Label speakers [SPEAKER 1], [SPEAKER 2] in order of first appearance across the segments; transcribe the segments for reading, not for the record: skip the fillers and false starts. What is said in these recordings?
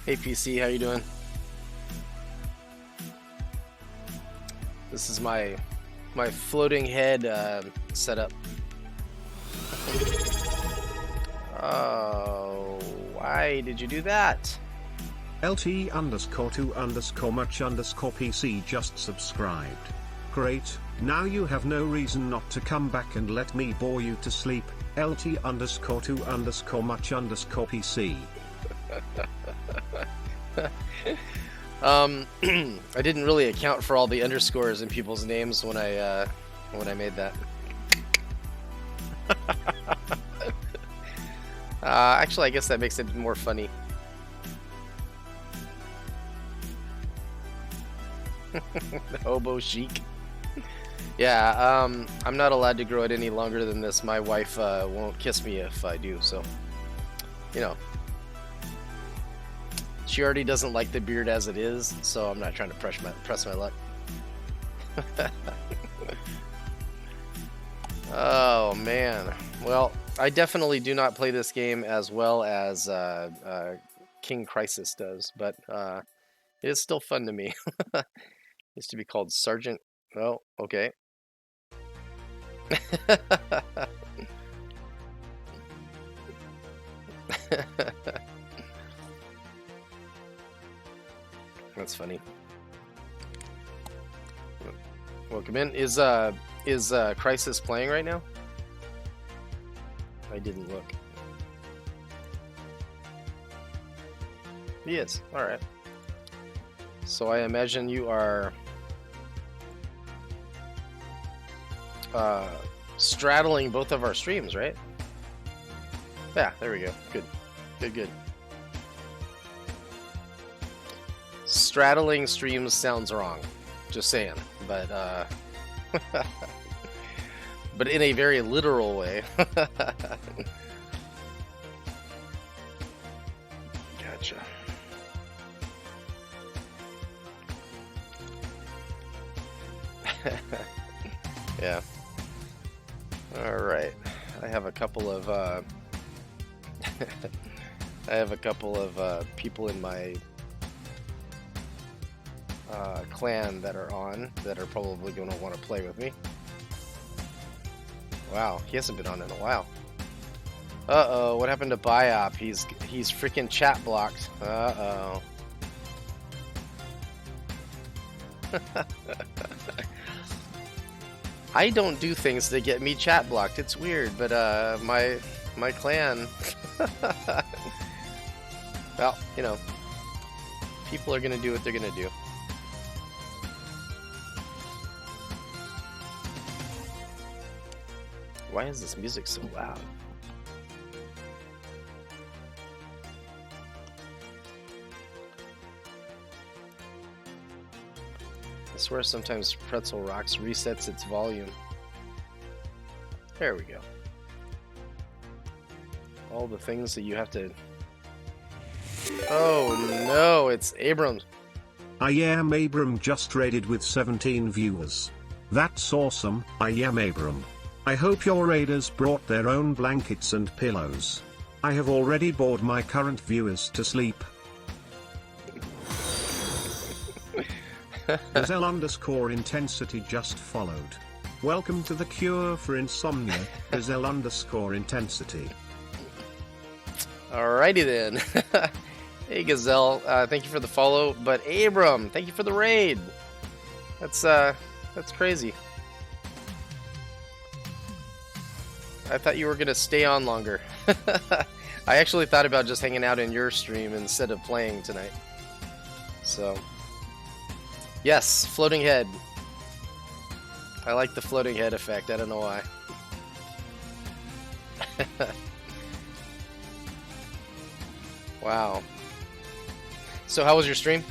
[SPEAKER 1] Hey PC, how you doing? This is my floating head setup. Oh, why did you do that?
[SPEAKER 2] LT_2_much_PC just subscribed. Great, now you have no reason not to come back and let me bore you to sleep. LT_2_much_PC.
[SPEAKER 1] I didn't really account for all the underscores in people's names when I made that. Actually, I guess that makes it more funny. Hobo chic. Yeah, I'm not allowed to grow it any longer than this. My wife won't kiss me if I do, so, you know. She already doesn't like the beard as it is, so I'm not trying to press my luck. Oh, man. Well, I definitely do not play this game as well as King Crisis does, but it is still fun to me. It used to be called Sergeant. Oh, okay. That's funny. Welcome in. Is Crisis playing right now? I didn't look. He is. All right. So I imagine you are straddling both of our streams, right? Yeah, there we go. Good. Good. Straddling streams sounds wrong. Just saying. But but in a very literal way. Gotcha. Yeah. All right. I have a couple of people in my clan that are on that are probably going to want to play with me. Wow, he hasn't been on in a while. Uh-oh, what happened to Biop? He's freaking chat blocked. Uh-oh. I don't do things that get me chat blocked. It's weird, but my clan. Well, you know, people are gonna do what they're gonna do. Why is this music so loud? I swear sometimes Pretzel Rocks resets its volume. There we go. All the things that you have to... Oh no, it's Abrams.
[SPEAKER 2] I am Abram, just raided with 17 viewers. That's awesome. I am Abram. I hope your raiders brought their own blankets and pillows. I have already bored my current viewers to sleep. Gazelle_intensity just followed. Welcome to the cure for insomnia, Gazelle_intensity.
[SPEAKER 1] Alrighty then. Hey Gazelle, thank you for the follow. But Abram, thank you for the raid. That's crazy. I thought you were gonna stay on longer. I actually thought about just hanging out in your stream instead of playing tonight. So, yes, floating head. I like the floating head effect. I don't know why. Wow. So how was your stream?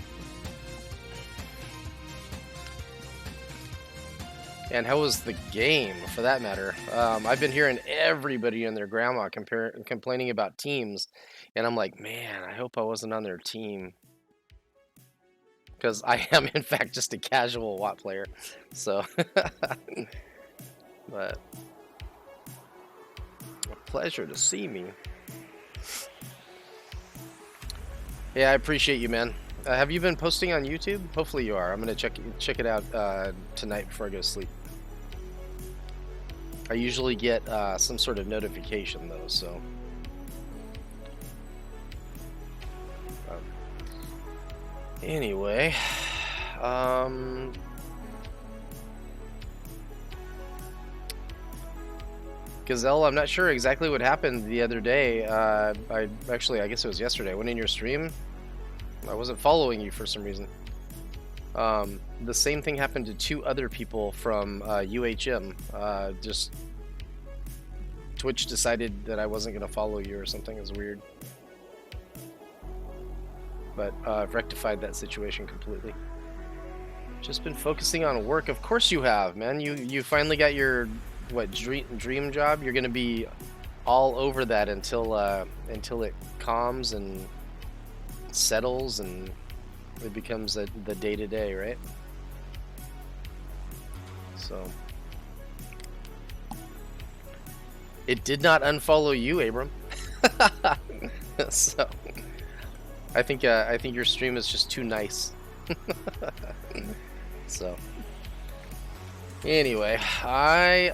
[SPEAKER 1] And how was the game, for that matter? I've been hearing everybody and their grandma complaining about teams, and I'm like, man, I hope I wasn't on their team. Because I am, in fact, just a casual WOT player. So, but a pleasure to see me. Yeah, I appreciate you, man. Have you been posting on YouTube? Hopefully you are. I'm gonna check it out tonight before I go to sleep. I usually get some sort of notification though, so. Anyway, Gazelle, I'm not sure exactly what happened the other day. I guess it was yesterday. I went in your stream. I wasn't following you for some reason. The same thing happened to two other people from UHM. Just Twitch decided that I wasn't going to follow you or something. It was weird. But I've rectified that situation completely. Just been focusing on work. Of course you have, man. You finally got your dream job. You're going to be all over that until it calms and settles and it becomes the day-to-day, right? So it did not unfollow you, Abram. So I think your stream is just too nice. So anyway, I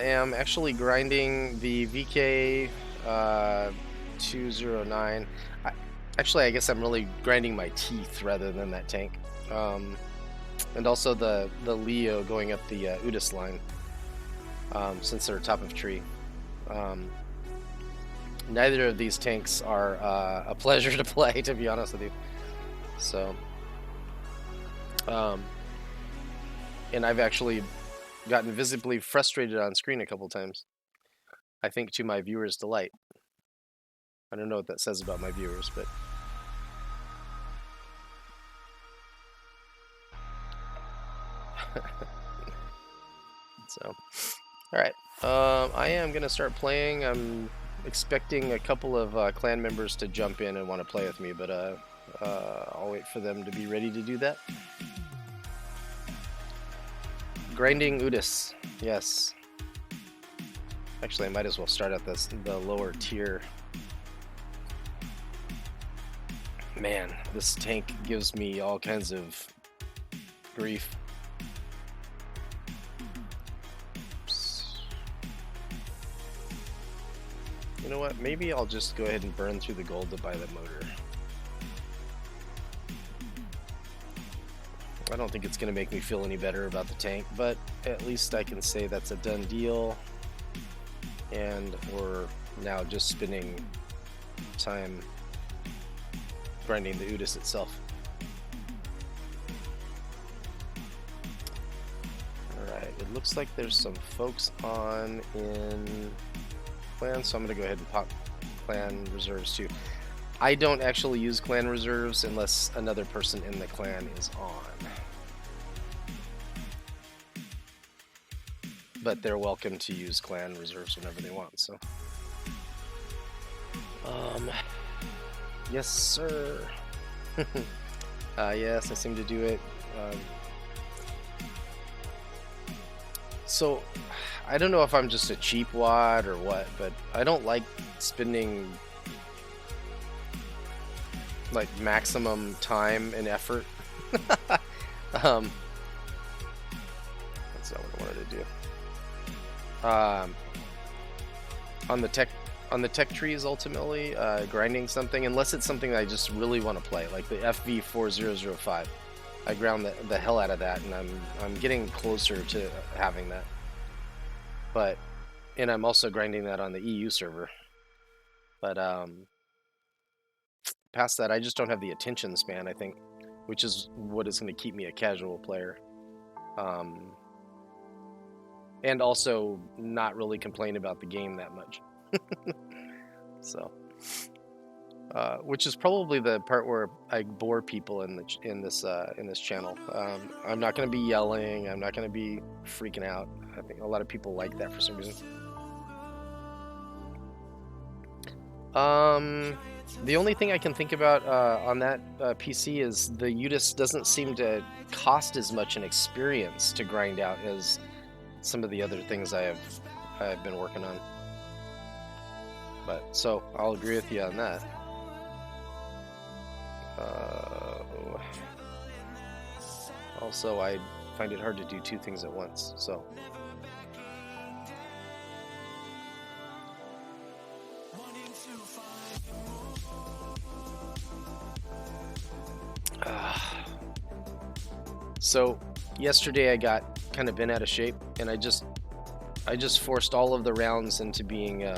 [SPEAKER 1] am actually grinding the VK 209. Actually, I guess I'm really grinding my teeth rather than that tank. And also the Leo going up the Udis line, since they're top of tree. Neither of these tanks are a pleasure to play, to be honest with you. So, and I've actually gotten visibly frustrated on screen a couple times. I think to my viewers' delight. I don't know what that says about my viewers, but. So, alright. I am going to start playing. I'm expecting a couple of clan members to jump in and want to play with me, but I'll wait for them to be ready to do that. Grinding Udis. Yes. Actually, I might as well start at the lower tier. Man, this tank gives me all kinds of grief. You know what? Maybe I'll just go ahead and burn through the gold to buy the motor. I don't think it's going to make me feel any better about the tank, but at least I can say that's a done deal. And we're now just spending time grinding the Udis itself. Alright, it looks like there's some folks on in clan, so I'm going to go ahead and pop clan reserves too. I don't actually use clan reserves unless another person in the clan is on. But they're welcome to use clan reserves whenever they want, so. Yes, sir. Yes, I seem to do it. So, I don't know if I'm just a cheap WOT or what, but I don't like spending like maximum time and effort. That's not what I wanted to do. On the tech trees, ultimately, grinding something, unless it's something I just really want to play, like the FV4005. I ground the hell out of that, and I'm getting closer to having that. And I'm also grinding that on the EU server. But past that, I just don't have the attention span, I think, which is what is going to keep me a casual player. And also not really complain about the game that much. So, which is probably the part where I bore people in this channel. I'm not going to be yelling. I'm not going to be freaking out. I think a lot of people like that for some reason. The only thing I can think about on that PC is the Udis doesn't seem to cost as much an experience to grind out as some of the other things I've been working on. But so I'll agree with you on that. Also, I find it hard to do two things at once, so. So, yesterday I got kind of bent out of shape, and I just forced all of the rounds into being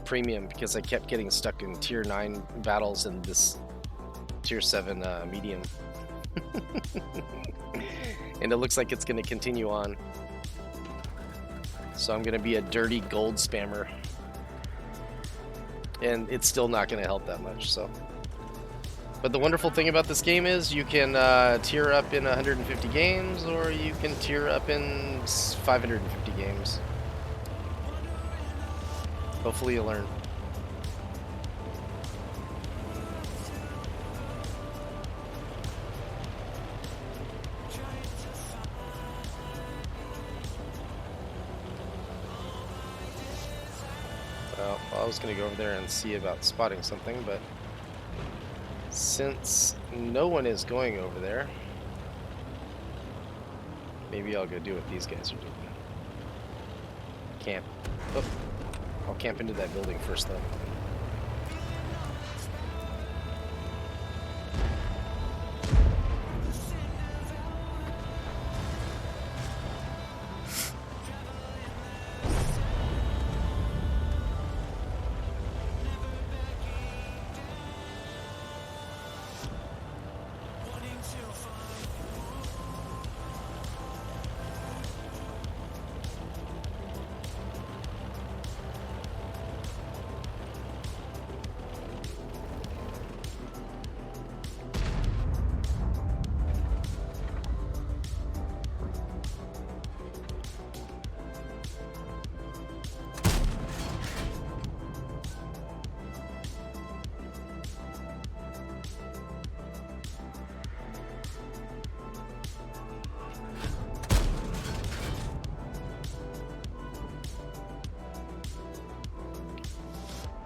[SPEAKER 1] premium because I kept getting stuck in tier 9 battles in this tier 7 medium. And it looks like it's going to continue on. So I'm going to be a dirty gold spammer. And it's still not going to help that much, so. But the wonderful thing about this game is you can tier up in 150 games, or you can tier up in 550 games. Hopefully you learn. Well, I was going to go over there and see about spotting something, but since no one is going over there, maybe I'll go do what these guys are doing. Camp. Oh, I'll camp into that building first, though.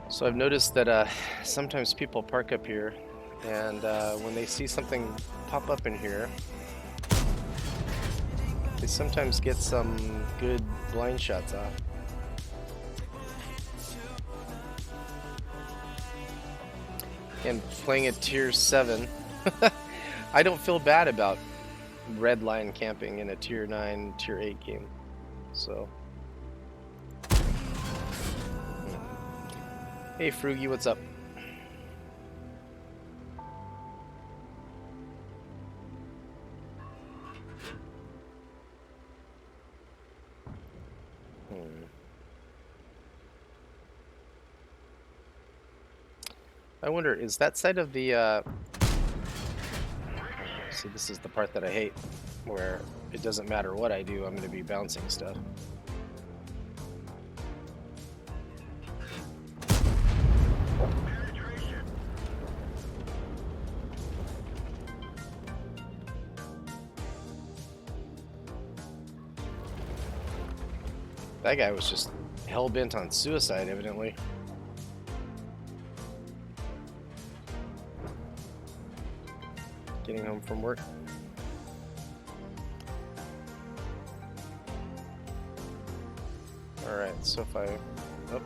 [SPEAKER 1] So I've noticed that sometimes people park up here, and when they see something pop up in here, they sometimes get some good blind shots off. And playing at tier 7, I don't feel bad about red line camping in a tier 9, tier 8 game. So. Hey Frugi, what's up? I wonder, is that side of the see, this is the part that I hate, where it doesn't matter what I do, I'm going to be bouncing stuff. That guy was just hell-bent on suicide, evidently. Getting home from work. Alright, so if I... Oh.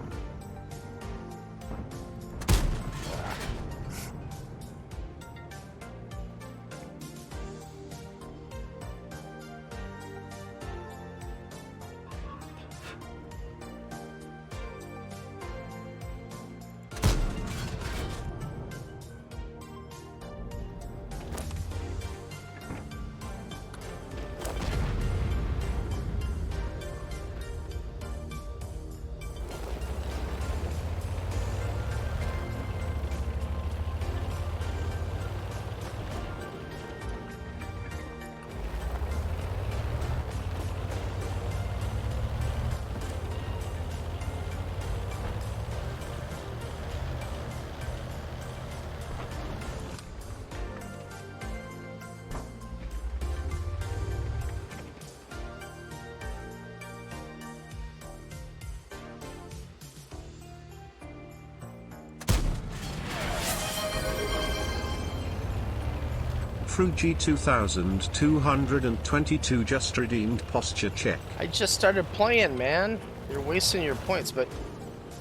[SPEAKER 2] Fruji 2222 just redeemed posture check.
[SPEAKER 1] I just started playing, man. You're wasting your points, but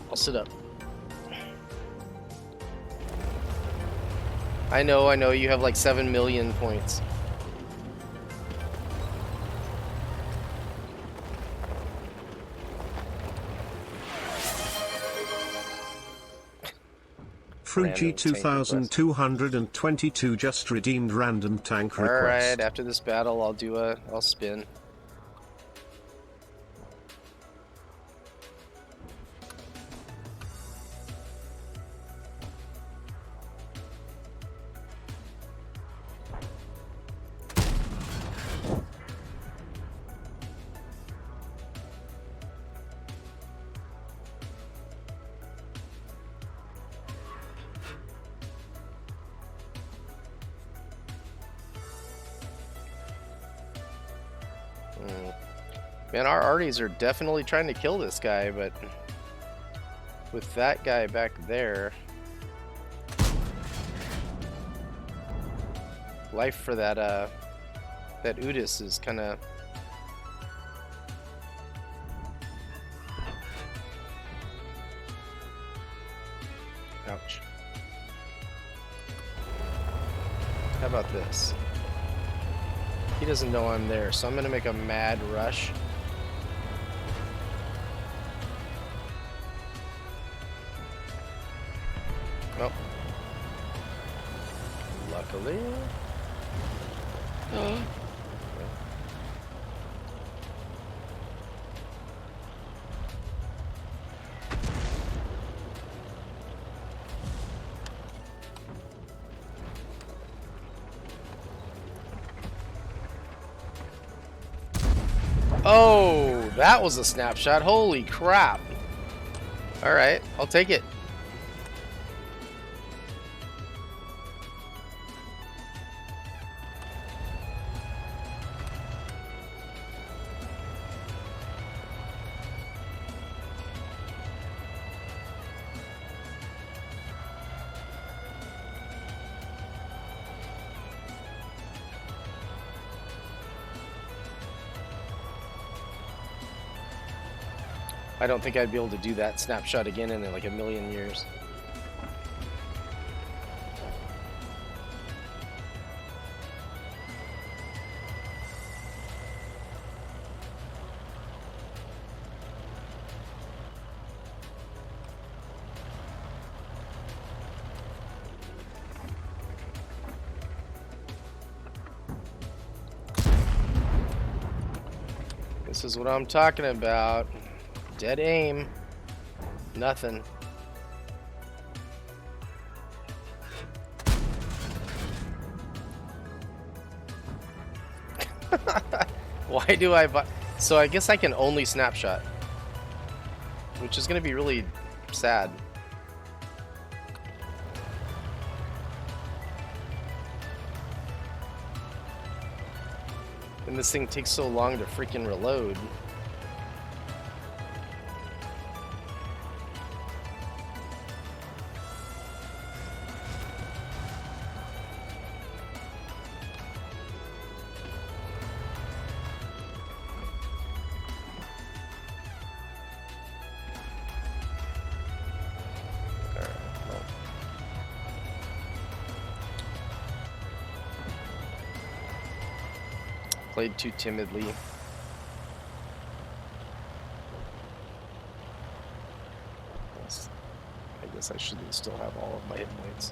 [SPEAKER 1] I'll sit up. I know, you have like 7 million points.
[SPEAKER 2] Fruji 2222 just redeemed random tank request.
[SPEAKER 1] Alright, after this battle I'll spin. Man, our arties are definitely trying to kill this guy, but with that guy back there, life for that that Udis is kind of ouch. How about this? He doesn't know I'm there, so I'm gonna make a mad rush. Nope. Luckily. Oh, that was a snapshot. Holy crap. Alright, I'll take it. I don't think I'd be able to do that snapshot again in like a million years. This is what I'm talking about. Dead aim. Nothing. Why do I buy? So I guess I can only snapshot, which is going to be really sad. And this thing takes so long to freaking reload. Played too timidly. I guess I should still have all of my hit points.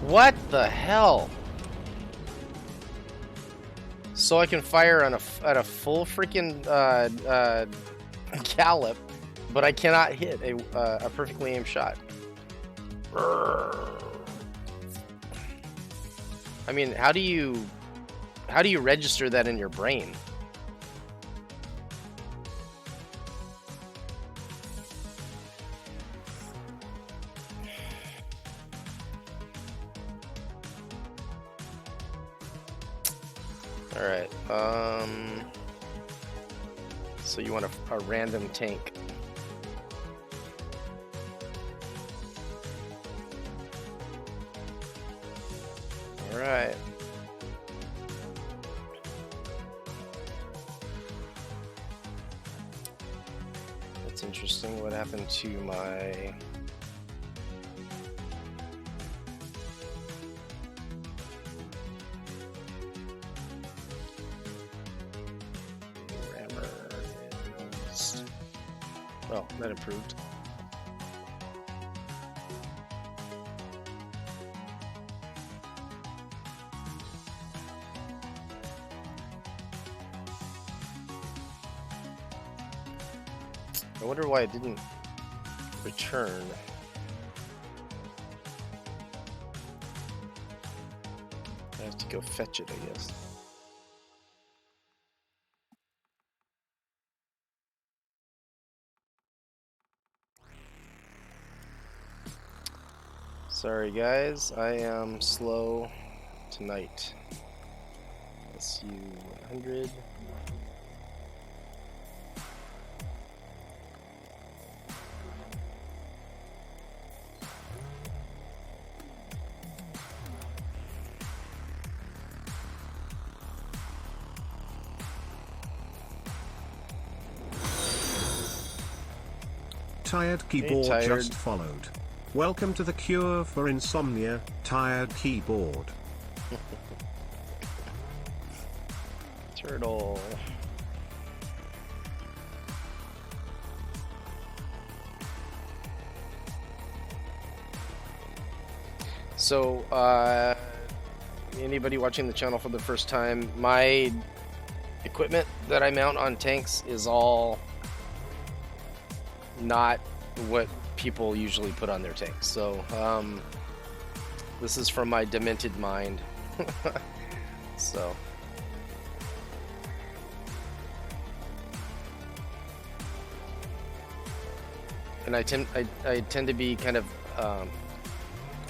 [SPEAKER 1] What the hell? So I can fire on at a full freaking gallop, but I cannot hit a perfectly aimed shot. I mean, how do you register that in your brain? Alright, so you want a random tank. Alright. That's interesting. What happened to my... Oh, that improved. I wonder why it didn't return. I have to go fetch it, I guess. Sorry guys, I am slow tonight. SU 100.
[SPEAKER 2] Tired Keyboard
[SPEAKER 1] Tired.
[SPEAKER 2] just followed. Welcome to the cure for insomnia, Tired Keyboard.
[SPEAKER 1] Turtle. So, anybody watching the channel for the first time, my equipment that I mount on tanks is all not what people usually put on their tanks. So, this is from my demented mind. So. And I tend to be kind of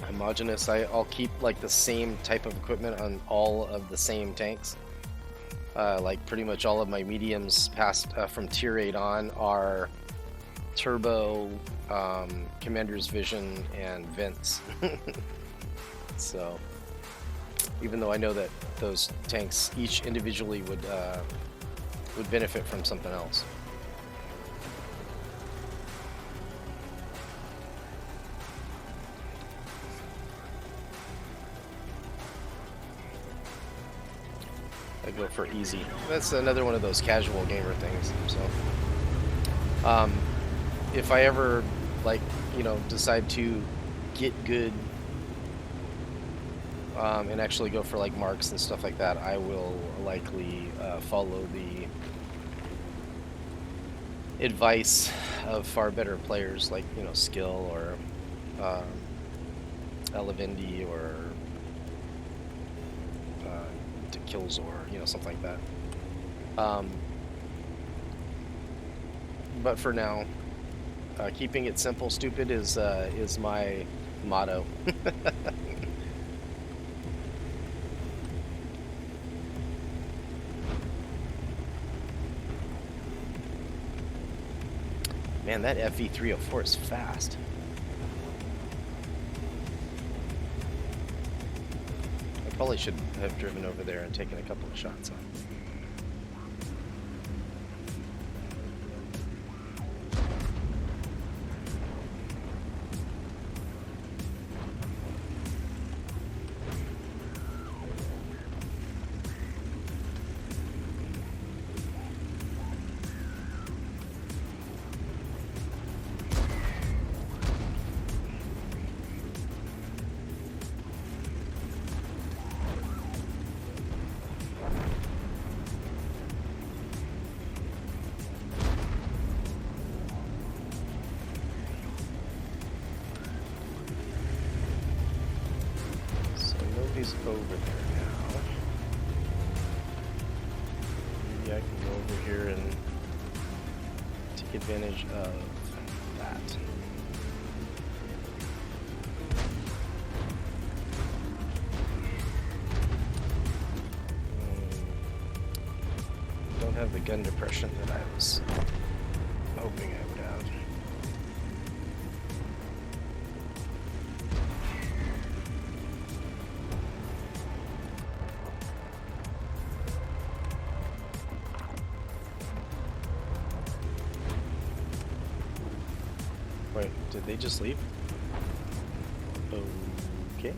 [SPEAKER 1] homogeneous. I'll keep like the same type of equipment on all of the same tanks. Like pretty much all of my mediums past from tier 8 on are turbo, commander's vision, and vents. So even though I know that those tanks each individually would benefit from something else. I go for easy. That's another one of those casual gamer things. So, if I ever, like, you know, decide to get good and actually go for like marks and stuff like that, I will likely follow the advice of far better players, like, you know, Skill or Elevendi or Killzor, you know, something like that. But for now, keeping it simple, stupid is my motto. Man, that FV304 is fast. I probably should have driven over there and taken a couple of shots on it. Over there now. Maybe I can go over here and take advantage of that. gun depression that I was hoping I would have. Wait, did they just leave? Okay.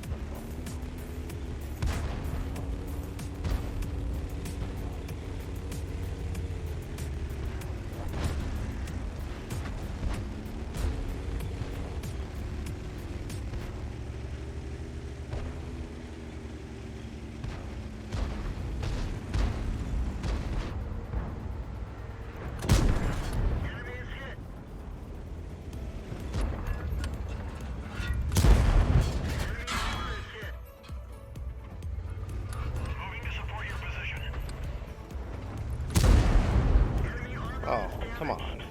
[SPEAKER 1] Oh, come on.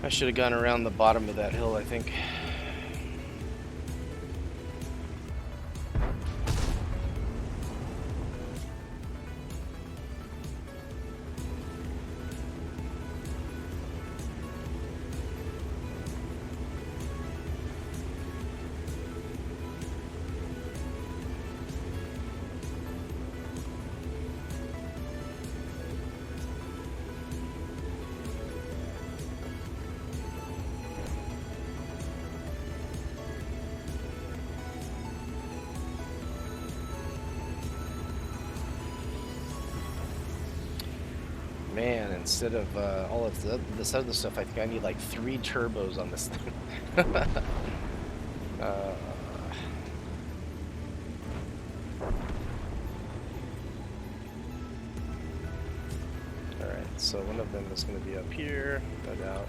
[SPEAKER 1] I should have gone around the bottom of that hill, I think. Man, instead of all of this other stuff, I think I need like 3 turbos on this thing. Alright, so one of them is going to be up here, no doubt.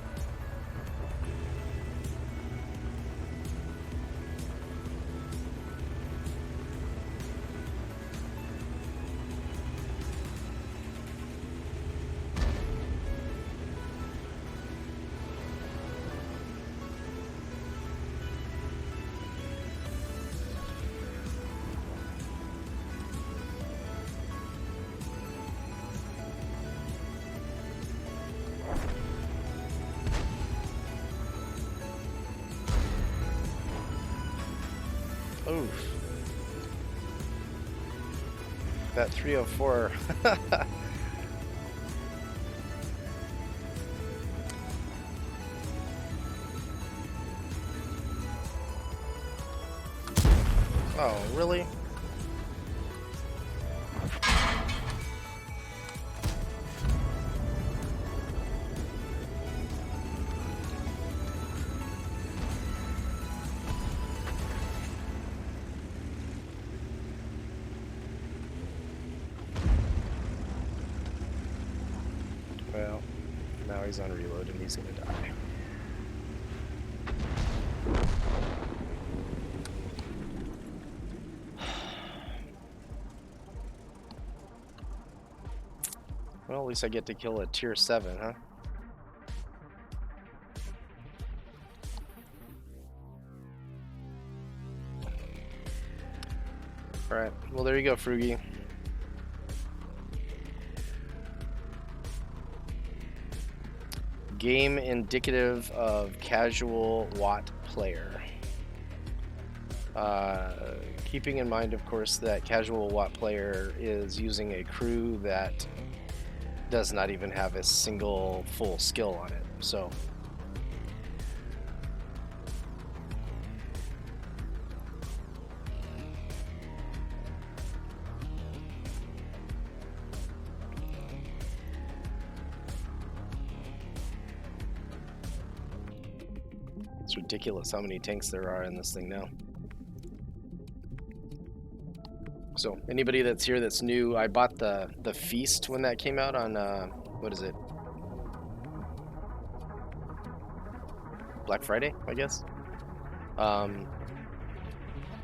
[SPEAKER 1] Oof. That 304. Oh, really? Well, now he's on reload and he's gonna die. Well, at least I get to kill a tier 7, huh? Alright, well there you go, Frugi. Game indicative of casual WOT player. Keeping in mind, of course, that casual WOT player is using a crew that does not even have a single full skill on it. So it's ridiculous how many tanks there are in this thing now. So anybody that's here that's new, I bought the Feast when that came out on what is it? Black Friday, I guess.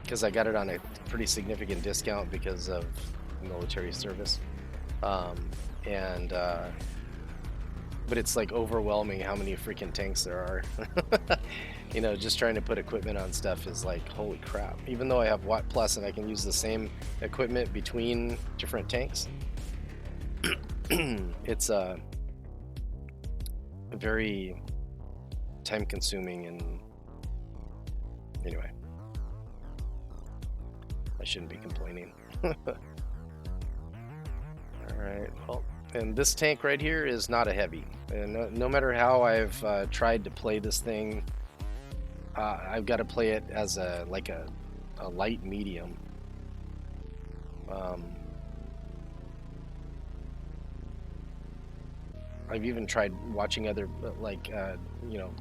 [SPEAKER 1] Because I got it on a pretty significant discount because of military service. But it's like overwhelming how many freaking tanks there are. You know, just trying to put equipment on stuff is like, holy crap. Even though I have WOT Plus and I can use the same equipment between different tanks, it's very time consuming, and anyway, I shouldn't be complaining. Alright, well, and this tank right here is not a heavy. And no matter how I've tried to play this thing, I've got to play it as a light medium. I've even tried watching other you know,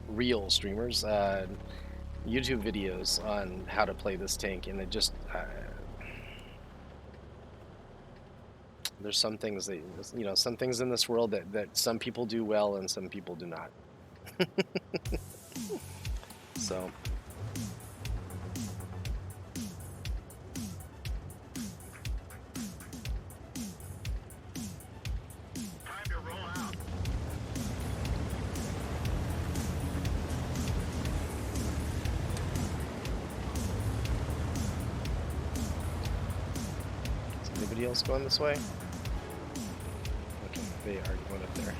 [SPEAKER 1] real streamers, YouTube videos on how to play this tank, and it just there's some things that, you know, some things in this world that some people do well and some people do not. So is anybody else going this way? Okay, they are going up there.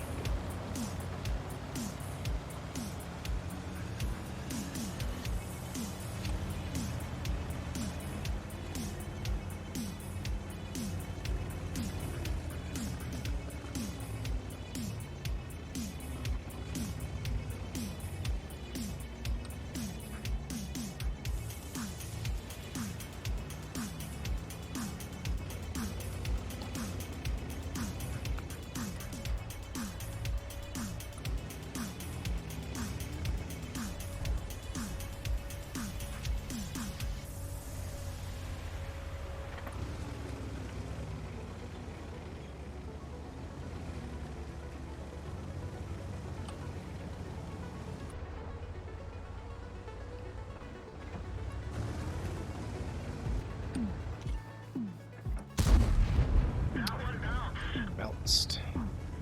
[SPEAKER 1] Bounced.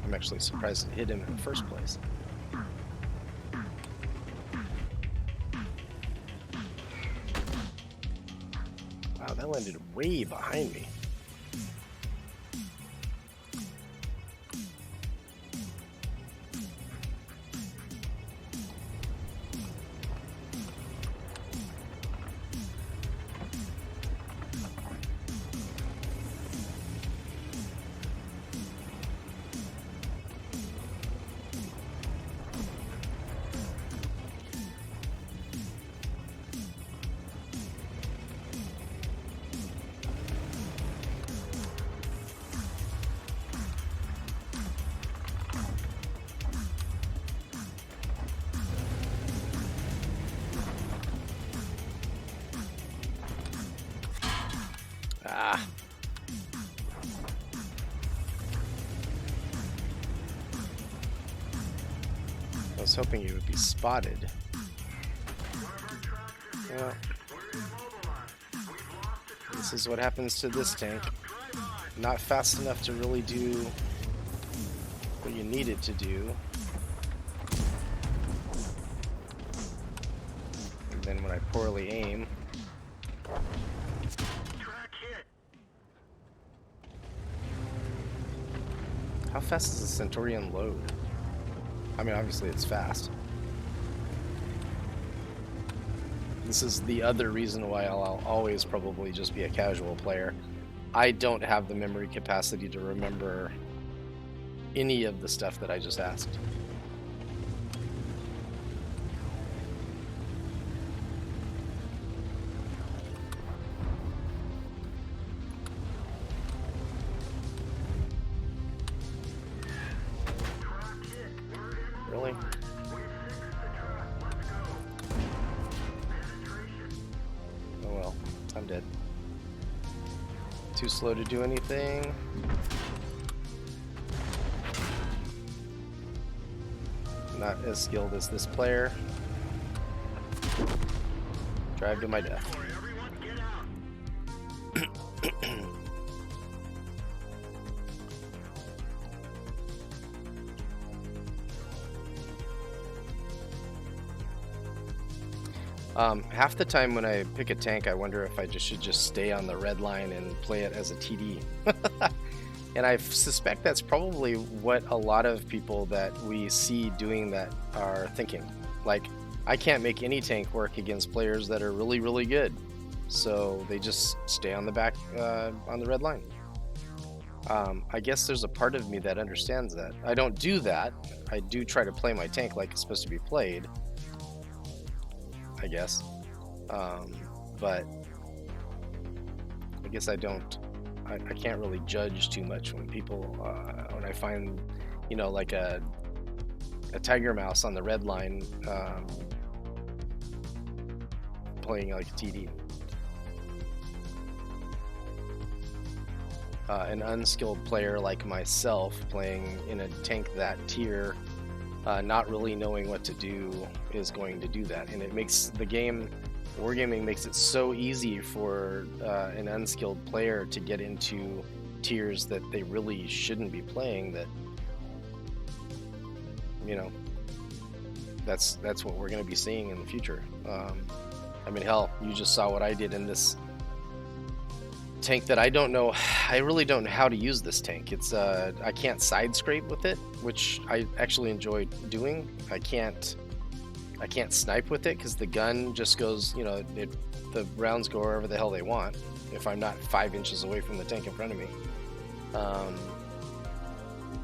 [SPEAKER 1] I'm actually surprised it hit him in the first place. Wow, that landed way behind me. Ah. I was hoping you would be spotted. Well, this is what happens to this tank. Not fast enough to really do what you need it to do. And then when I poorly aim, how fast does the Centurion load? I mean, obviously it's fast. This is the other reason why I'll always probably just be a casual player. I don't have the memory capacity to remember any of the stuff that I just asked. Really? Oh well, I'm dead. Too slow to do anything. Not as skilled as this player. Drive to my death. Half the time when I pick a tank, I wonder if I should just stay on the red line and play it as a TD. And I suspect that's probably what a lot of people that we see doing that are thinking. Like, I can't make any tank work against players that are really, really good. So they just stay on the back, on the red line. I guess there's a part of me that understands that. I don't do that. I do try to play my tank like it's supposed to be played, I guess. But I guess I can't really judge too much when people, when I find, you know, like a tiger mouse on the red line, playing like a TD. An unskilled player like myself playing in a tank that tier, not really knowing what to do, is going to do that, and it makes the game, wargaming makes it so easy for an unskilled player to get into tiers that they really shouldn't be playing. That, you know, that's what we're going to be seeing in the future. I mean, hell, you just saw what I did in this tank that I don't know. I really don't know how to use this tank. It's I can't side scrape with it, which I actually enjoy doing. I can't snipe with it because the gun just goes, you know, the rounds go wherever the hell they want if I'm not 5 inches away from the tank in front of me.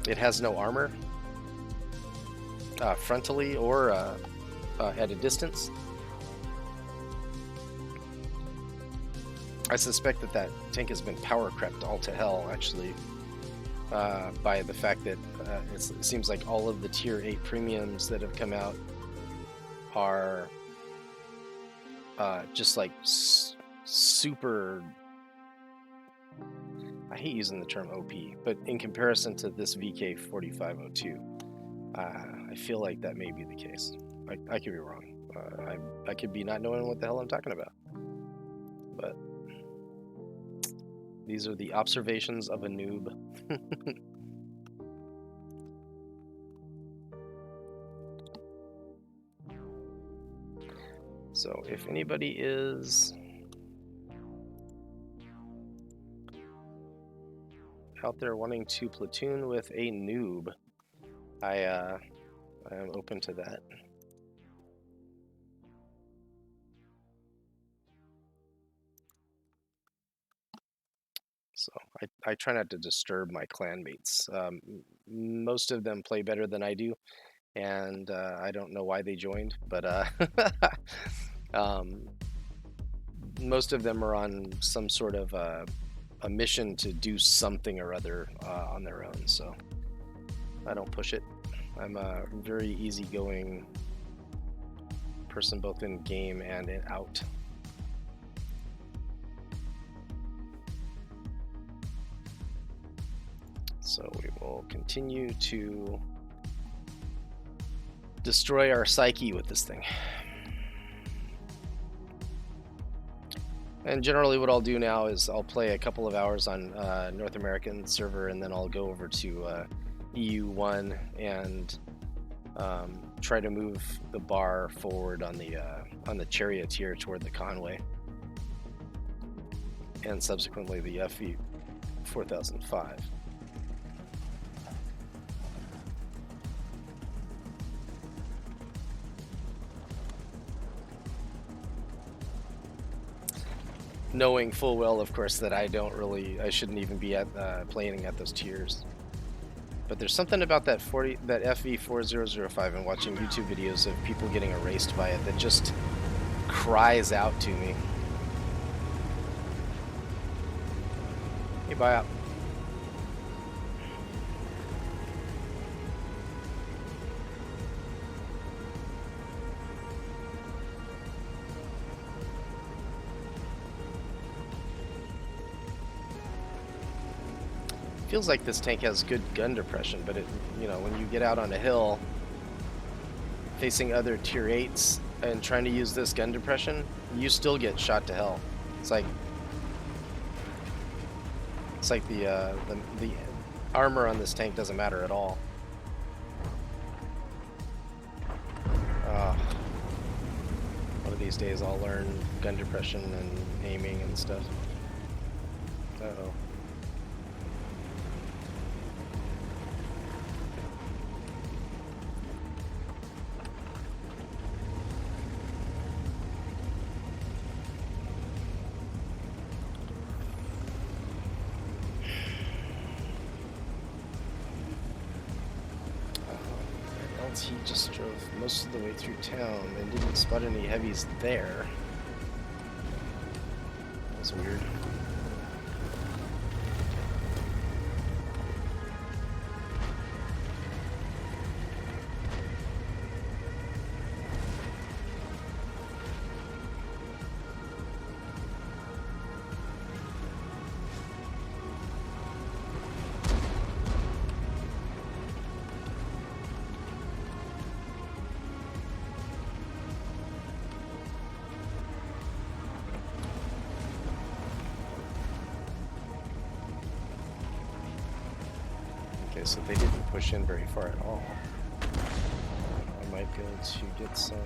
[SPEAKER 1] It has no armor, frontally or at a distance. I suspect that tank has been power crept all to hell, actually, by the fact that it seems like all of the tier 8 premiums that have come out are just like super, I hate using the term OP, but in comparison to this VK4502, I feel like that may be the case. I could be wrong. I could be not knowing what the hell I'm talking about. But these are the observations of a noob. So if anybody is out there wanting to platoon with a noob, I am open to that. So I try not to disturb my clanmates. Most of them play better than I do, and I don't know why they joined, but most of them are on some sort of a mission to do something or other on their own, so I don't push it. I'm a very easygoing person, both in game and out. So we will continue to destroy our psyche with this thing. And generally what I'll do now is I'll play a couple of hours on North American server, and then I'll go over to EU1 and try to move the bar forward on the chariot here toward the Conway, and subsequently the FE 4005. Knowing full well, of course, that I shouldn't even be at playing at those tiers. But there's something about that FE 4005 and watching YouTube videos of people getting erased by it that just cries out to me. Hey, bye out. feels like this tank has good gun depression, but it, you know, when you get out on a hill facing other tier 8s and trying to use this gun depression, you still get shot to hell. It's like the armor on this tank doesn't matter at all. One of these days I'll learn gun depression and aiming and stuff. Uh-oh. He just drove most of the way through town and didn't spot any heavies there. That was weird. So they didn't push in very far at all. I might be able to get some...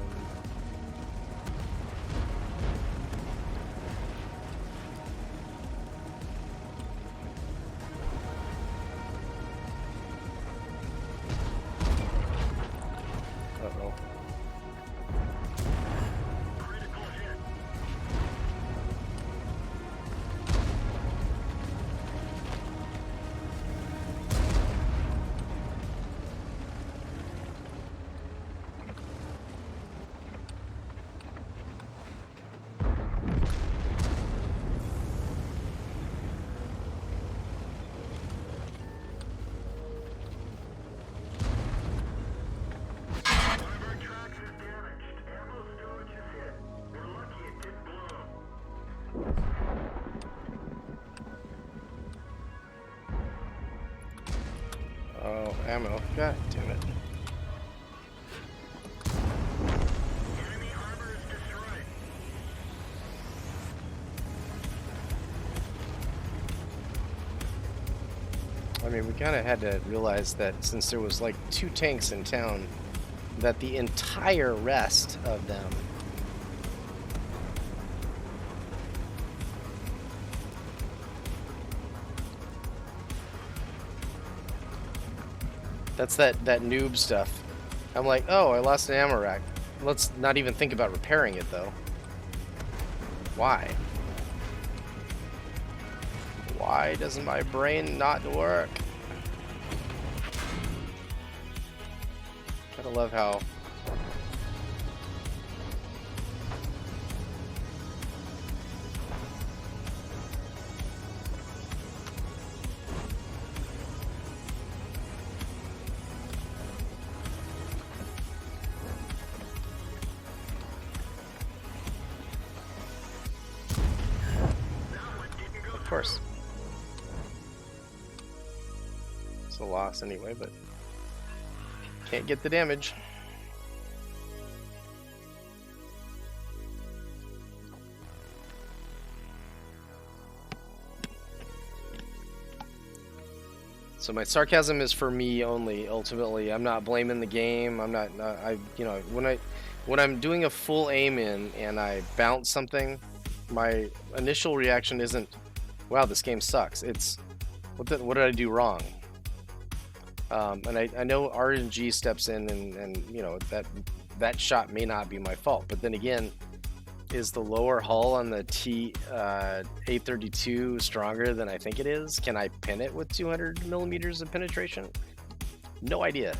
[SPEAKER 1] Uh-oh. Oh, ammo. God damn it. I mean, we kind of had to realize that since there was like 2 tanks in town, that the entire rest of them that's that noob stuff. I'm like, oh, I lost an ammo rack. Let's not even think about repairing it though. Why? Why doesn't my brain not work? Gotta love how of course. It's a loss anyway, but can't get the damage. So my sarcasm is for me only. Ultimately, I'm not blaming the game. I'm not. You know, when I'm doing a full aim in and I bounce something, my initial reaction isn't, "Wow, this game sucks." It's, what did I do wrong? And I know RNG steps in, and you know that shot may not be my fault. But then again, is the lower hull on the T832 stronger than I think it is? Can I pin it with 200 millimeters of penetration? No idea.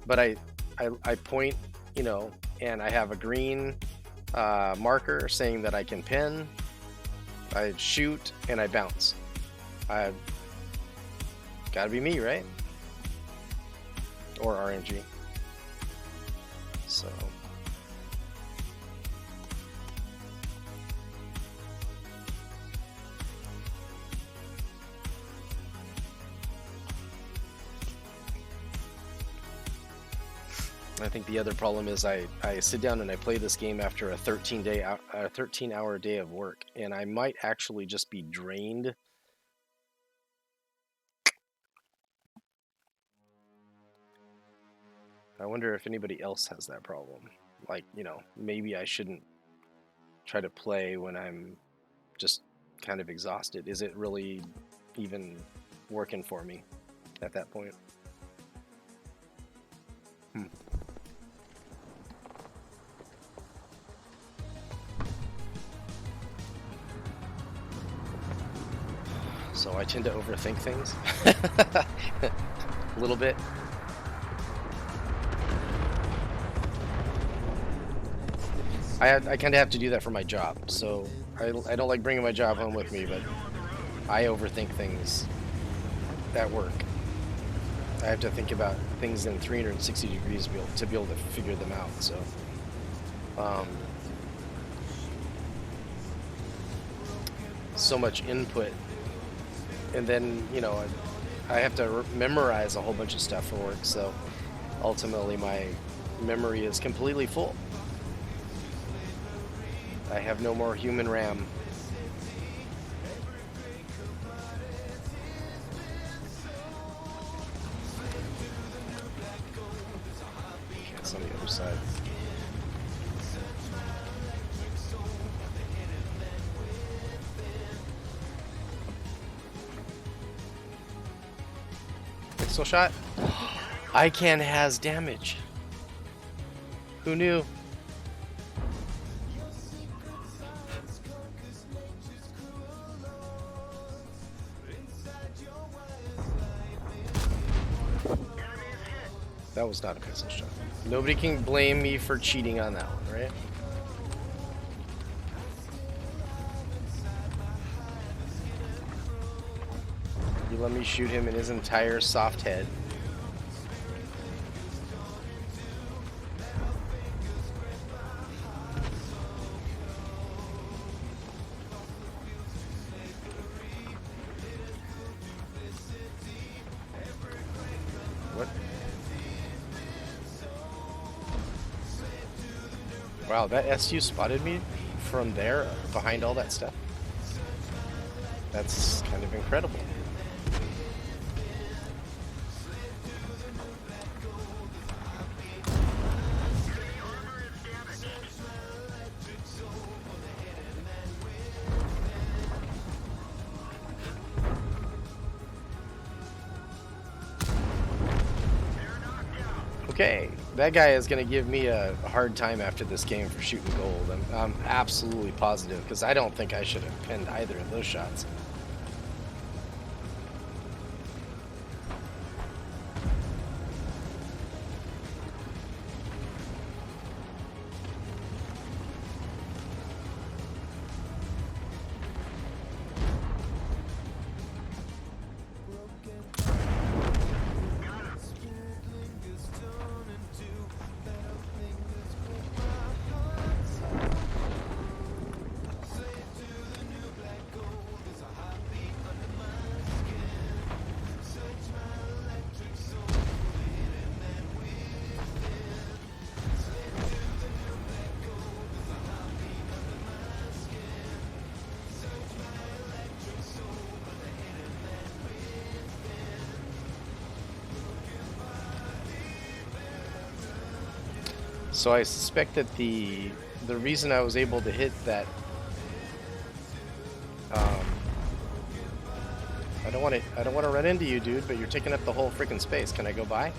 [SPEAKER 1] But I point, you know, and I have a green marker saying that I can pin. I shoot and I bounce. Gotta be me, right? Or RNG. So. I think the other problem is I sit down and I play this game after a 13-hour day of work, and I might actually just be drained. I wonder if anybody else has that problem. Like, you know, maybe I shouldn't try to play when I'm just kind of exhausted. Is it really even working for me at that point? So I tend to overthink things a little bit. I kind of have to do that for my job, so I don't like bringing my job home with me, but I overthink things at work. I have to think about things in 360 degrees to be able to figure them out. So, so much input, and then you know I have to memorize a whole bunch of stuff for work. So ultimately, my memory is completely full. I have no more human RAM. It's on the other side. Pixel shot? ICANN has damage. Who knew? That was not a pixel shot. Nobody can blame me for cheating on that one, right? You let me shoot him in his entire soft head. What? Wow, that SU spotted me from there, behind all that stuff. That's kind of incredible. Okay, that guy is going to give me a hard time after this game for shooting gold. I'm absolutely positive, because I don't think I should have pinned either of those shots. So I suspect that the reason I was able to hit that, I don't want to run into you, dude, but you're taking up the whole freaking space. Can I go by?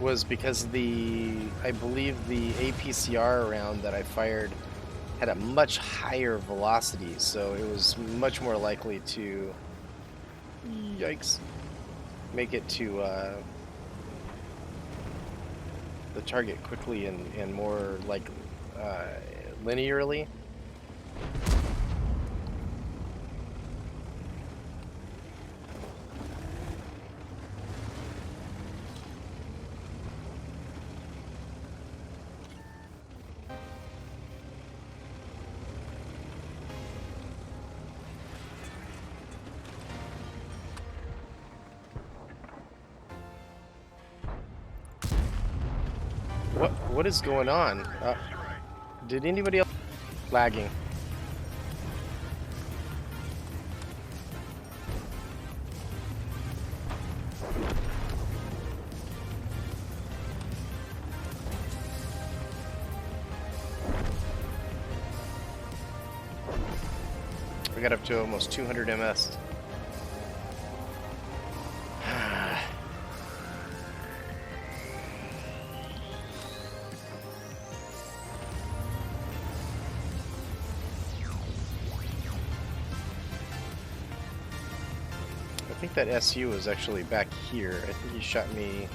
[SPEAKER 1] Was because I believe the APCR round that I fired had a much higher velocity, so it was much more likely to, yikes, make it to the target quickly and more like linearly. What is going on? Did anybody else lagging? We got up to almost 200 MS. I think that SU is actually back here. I think he shot me.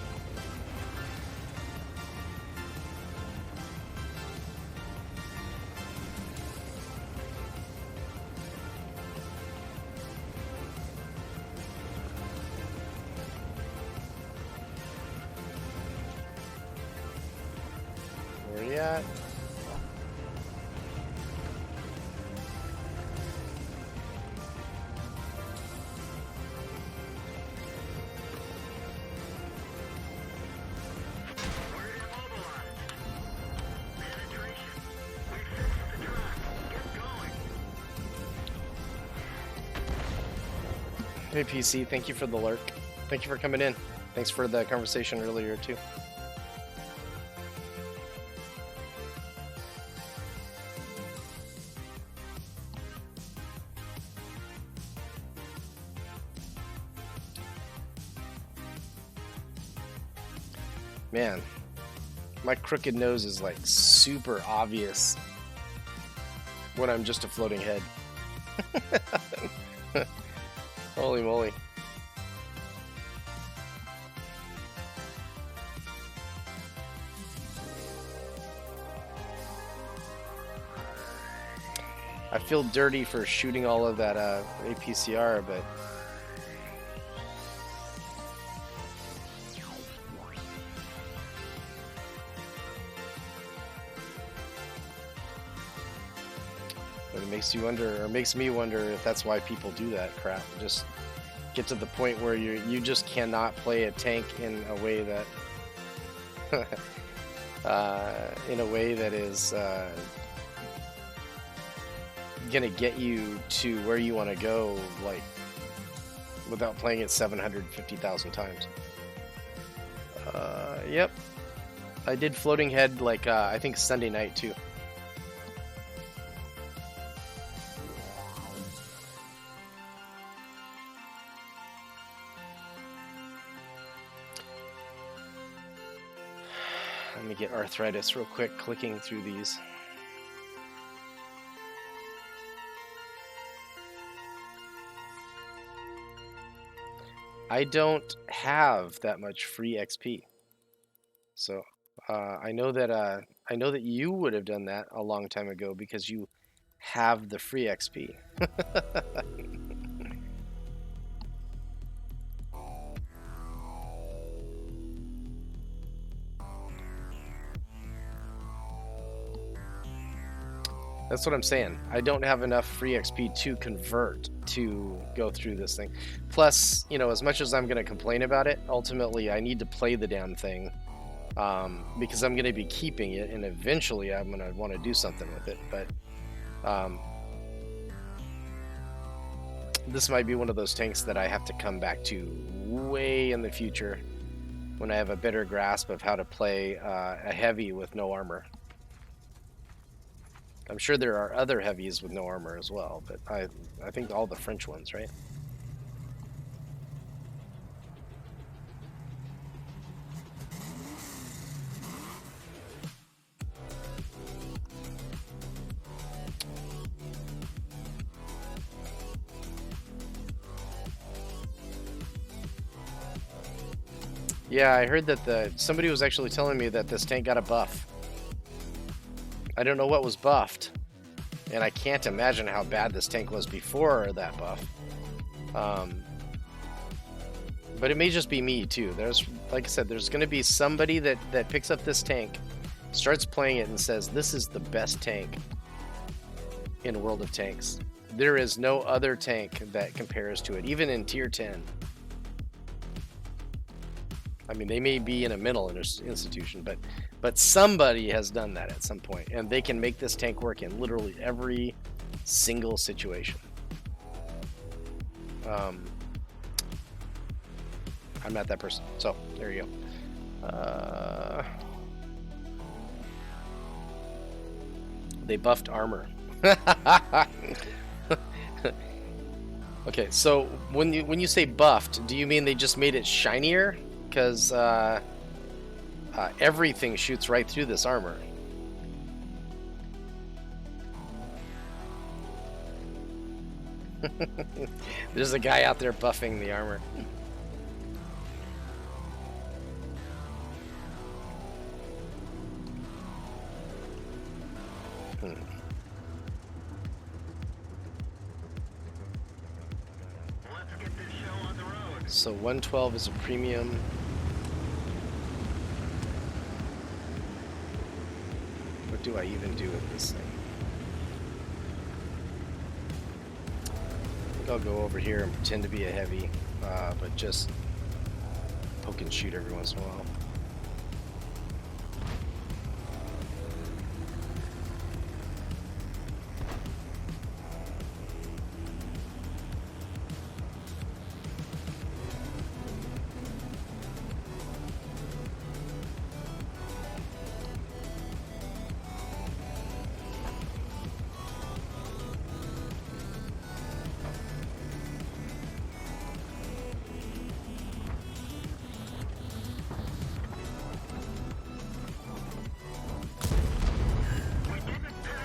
[SPEAKER 1] Where are you at? Hey PC, thank you for the lurk. Thank you for coming in. Thanks for the conversation earlier too. Man, my crooked nose is like super obvious when I'm just a floating head. Holy moly. I feel dirty for shooting all of that APCR, but it makes you wonder, or makes me wonder if that's why people do that crap. Just get to the point where you just cannot play a tank in a way that is gonna get you to where you want to go, like without playing it 750,000 times. Yep, I did floating head like I think Sunday night too. Let me get arthritis real quick clicking through these. I don't have that much free XP, so I know that you would have done that a long time ago because you have the free XP. That's what I'm saying. I don't have enough free XP to convert to go through this thing. Plus, you know, as much as I'm going to complain about it, ultimately I need to play the damn thing because I'm going to be keeping it, and eventually I'm going to want to do something with it. But this might be one of those tanks that I have to come back to way in the future when I have a better grasp of how to play a heavy with no armor. I'm sure there are other heavies with no armor as well, but I think all the French ones, right? Yeah, I heard that somebody was actually telling me that this tank got a buff. I don't know what was buffed, and I can't imagine how bad this tank was before that buff. But it may just be me too. There's, like I said, there's going to be somebody that picks up this tank, starts playing it, and says, this is the best tank in World of Tanks. There is no other tank that compares to it, even in tier 10. I mean, they may be in a mental institution, but But somebody has done that at some point, and they can make this tank work in literally every single situation. I'm not that person, so there you go. They buffed armor. Okay, so when you say buffed, do you mean they just made it shinier? Because everything shoots right through this armor. There's a guy out there buffing the armor. So 112 is a premium. What do I even do with this thing? I think I'll go over here and pretend to be a heavy, but just poke and shoot every once in a while.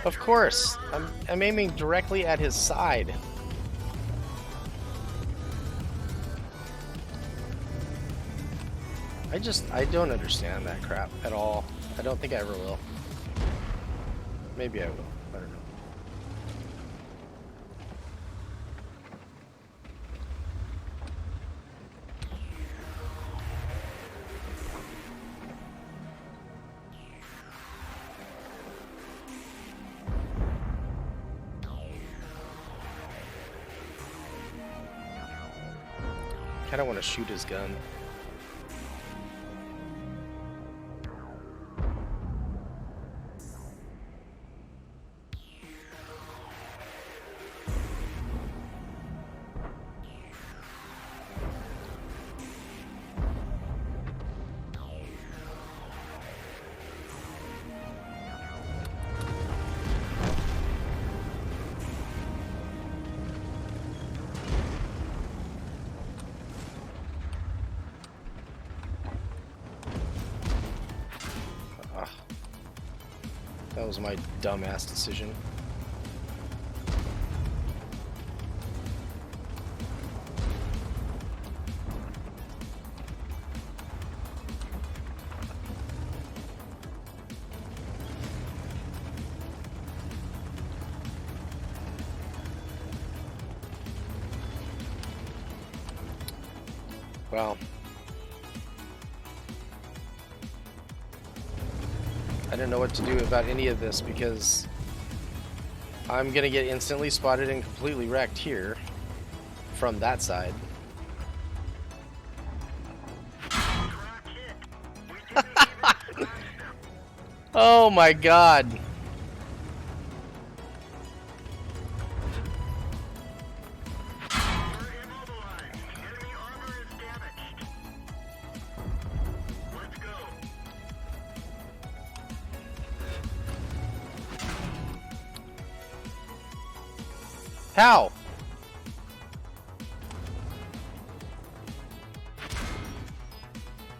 [SPEAKER 1] Of course, I'm aiming directly at his side. I don't understand that crap at all. I don't think I ever will. Maybe I will. I don't know. I don't want to shoot his gun. That was my dumbass decision. Well, I don't know what to do about any of this because I'm gonna get instantly spotted and completely wrecked here from that side. Oh my god. How?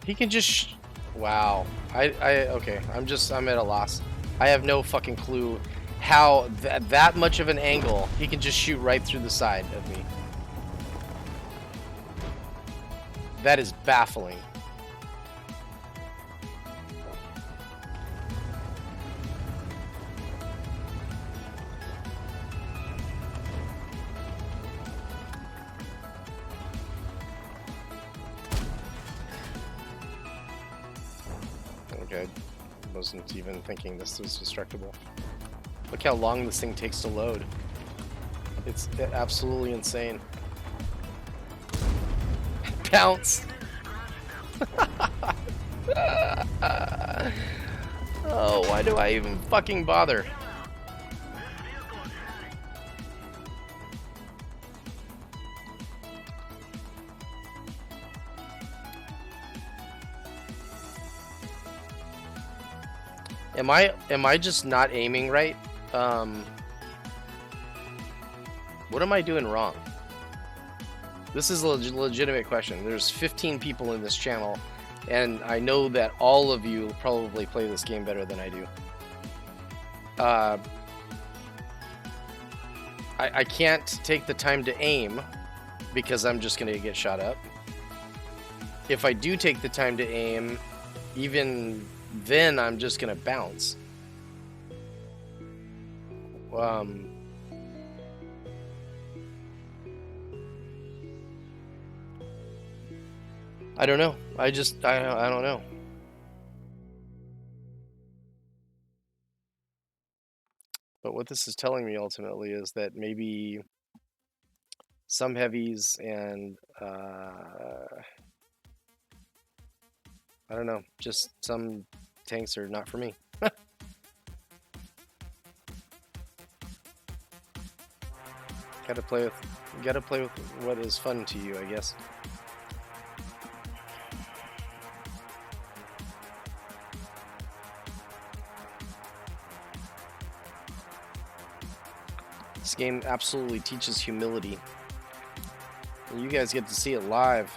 [SPEAKER 1] He can just wow. Okay, I'm at a loss. I have no fucking clue how that much of an angle he can just shoot right through the side of me. That is baffling. Okay, wasn't even thinking this was destructible. Look how long this thing takes to load. It's absolutely insane. Bounce! Oh, why do I even fucking bother? Am I just not aiming right? What am I doing wrong? This is a legitimate question. There's 15 people in this channel, and I know that all of you probably play this game better than I do. I can't take the time to aim because I'm just going to get shot up. If I do take the time to aim, even then I'm just going to bounce. I don't know. I don't know. But what this is telling me ultimately is that maybe some heavies and I don't know, just some tanks are not for me. Gotta play with what is fun to you, I guess. This game absolutely teaches humility. And you guys get to see it live.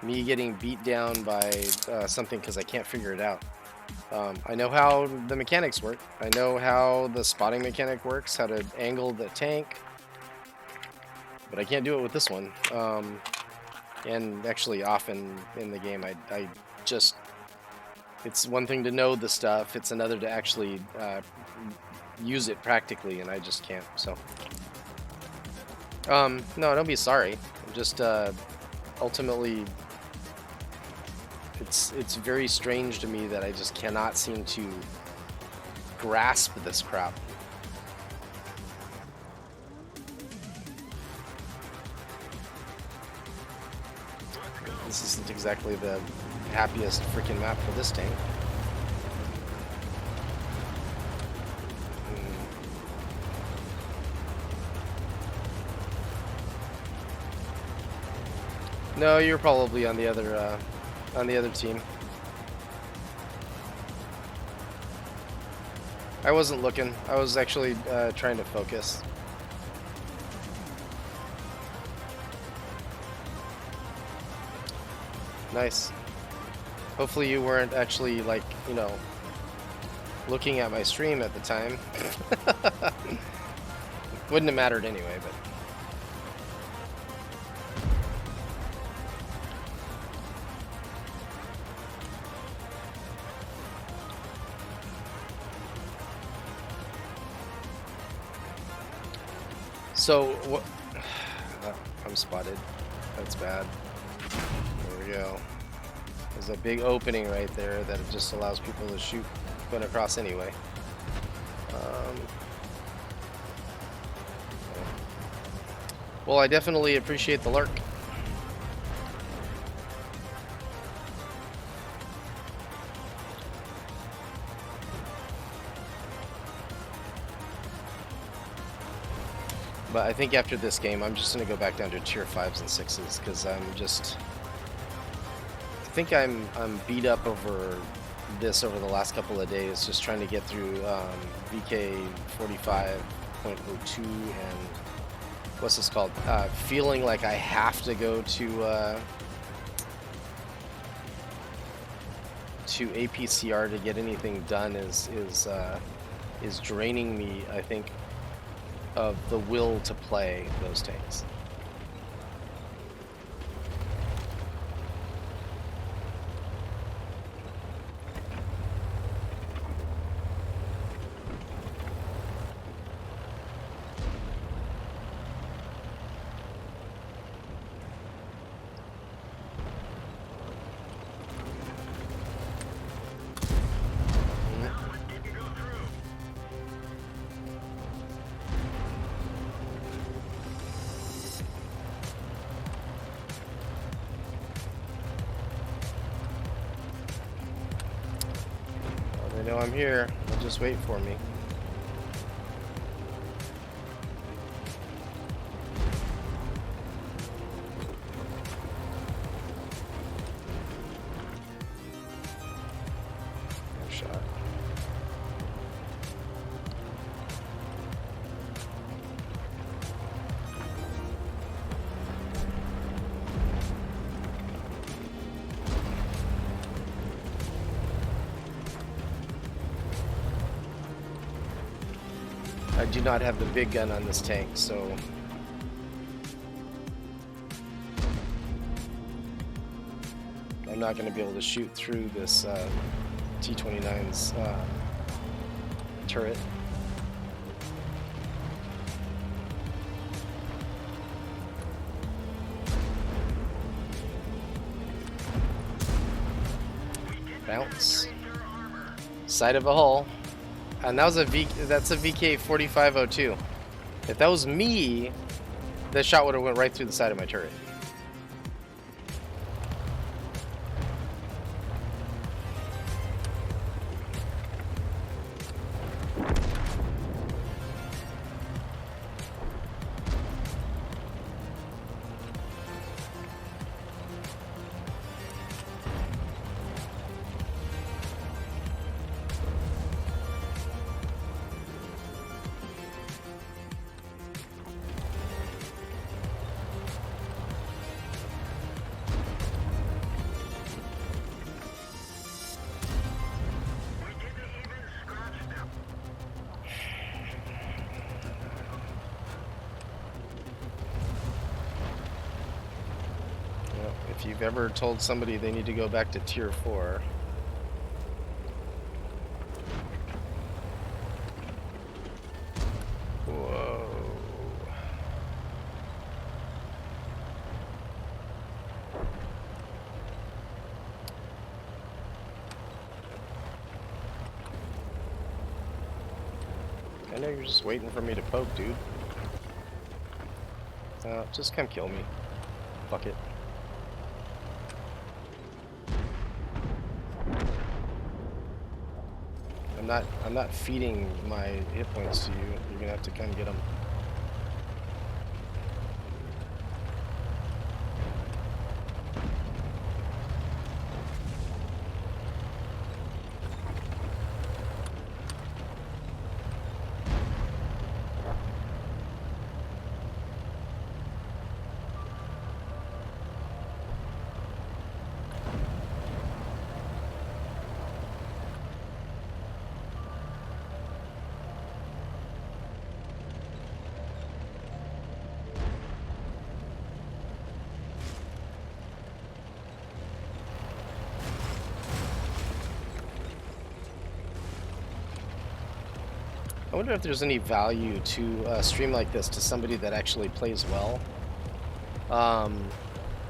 [SPEAKER 1] Me getting beat down by something because I can't figure it out. I know how the mechanics work. I know how the spotting mechanic works, how to angle the tank, but I can't do it with this one. And actually often in the game, I just, it's one thing to know the stuff, it's another to actually use it practically, and I just can't, so. No, don't be sorry. I'm just, ultimately, it's very strange to me that I just cannot seem to grasp this crap. This isn't exactly the happiest freaking map for this tank. No, you're probably on the other team. I wasn't looking. I was actually trying to focus. Nice. Hopefully you weren't actually, like, you know, looking at my stream at the time. Wouldn't have mattered anyway, but... So, what... I'm spotted. That's bad. There we go. There's a big opening right there that just allows people to shoot going across anyway. Well, I definitely appreciate the lurk. But I think after this game, I'm just going to go back down to tier 5s and 6s, because I'm just... I think I'm beat up over this over the last couple of days, just trying to get through VK 45.02 and... what's this called? Feeling like I have to go to APCR to get anything done is draining me, I think, of the will to play those tanks. know I'm here. Just wait for me. No shot. I do not have the big gun on this tank, so I'm not going to be able to shoot through this T-29's turret. Bounce. Side of a hull. And that was that's a VK 4502. If that was me, that shot would have went right through the side of my turret. If you've ever told somebody they need to go back to tier 4, whoa. I know you're just waiting for me to poke, dude. Just come kill me. Fuck it. I'm not feeding my hit points to you. You're gonna have to come get them. I wonder if there's any value to a stream like this to somebody that actually plays well.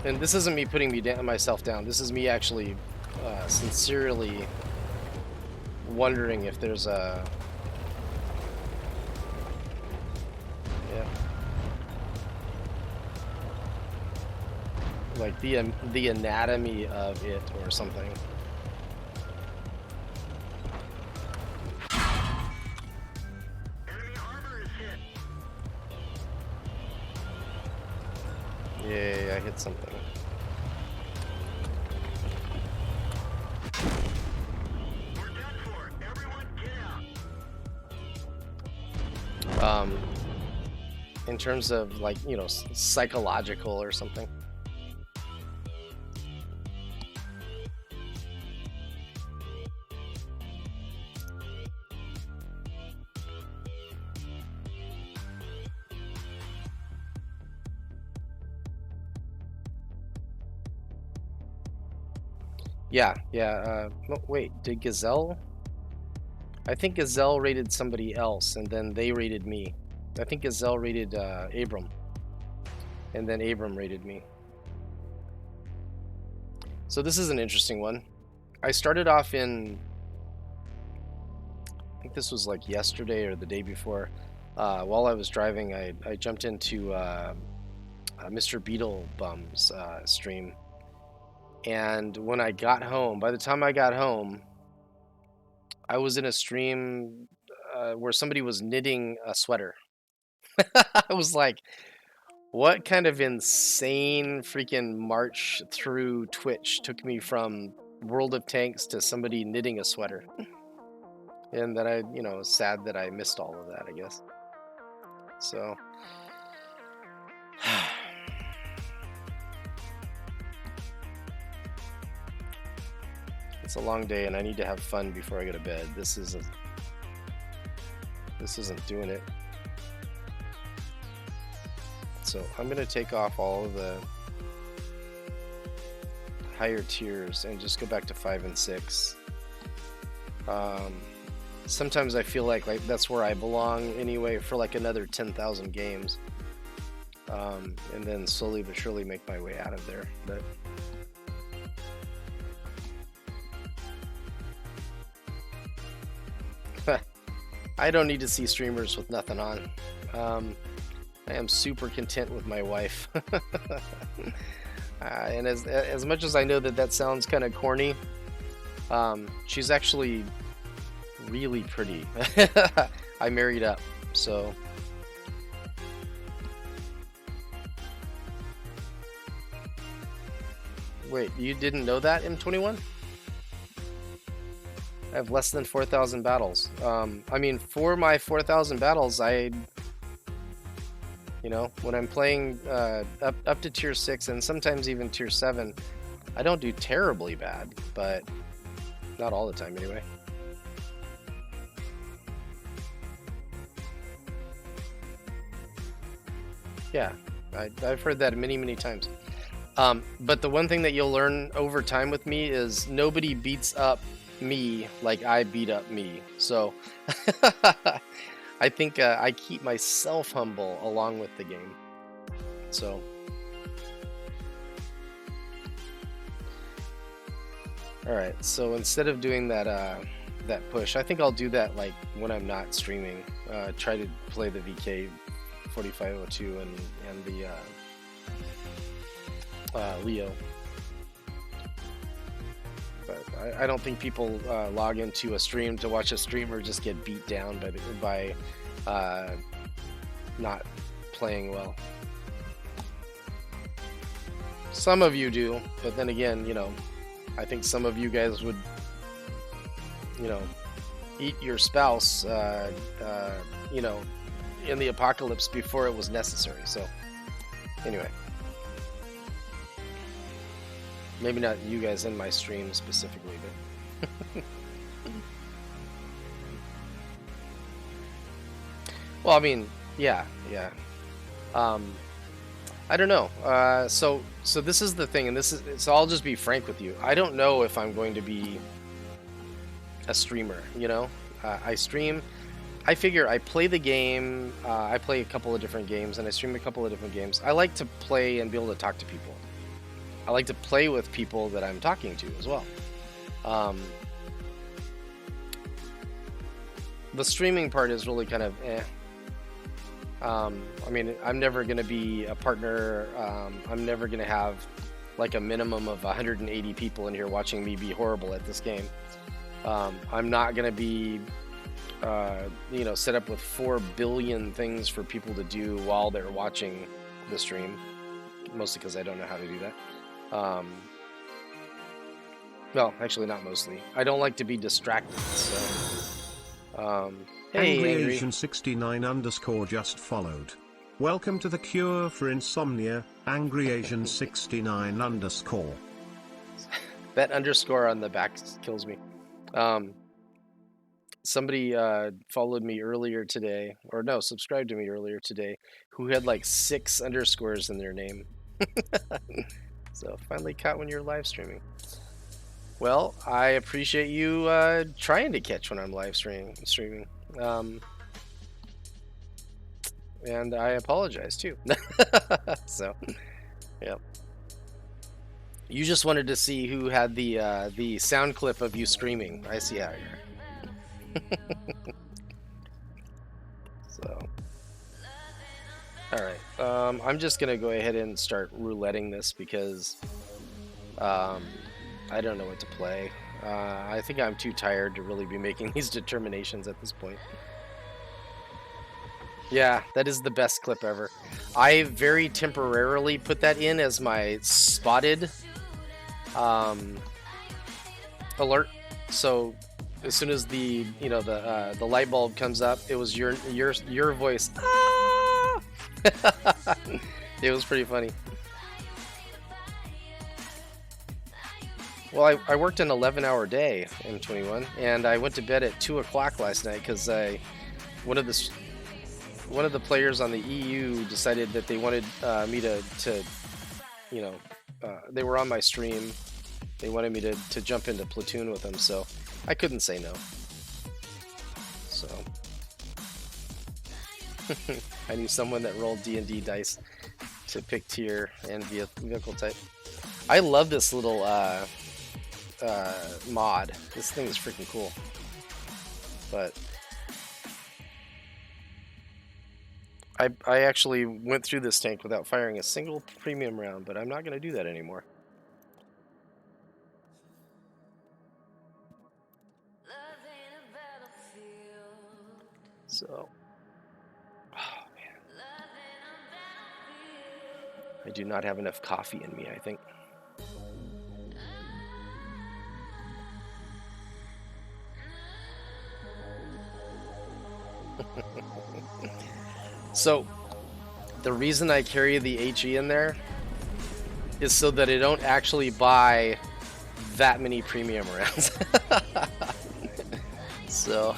[SPEAKER 1] And this isn't me putting myself down. This is me actually sincerely wondering if there's a... Yeah. Like the anatomy of it or something. Yay, I hit something. In terms of, like, you know, psychological or something. Yeah. No, wait, did Gazelle? I think Gazelle rated somebody else, and then they rated me. I think Gazelle rated Abram, and then Abram rated me. So this is an interesting one. I started off in... I think this was like yesterday or the day before. While I was driving, I jumped into Mr. Beetlebum's stream. And when I got home, by the time I got home, I was in a stream where somebody was knitting a sweater. I was like, what kind of insane freaking march through Twitch took me from World of Tanks to somebody knitting a sweater? And that I, was sad that I missed all of that, I guess. So, it's a long day and I need to have fun before I go to bed. This isn't doing it. So I'm going to take off all of the higher tiers and just go back to 5 and 6. Sometimes I feel like that's where I belong anyway for like another 10,000 games. And then slowly but surely make my way out of there. But I don't need to see streamers with nothing on. I am super content with my wife. And as much as I know that sounds kind of corny, she's actually really pretty. I married up, so. Wait, you didn't know that, M21? I have less than 4,000 battles. I mean, for my 4,000 battles, when I'm playing up to tier 6 and sometimes even tier 7, I don't do terribly bad, but not all the time anyway. Yeah, I've heard that many, many times. But the one thing that you'll learn over time with me is nobody beats up me like I beat up me. So I think I keep myself humble along with the game. So all right, so instead of doing that push, I think I'll do that like when I'm not streaming. Try to play the VK 4502 and the Leo. But I don't think people log into a stream to watch a streamer just get beat down by not playing well. Some of you do, but then again, I think some of you guys would, eat your spouse, in the apocalypse before it was necessary. So, anyway. Maybe not you guys in my stream specifically, but... Well, I mean, yeah. I don't know. So this is the thing, and so I'll just be frank with you. I don't know if I'm going to be a streamer, I stream. I figure I play the game, I play a couple of different games, and I stream a couple of different games. I like to play and be able to talk to people. I like to play with people that I'm talking to as well. The streaming part is really kind of eh. I mean, I'm never going to be a partner. I'm never going to have like a minimum of 180 people in here watching me be horrible at this game. I'm not going to be, set up with 4 billion things for people to do while they're watching the stream. Mostly because I don't know how to do that. Well, actually not mostly. I don't like to be distracted, so... Hey,
[SPEAKER 2] AngryAsian69_ just followed. Welcome to the cure for insomnia, AngryAsian69_.
[SPEAKER 1] That underscore on the back kills me. Somebody followed me earlier today, or no, subscribed to me earlier today, who had like 6 underscores in their name. So finally caught when you're live streaming. Well, I appreciate you trying to catch when I'm live streaming. And I apologize too. So, yeah. You just wanted to see who had the sound clip of you screaming. I see how you're. So, all right. I'm just gonna go ahead and start rouletting this because I don't know what to play. I think I'm too tired to really be making these determinations at this point. Yeah, that is the best clip ever. I very temporarily put that in as my spotted alert. So as soon as the the light bulb comes up, it was your voice. Ah! It was pretty funny. Well, I worked an 11-hour day in 21, and I went to bed at 2 o'clock last night because one of the players on the EU decided that they wanted me to they were on my stream. They wanted me to jump into Platoon with them, so I couldn't say no. So I knew someone that rolled D&D dice to pick tier and vehicle type. I love this little mod. This thing is freaking cool. But I actually went through this tank without firing a single premium round, but I'm not going to do that anymore. So, oh man, I do not have enough coffee in me, I think. So, the reason I carry the HE in there is so that I don't actually buy that many premium rounds. So,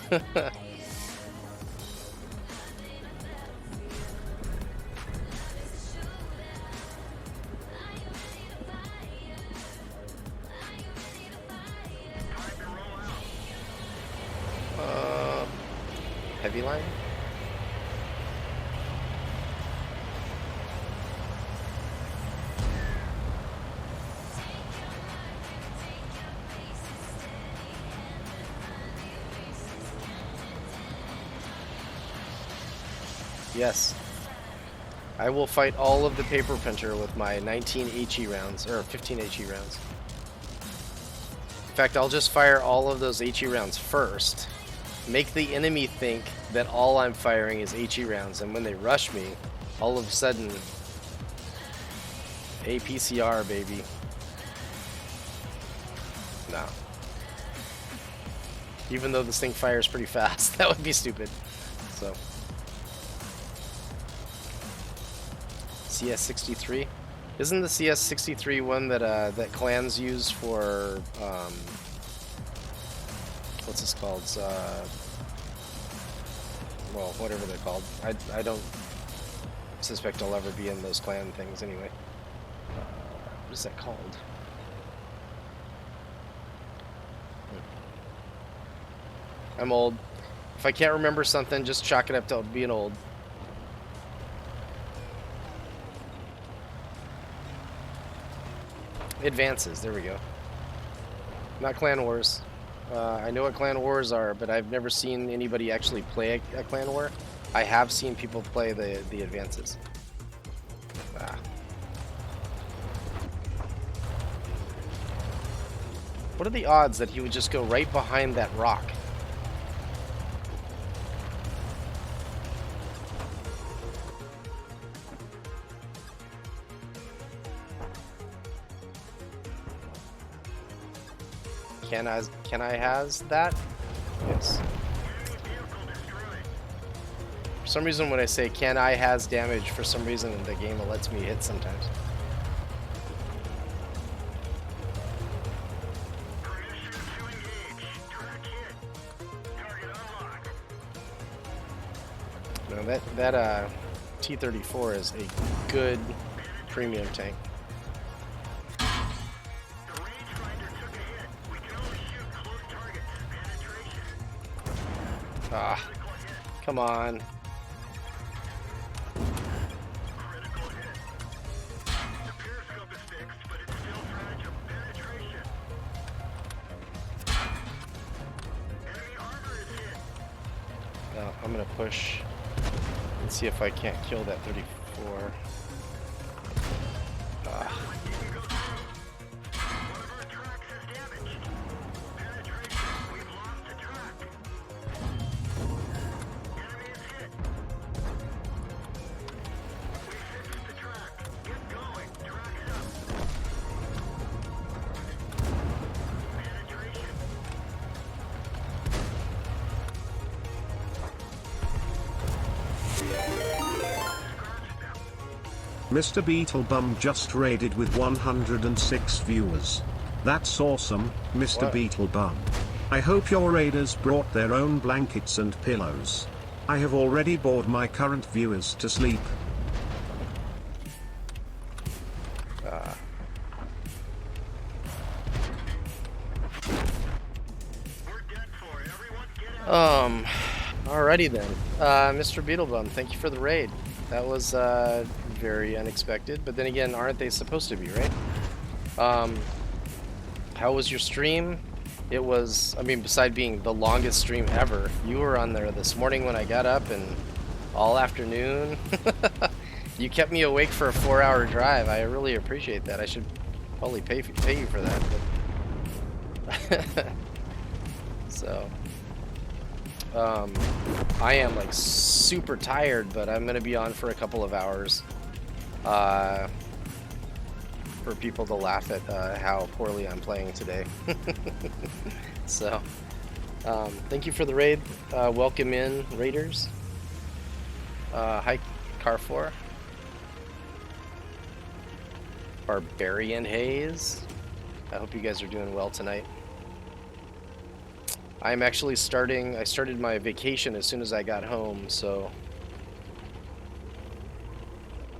[SPEAKER 1] heavy line? Yes. I will fight all of the paper printer with my 19 HE rounds, or 15 HE rounds. In fact, I'll just fire all of those HE rounds first, make the enemy think that all I'm firing is HE rounds, and when they rush me, all of a sudden, APCR, baby. No. Even though this thing fires pretty fast, that would be stupid. So. CS63? Isn't the CS63 one that that clans use for what's this called? Well, whatever they're called. I don't suspect I'll ever be in those clan things anyway. What is that called? I'm old. If I can't remember something, just chalk it up to being old. Advances, there we go. Not Clan Wars. I know what Clan Wars are, but I've never seen anybody actually play a Clan War. I have seen people play the advances. Ah. What are the odds that he would just go right behind that rock? Can I has that? Yes. For some reason when I say can I has damage, for some reason in the game it lets me hit sometimes. No, that T-34 is a good premium tank. Ah, come on. I'm gonna push and see if I can't kill that 34. Ah.
[SPEAKER 2] Mr. Beetlebum just raided with 106 viewers. That's awesome, Mr.
[SPEAKER 1] What?
[SPEAKER 2] Beetlebum. I hope your raiders brought their own blankets and pillows. I have already bored my current viewers to sleep.
[SPEAKER 1] Alrighty then. Mr. Beetlebum, thank you for the raid. That was very unexpected, but then again, aren't they supposed to be, right? How was your stream? It was, I mean, beside being the longest stream ever, you were on there this morning when I got up and all afternoon. You kept me awake for a 4-hour drive. I really appreciate that. I should probably pay you for that. But so, I am like super tired, but I'm gonna be on for a couple of hours for people to laugh at how poorly I'm playing today. So, thank you for the raid. Welcome in, raiders. Hi, Carrefour. Barbarian Haze. I hope you guys are doing well tonight. I'm actually I started my vacation as soon as I got home, so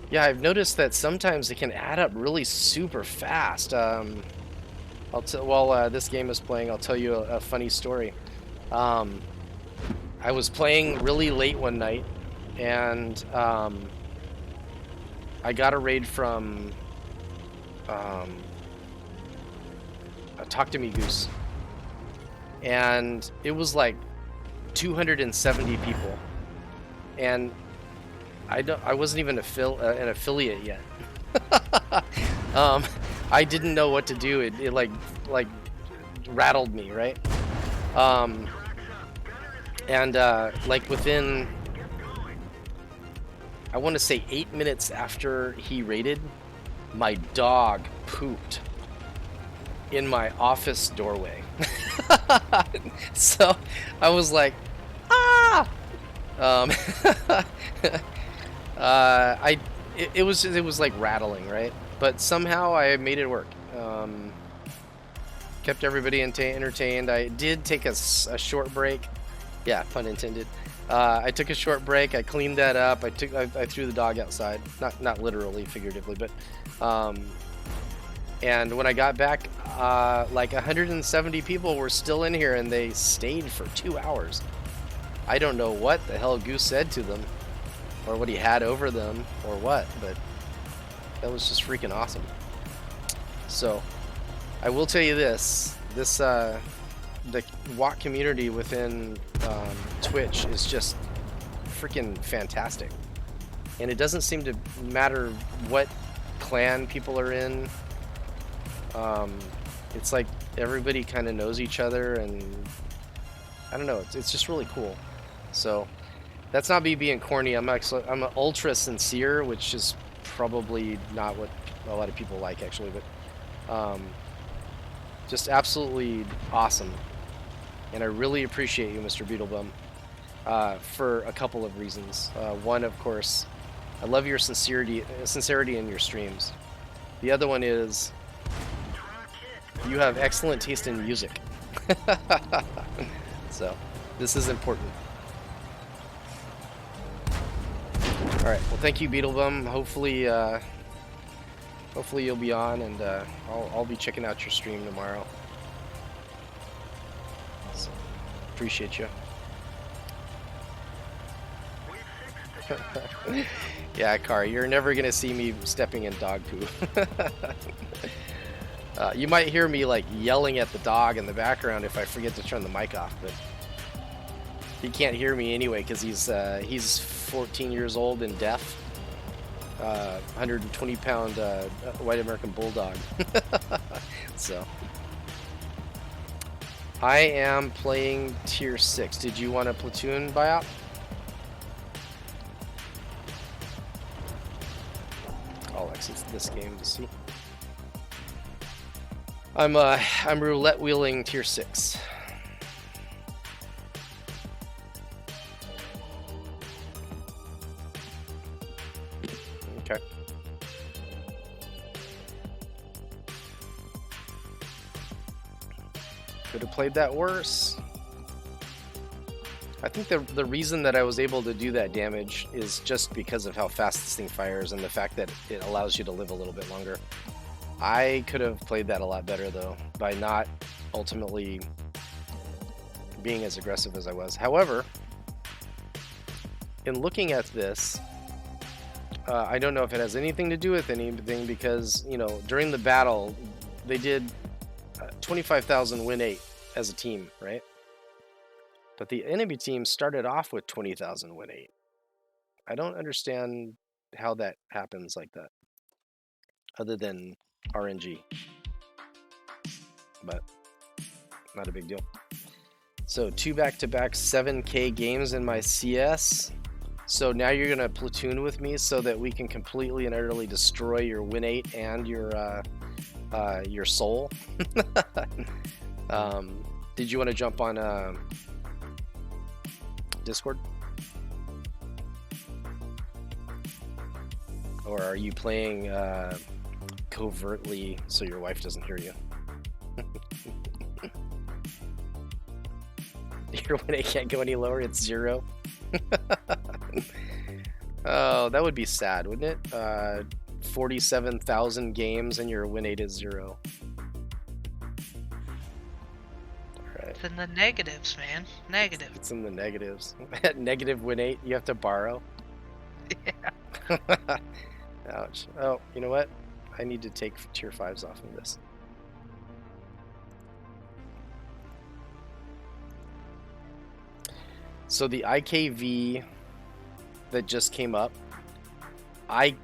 [SPEAKER 1] yeah, I've noticed that sometimes it can add up really super fast. While this game is playing, I'll tell you a funny story. I was playing really late one night, and I got a raid from Talk to Me Goose, and it was like 270 people, and I wasn't even an affiliate yet. I didn't know what to do. It like rattled me, right? Like within, I want to say 8 minutes after he raided, my dog pooped in my office doorway. So I was like, ah! It was like rattling, right? But somehow I made it work. Kept everybody entertained. I did take a short break. Yeah, pun intended. I took a short break. I cleaned that up. I threw the dog outside. Not literally, figuratively, but and when I got back, like 170 people were still in here, and they stayed for 2 hours. I don't know what the hell Goose said to them, or what he had over them, or what, but that was just freaking awesome. So, I will tell you this, the WOT community within Twitch is just freaking fantastic. And it doesn't seem to matter what clan people are in. It's like everybody kind of knows each other, and I don't know, it's just really cool. So, that's not me being corny. I'm an ultra sincere, which is probably not what a lot of people like, actually, but just absolutely awesome. And I really appreciate you, Mr. Beetlebum, for a couple of reasons. One, of course, I love your sincerity in your streams. The other one is you have excellent taste in music. So, this is important. Alright, well, thank you, Beetlebum. Hopefully you'll be on, and I'll be checking out your stream tomorrow. So, appreciate you. Yeah, Car, you're never gonna see me stepping in dog poo. You might hear me like yelling at the dog in the background if I forget to turn the mic off, but he can't hear me anyway because he's 14 years old and deaf. 120-pound white American bulldog. So, I am playing tier 6. Did you want a platoon buyout? I'll exit this game to see. I'm roulette wheeling tier 6. Okay. Could have played that worse. I think the reason that I was able to do that damage is just because of how fast this thing fires and the fact that it allows you to live a little bit longer. I could have played that a lot better, though, by not ultimately being as aggressive as I was. However, in looking at this, I don't know if it has anything to do with anything because, you know, during the battle, they did 25,000 win 8 as a team, right? But the enemy team started off with 20,000 win 8. I don't understand how that happens like that, other than RNG. But not a big deal. So 2 back-to-back 7K games in my CS. So now you're gonna platoon with me so that we can completely and utterly destroy your win 8 and your soul. Did you want to jump on Discord? Or are you playing covertly so your wife doesn't hear you? Your win 8 can't go any lower, it's 0. Oh, that would be sad, wouldn't it? 47,000 games and your win 8 is 0. Alright.
[SPEAKER 3] It's in the negatives, man. Negative.
[SPEAKER 1] It's in the negatives. Negative win 8, you have to borrow.
[SPEAKER 3] Yeah.
[SPEAKER 1] Ouch. Oh, you know what? I need to take tier 5s off of this. So the IKV that just came up, I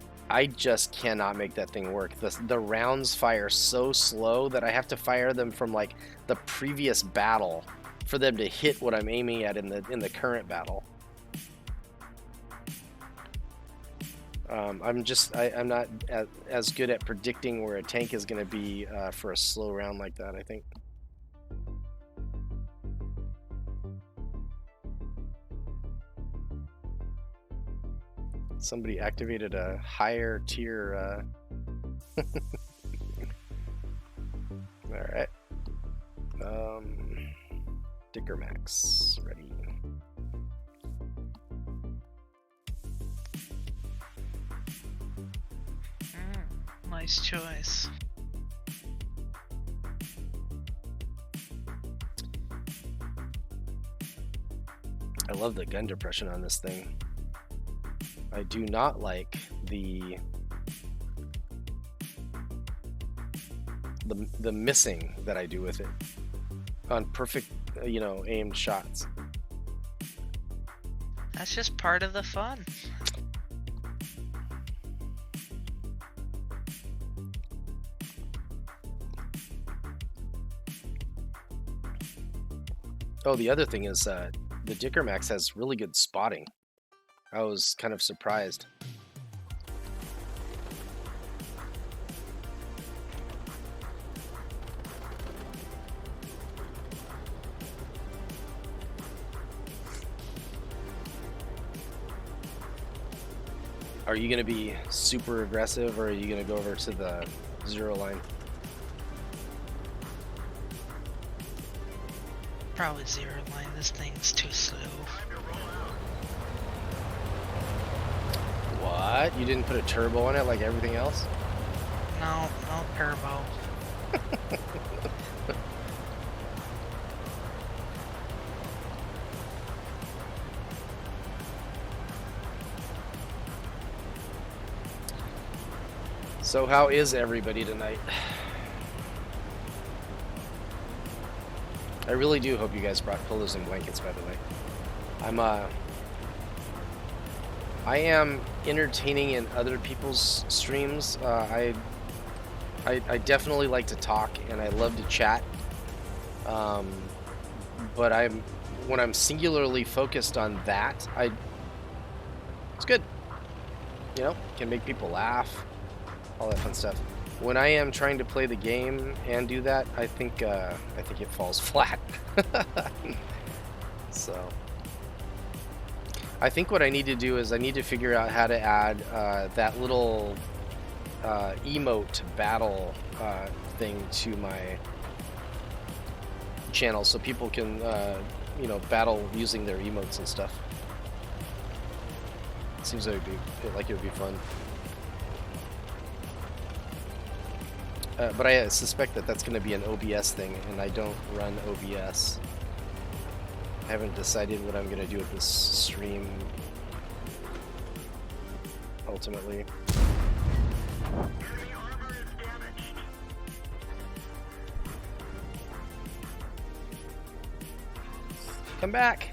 [SPEAKER 1] just cannot make that thing work. The rounds fire so slow that I have to fire them from like the previous battle for them to hit what I'm aiming at in the current battle. I'm not as good at predicting where a tank is going to be for a slow round like that, I think. Somebody activated a higher tier. Alright. Dicker Max, ready.
[SPEAKER 3] Nice choice.
[SPEAKER 1] I love the gun depression on this thing. I do not like the missing that I do with it on perfect, you know, aimed shots.
[SPEAKER 3] That's just part of the fun.
[SPEAKER 1] Oh, the other thing is the Dicker Max has really good spotting. I was kind of surprised. Are you going to be super aggressive or are you going to go over to the 0 line?
[SPEAKER 3] Probably 0 line. This thing's too slow.
[SPEAKER 1] What? You didn't put a turbo on it like everything else?
[SPEAKER 3] No, no turbo.
[SPEAKER 1] So how is everybody tonight? I really do hope you guys brought pillows and blankets, by the way. I am entertaining in other people's streams. I definitely like to talk and I love to chat. But when I'm singularly focused on that, it's good. You know, can make people laugh, all that fun stuff. When I am trying to play the game and do that, I think it falls flat. So I think what I need to do is I need to figure out how to add that little emote battle thing to my channel so people can, you know, battle using their emotes and stuff. Seems like it would be fun. But I suspect that that's going to be an OBS thing, and I don't run OBS. I haven't decided what I'm going to do with this stream, ultimately. Come back!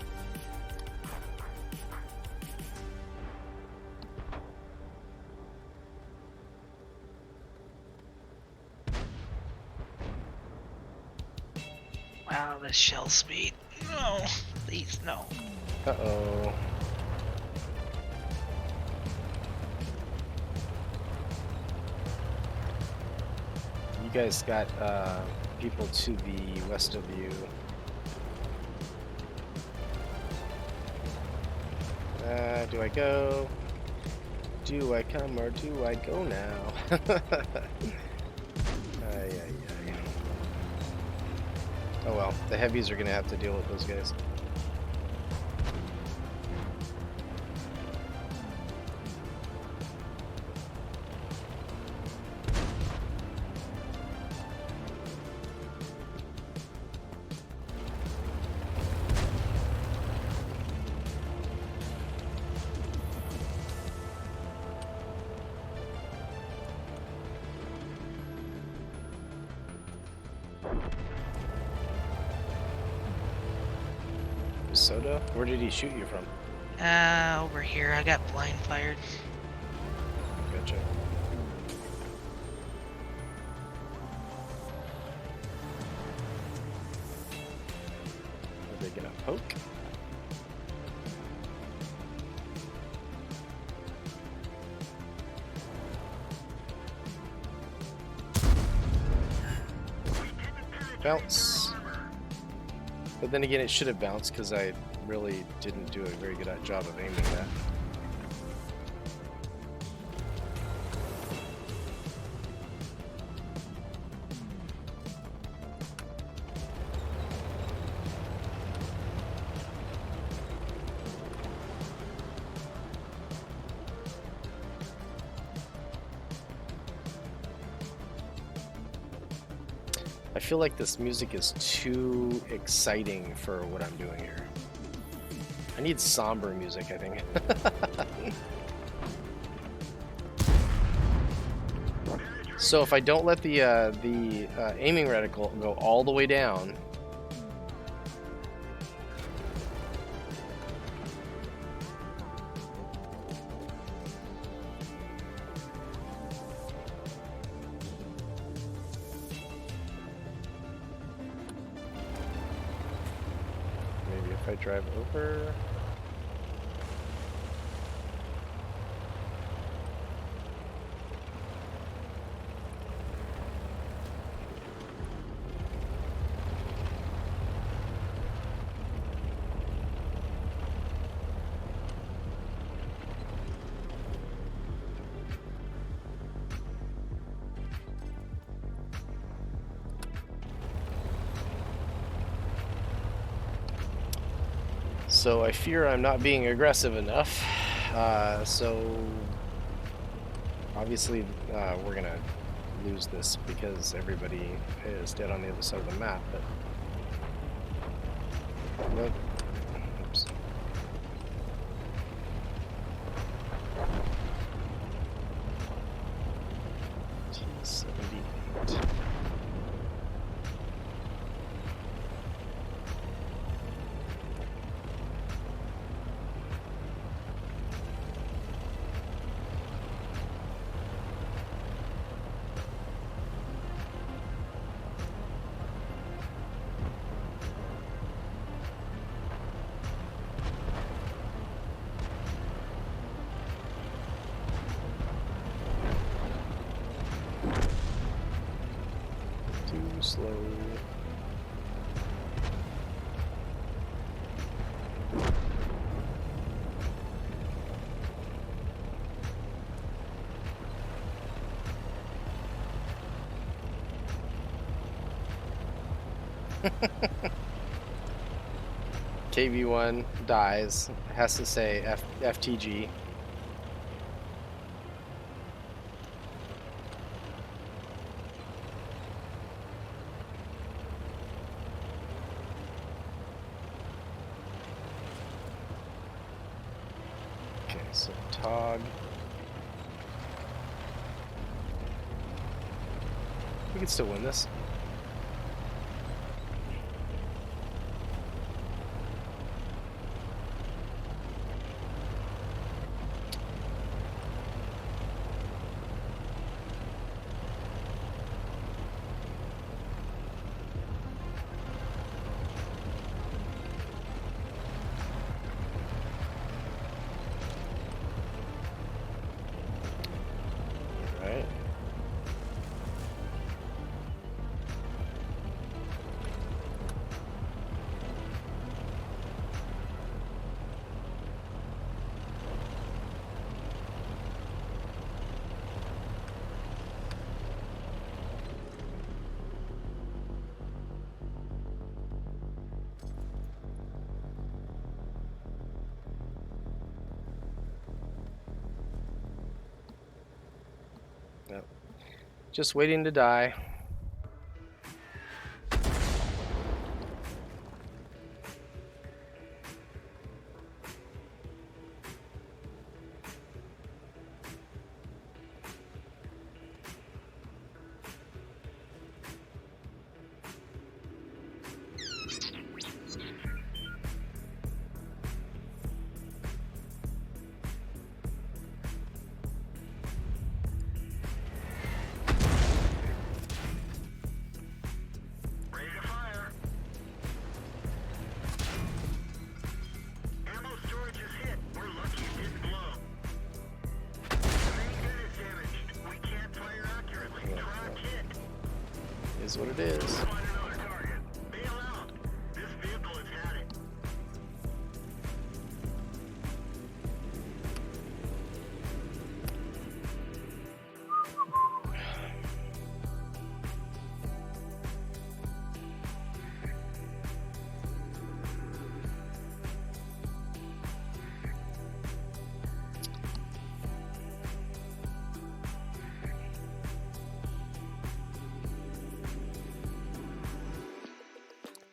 [SPEAKER 3] Wow, this shell speed. No, please, no.
[SPEAKER 1] Uh-oh. You guys got people to the west of you. Do I go? Do I come or do I go now? Ay, ay, ay. Oh well, the heavies are gonna have to deal with those guys. Soda? Where did he shoot you from?
[SPEAKER 3] Over here. I got blind fired.
[SPEAKER 1] Gotcha. Are they gonna poke? Bounce. But then again, it should have bounced because I really didn't do a very good job of aiming that. I feel like this music is too exciting for what I'm doing here. I need somber music, I think. So if I don't let the aiming reticle go all the way down, if I drive over. So I fear I'm not being aggressive enough. So obviously we're gonna lose this because everybody is dead on the other side of the map. But oops. T78. Slow. KV1 dies. It has to say FTG. Okay, so TOG. We can still win this. Alright. Yep. Just waiting to die. Is what it is.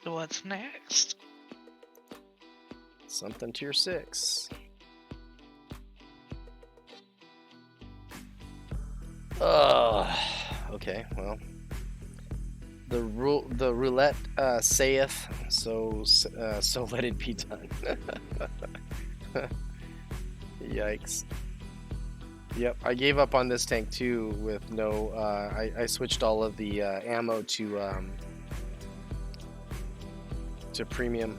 [SPEAKER 3] So what's next?
[SPEAKER 1] Something tier 6. Okay, well. The roulette saith, so let it be done. Yikes. Yep, I gave up on this tank too with no, I switched all of the ammo to premium.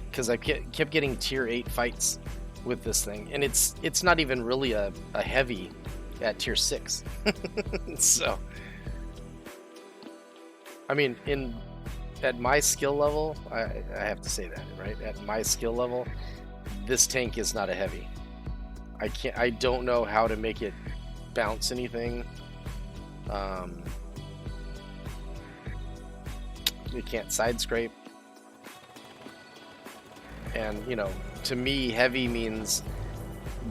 [SPEAKER 1] Because I kept getting tier 8 fights with this thing, and it's not even really a heavy at tier 6. So, I mean, at my skill level, I have to say that, right? At my skill level, this tank is not a heavy. I don't know how to make it bounce anything. It can't side scrape. And, you know, to me, heavy means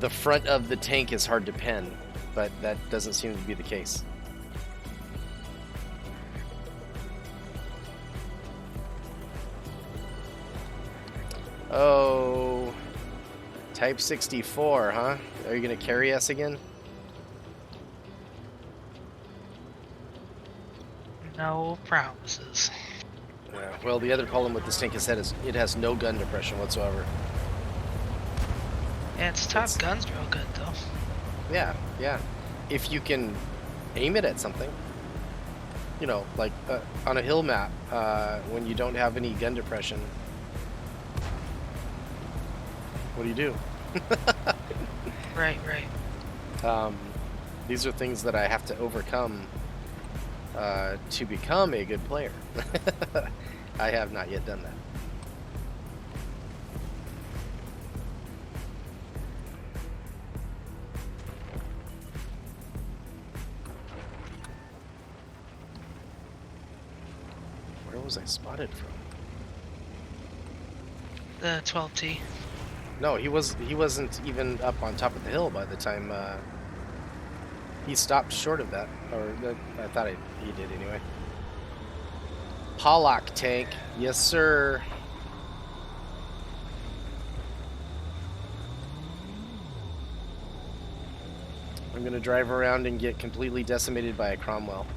[SPEAKER 1] the front of the tank is hard to pen, but that doesn't seem to be the case. Oh, Type 64, huh? Are you going to carry us again?
[SPEAKER 3] No promises.
[SPEAKER 1] Well, the other problem with this tank is that it has no gun depression whatsoever.
[SPEAKER 3] Yeah, its top gun's real good though.
[SPEAKER 1] Yeah, yeah. If you can aim it at something, you know, like on a hill map, when you don't have any gun depression, what do?
[SPEAKER 3] Right.
[SPEAKER 1] These are things that I have to overcome to become a good player. I have not yet done that. was I spotted from?
[SPEAKER 3] The 12T.
[SPEAKER 1] No, he wasn't even up on top of the hill by the time he stopped short of that. Or I thought he did anyway. Pollock tank. Yes, sir. I'm going to drive around and get completely decimated by a Cromwell.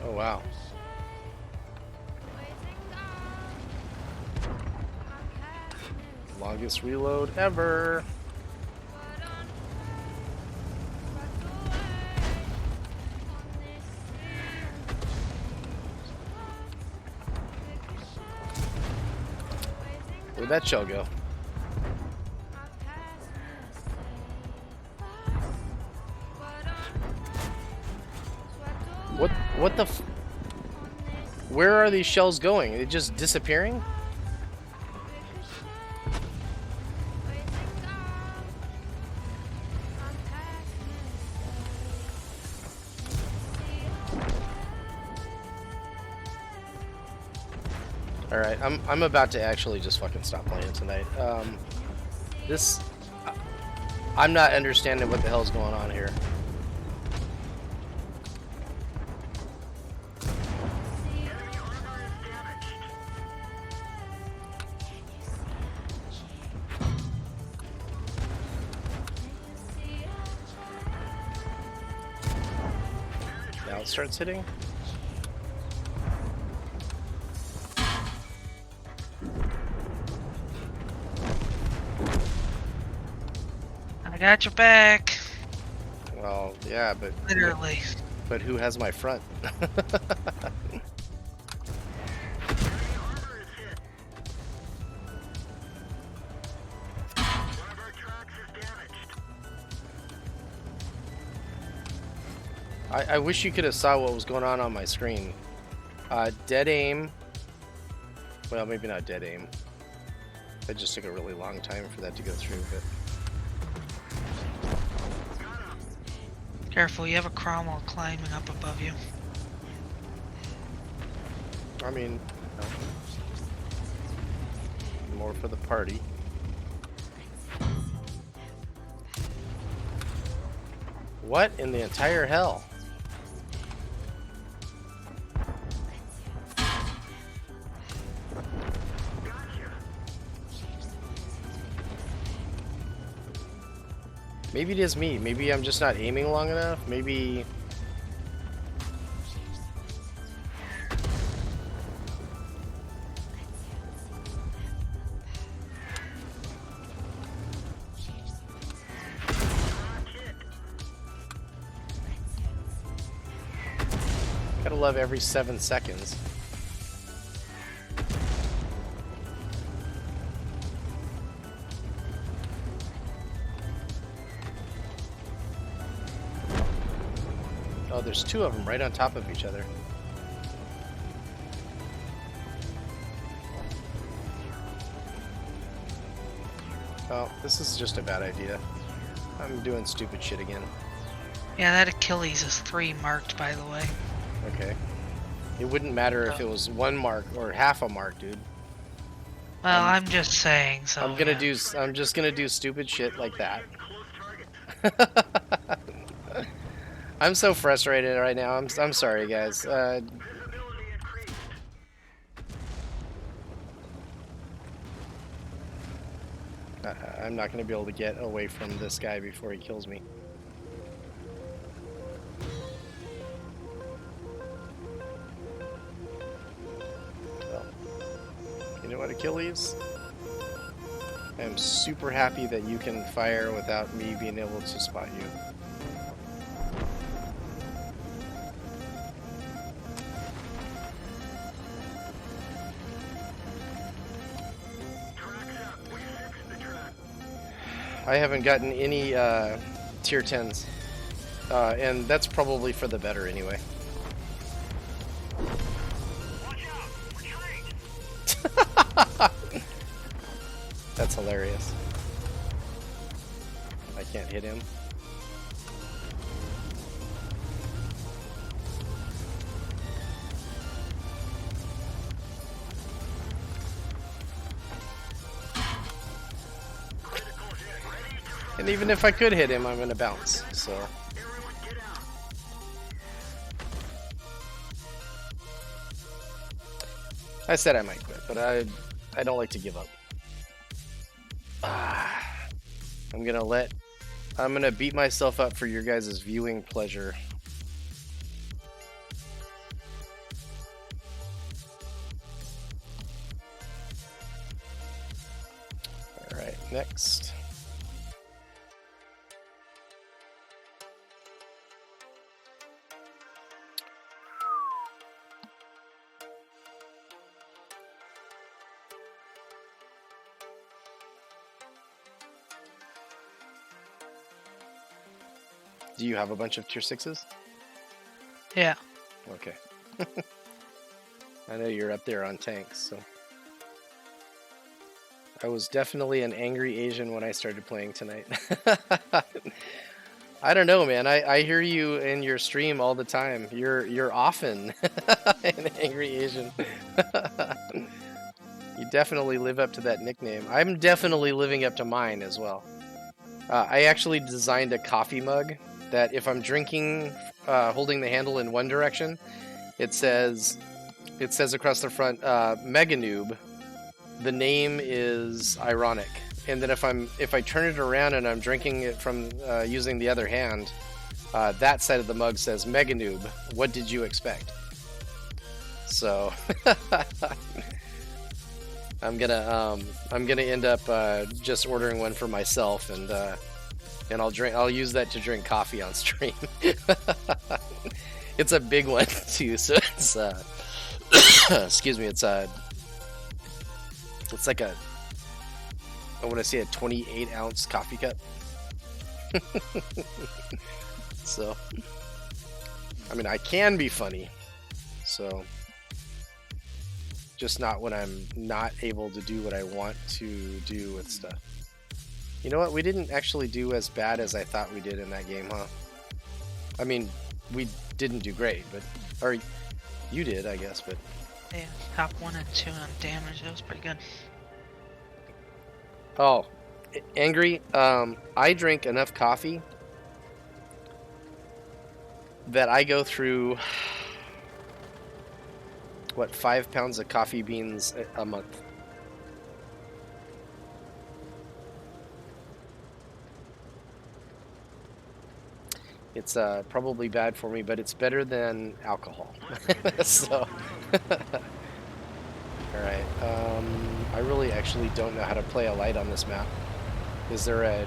[SPEAKER 1] Oh, wow. Longest reload ever. Where'd that shell go? What the f... Where are these shells going? Are they just disappearing? Alright, I'm about to actually just fucking stop playing tonight. I'm not understanding what the hell's going on here. Now it starts hitting.
[SPEAKER 3] I got your back.
[SPEAKER 1] Well, yeah, but
[SPEAKER 3] Literally.
[SPEAKER 1] But who has my front? I wish you could have saw what was going on my screen. Dead aim. Well, maybe not dead aim. It just took a really long time for that to go through, but...
[SPEAKER 3] Careful, you have a Cromwell climbing up above you.
[SPEAKER 1] I mean, more for the party. What in the entire hell? Maybe it is me. Maybe I'm just not aiming long enough. Maybe... Gotta love every 7 seconds. Oh, there's 2 of them right on top of each other. Oh, this is just a bad idea. I'm doing stupid shit again.
[SPEAKER 3] Yeah, that Achilles is 3 marked, by the way.
[SPEAKER 1] Okay. It wouldn't matter if it was 1 mark or half a mark, dude.
[SPEAKER 3] Well, I'm just saying, so
[SPEAKER 1] I'm just gonna do stupid shit like that. I'm so frustrated right now. I'm sorry, guys. I'm not gonna be able to get away from this guy before he kills me. Well, you know what, Achilles? I am super happy that you can fire without me being able to spot you. I haven't gotten any tier 10s. and that's probably for the better anyway. That's hilarious. I can't hit him. And even if I could hit him, I'm gonna bounce, so. I said I might quit, but I don't like to give up. I'm gonna beat myself up for your guys' viewing pleasure. Alright, next. Do you have a bunch of tier 6s?
[SPEAKER 3] Yeah.
[SPEAKER 1] Okay. I know you're up there on tanks, so. I was definitely an angry Asian when I started playing tonight. I don't know, man. I hear you in your stream all the time. You're often an angry Asian. You definitely live up to that nickname. I'm definitely living up to mine as well. I actually designed a coffee mug that if I'm drinking, holding the handle in one direction, it says across the front, Mega Noob. The name is ironic, and then if I turn it around and I'm drinking it from using the other hand, that side of the mug says Mega Noob. What did you expect? So I'm gonna end up just ordering one for myself, and I'll use that to drink coffee on stream. It's a big one too, so it's excuse me, it's like I want to say a 28-ounce coffee cup. So, I mean, I can be funny, so just not when I'm not able to do what I want to do with stuff. You know what? We didn't actually do as bad as I thought we did in that game, huh? I mean, we didn't do great, but or you did, I guess, but
[SPEAKER 3] Yeah, top 1 and 2 on damage. That was pretty good.
[SPEAKER 1] oh, angry. I drink enough coffee that I go through what 5 pounds of coffee beans a month. It's probably bad for me, but it's better than alcohol. So, all right. I really actually don't know how to play a light on this map. Is there a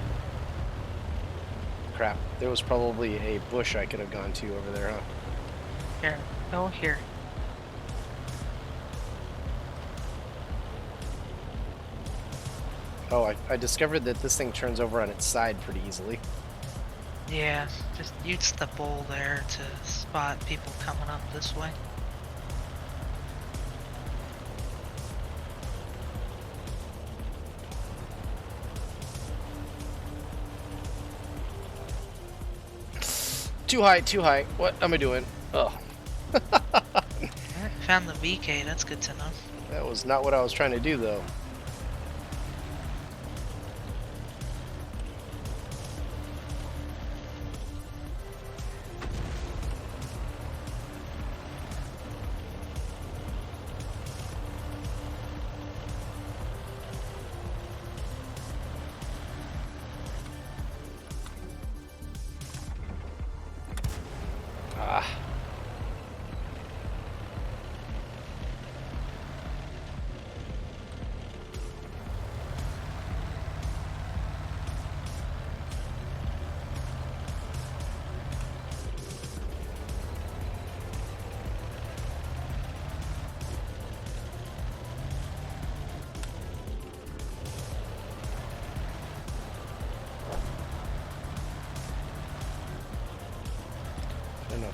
[SPEAKER 1] crap? There was probably a bush I could have gone to over there, huh?
[SPEAKER 3] Here. Go here.
[SPEAKER 1] Oh, I discovered that this thing turns over on its side pretty easily.
[SPEAKER 3] Yeah, just use the bowl there to spot people coming up this way.
[SPEAKER 1] Too high, too high. What am I doing? Oh.
[SPEAKER 3] Alright, found the VK, that's good to know.
[SPEAKER 1] That was not what I was trying to do, though.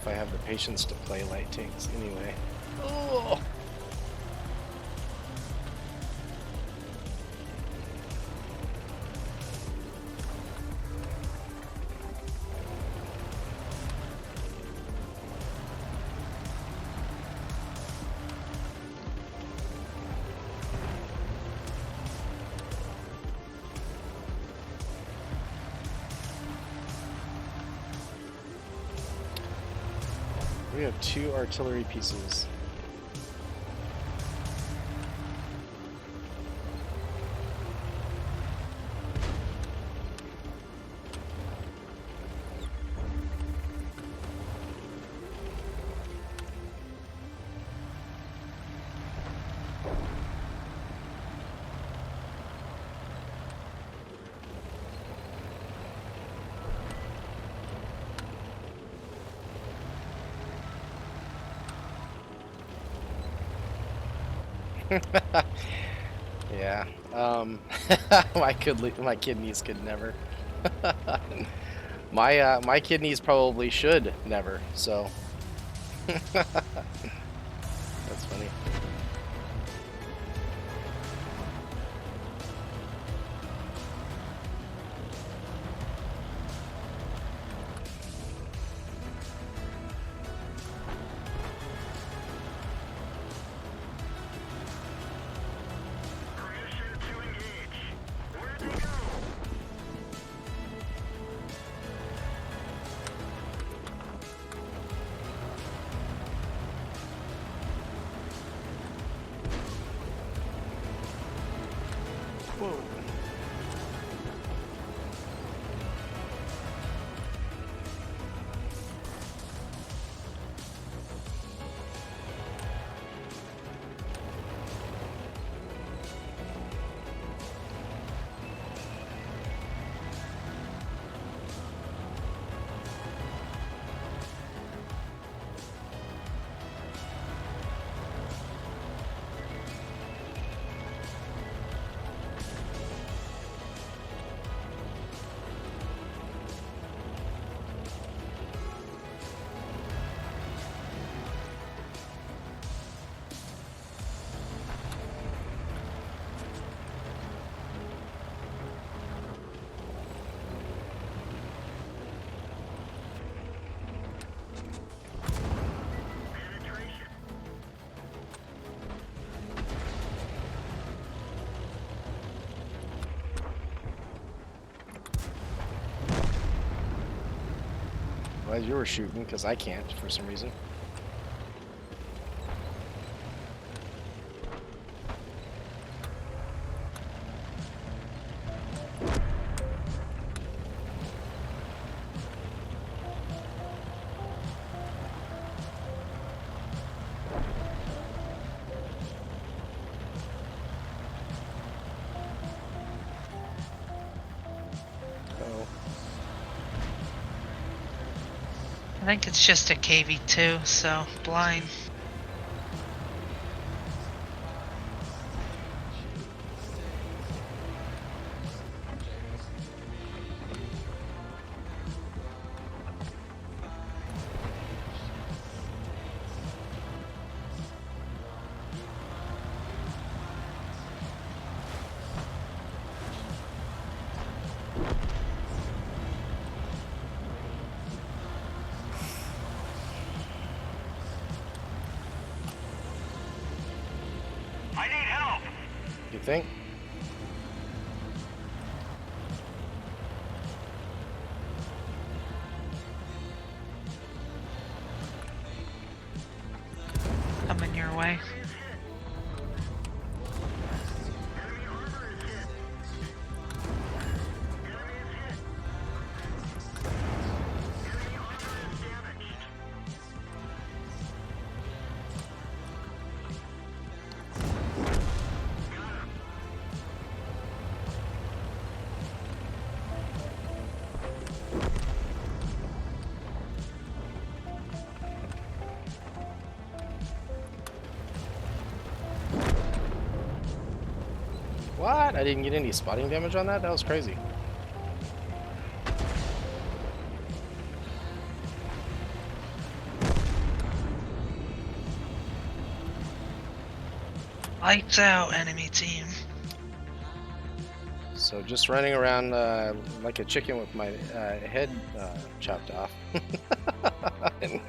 [SPEAKER 1] if I have the patience to play light tanks anyway. Oh. We have 2 artillery pieces. Yeah. My kidneys could never. My kidneys probably should never. So that's funny. Whoa. Glad you were shooting, because I can't for some reason. Oh.
[SPEAKER 3] I think it's just a KV2, so blind.
[SPEAKER 4] I need help.
[SPEAKER 1] You think?
[SPEAKER 3] Coming your way.
[SPEAKER 1] What? I didn't get any spotting damage on that? That was crazy.
[SPEAKER 3] Lights out, enemy team.
[SPEAKER 1] So just running around like a chicken with my head chopped off. And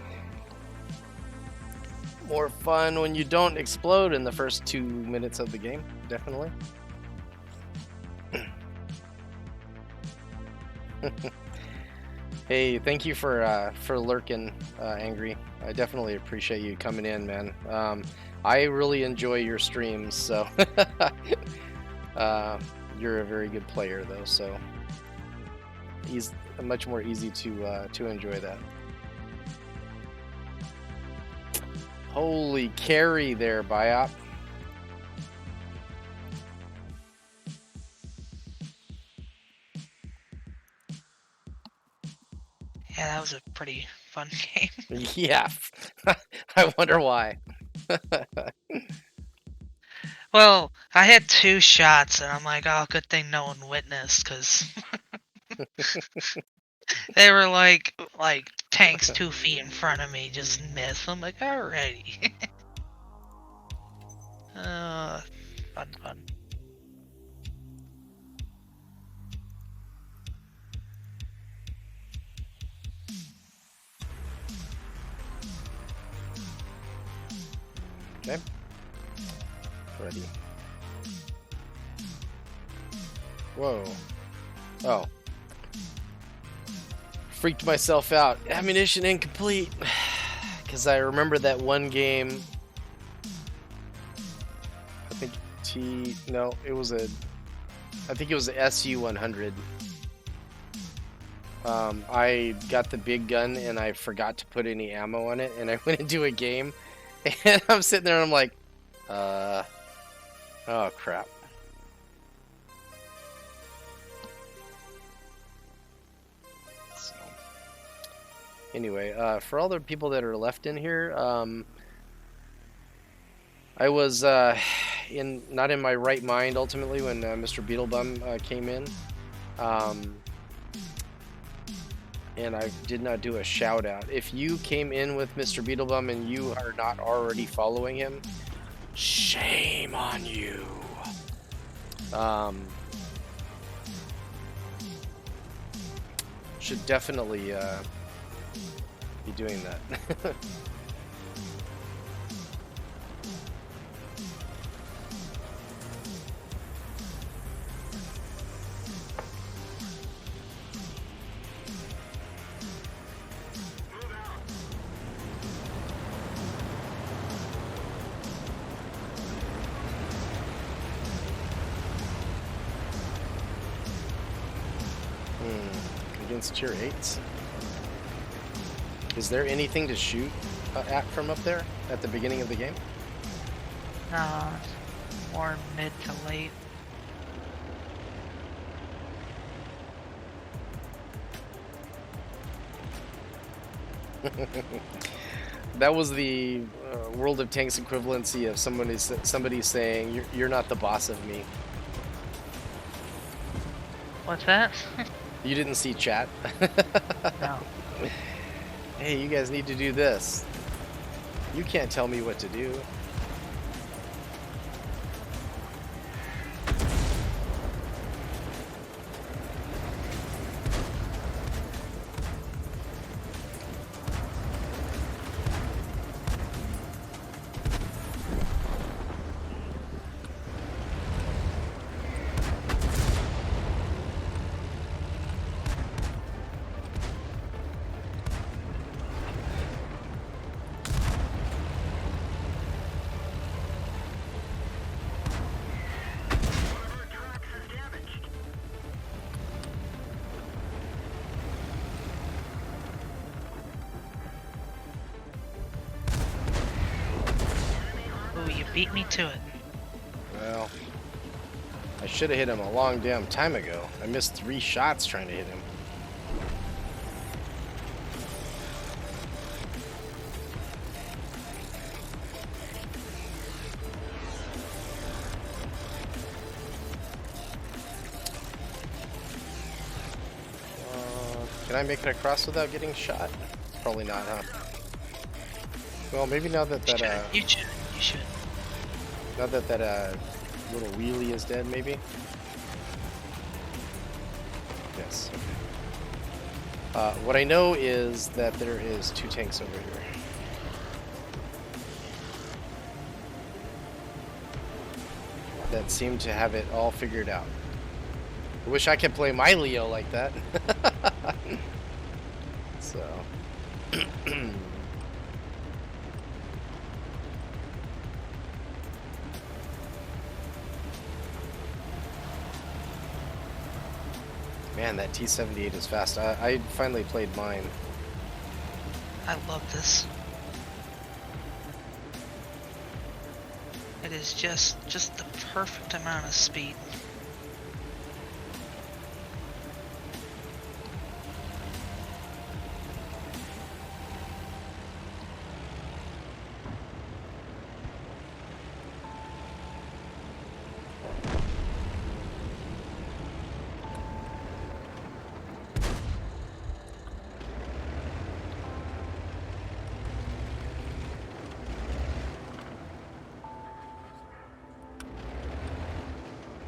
[SPEAKER 1] more fun when you don't explode in the first 2 minutes of the game, definitely. Hey, thank you for lurking, Angry. I definitely appreciate you coming in, man. I really enjoy your streams, so you're a very good player, though. So he's much more easy to enjoy that. Holy carry there, Biop.
[SPEAKER 3] Yeah, that was a pretty fun game.
[SPEAKER 1] Yeah, I wonder why.
[SPEAKER 3] Well, I had 2 shots, and I'm like, oh, good thing no one witnessed, because they were like tanks 2 feet in front of me, just missed. I'm like, alrighty. Fun.
[SPEAKER 1] Okay. Ready. Whoa. Oh. Freaked myself out. Ammunition incomplete. Because I remember that one game. I think I think it was the SU-100. I got the big gun and I forgot to put any ammo on it, and I went into a game, and I'm sitting there and I'm like, oh crap. So, anyway, for all the people that are left in here, I was not in my right mind ultimately when Mr. Beetlebum came in. And I did not do a shout out. If you came in with Mr. Beetlebum and you are not already following him, shame on you. Should definitely be doing that. Against tier 8s. Is there anything to shoot at from up there at the beginning of the game?
[SPEAKER 3] More mid to late.
[SPEAKER 1] That was the World of Tanks equivalency of somebody saying, you're not the boss of me.
[SPEAKER 3] What's that?
[SPEAKER 1] You didn't see chat?
[SPEAKER 3] No.
[SPEAKER 1] Hey, you guys need to do this. You can't tell me what to do.
[SPEAKER 3] Beat me to it.
[SPEAKER 1] Well, I should have hit him a long damn time ago. I missed 3 shots trying to hit him. Can I make it across without getting shot? Probably not, huh? Well, maybe now that
[SPEAKER 3] You should.
[SPEAKER 1] Not that that little wheelie is dead, maybe? Yes, okay. What I know is that there is 2 tanks over here. That seem to have it all figured out. I wish I could play my Leo like that. So. Man, that T-78 is fast. I finally played mine.
[SPEAKER 3] I love this. It is just the perfect amount of speed.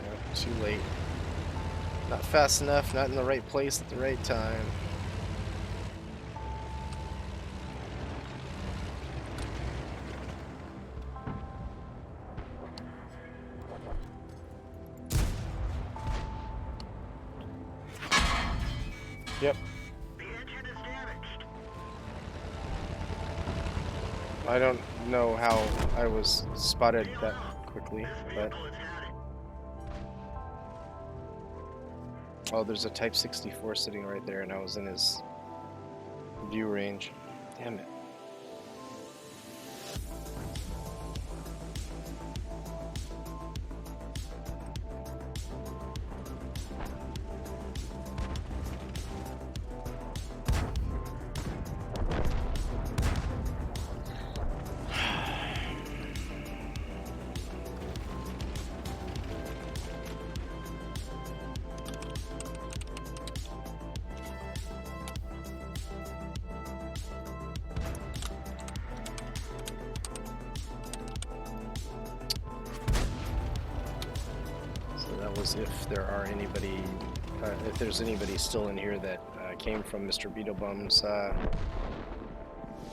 [SPEAKER 1] Yep, too late. Not fast enough, not in the right place at the right time. Yep.
[SPEAKER 4] The engine is damaged.
[SPEAKER 1] I don't know how I was spotted that quickly,
[SPEAKER 4] This
[SPEAKER 1] but
[SPEAKER 4] vehicle is had it.
[SPEAKER 1] oh, there's a Type 64 sitting right there, and I was in his view range. Damn it. So that was if there are anybody, if there's anybody still in here that came from Mr. Beetlebum's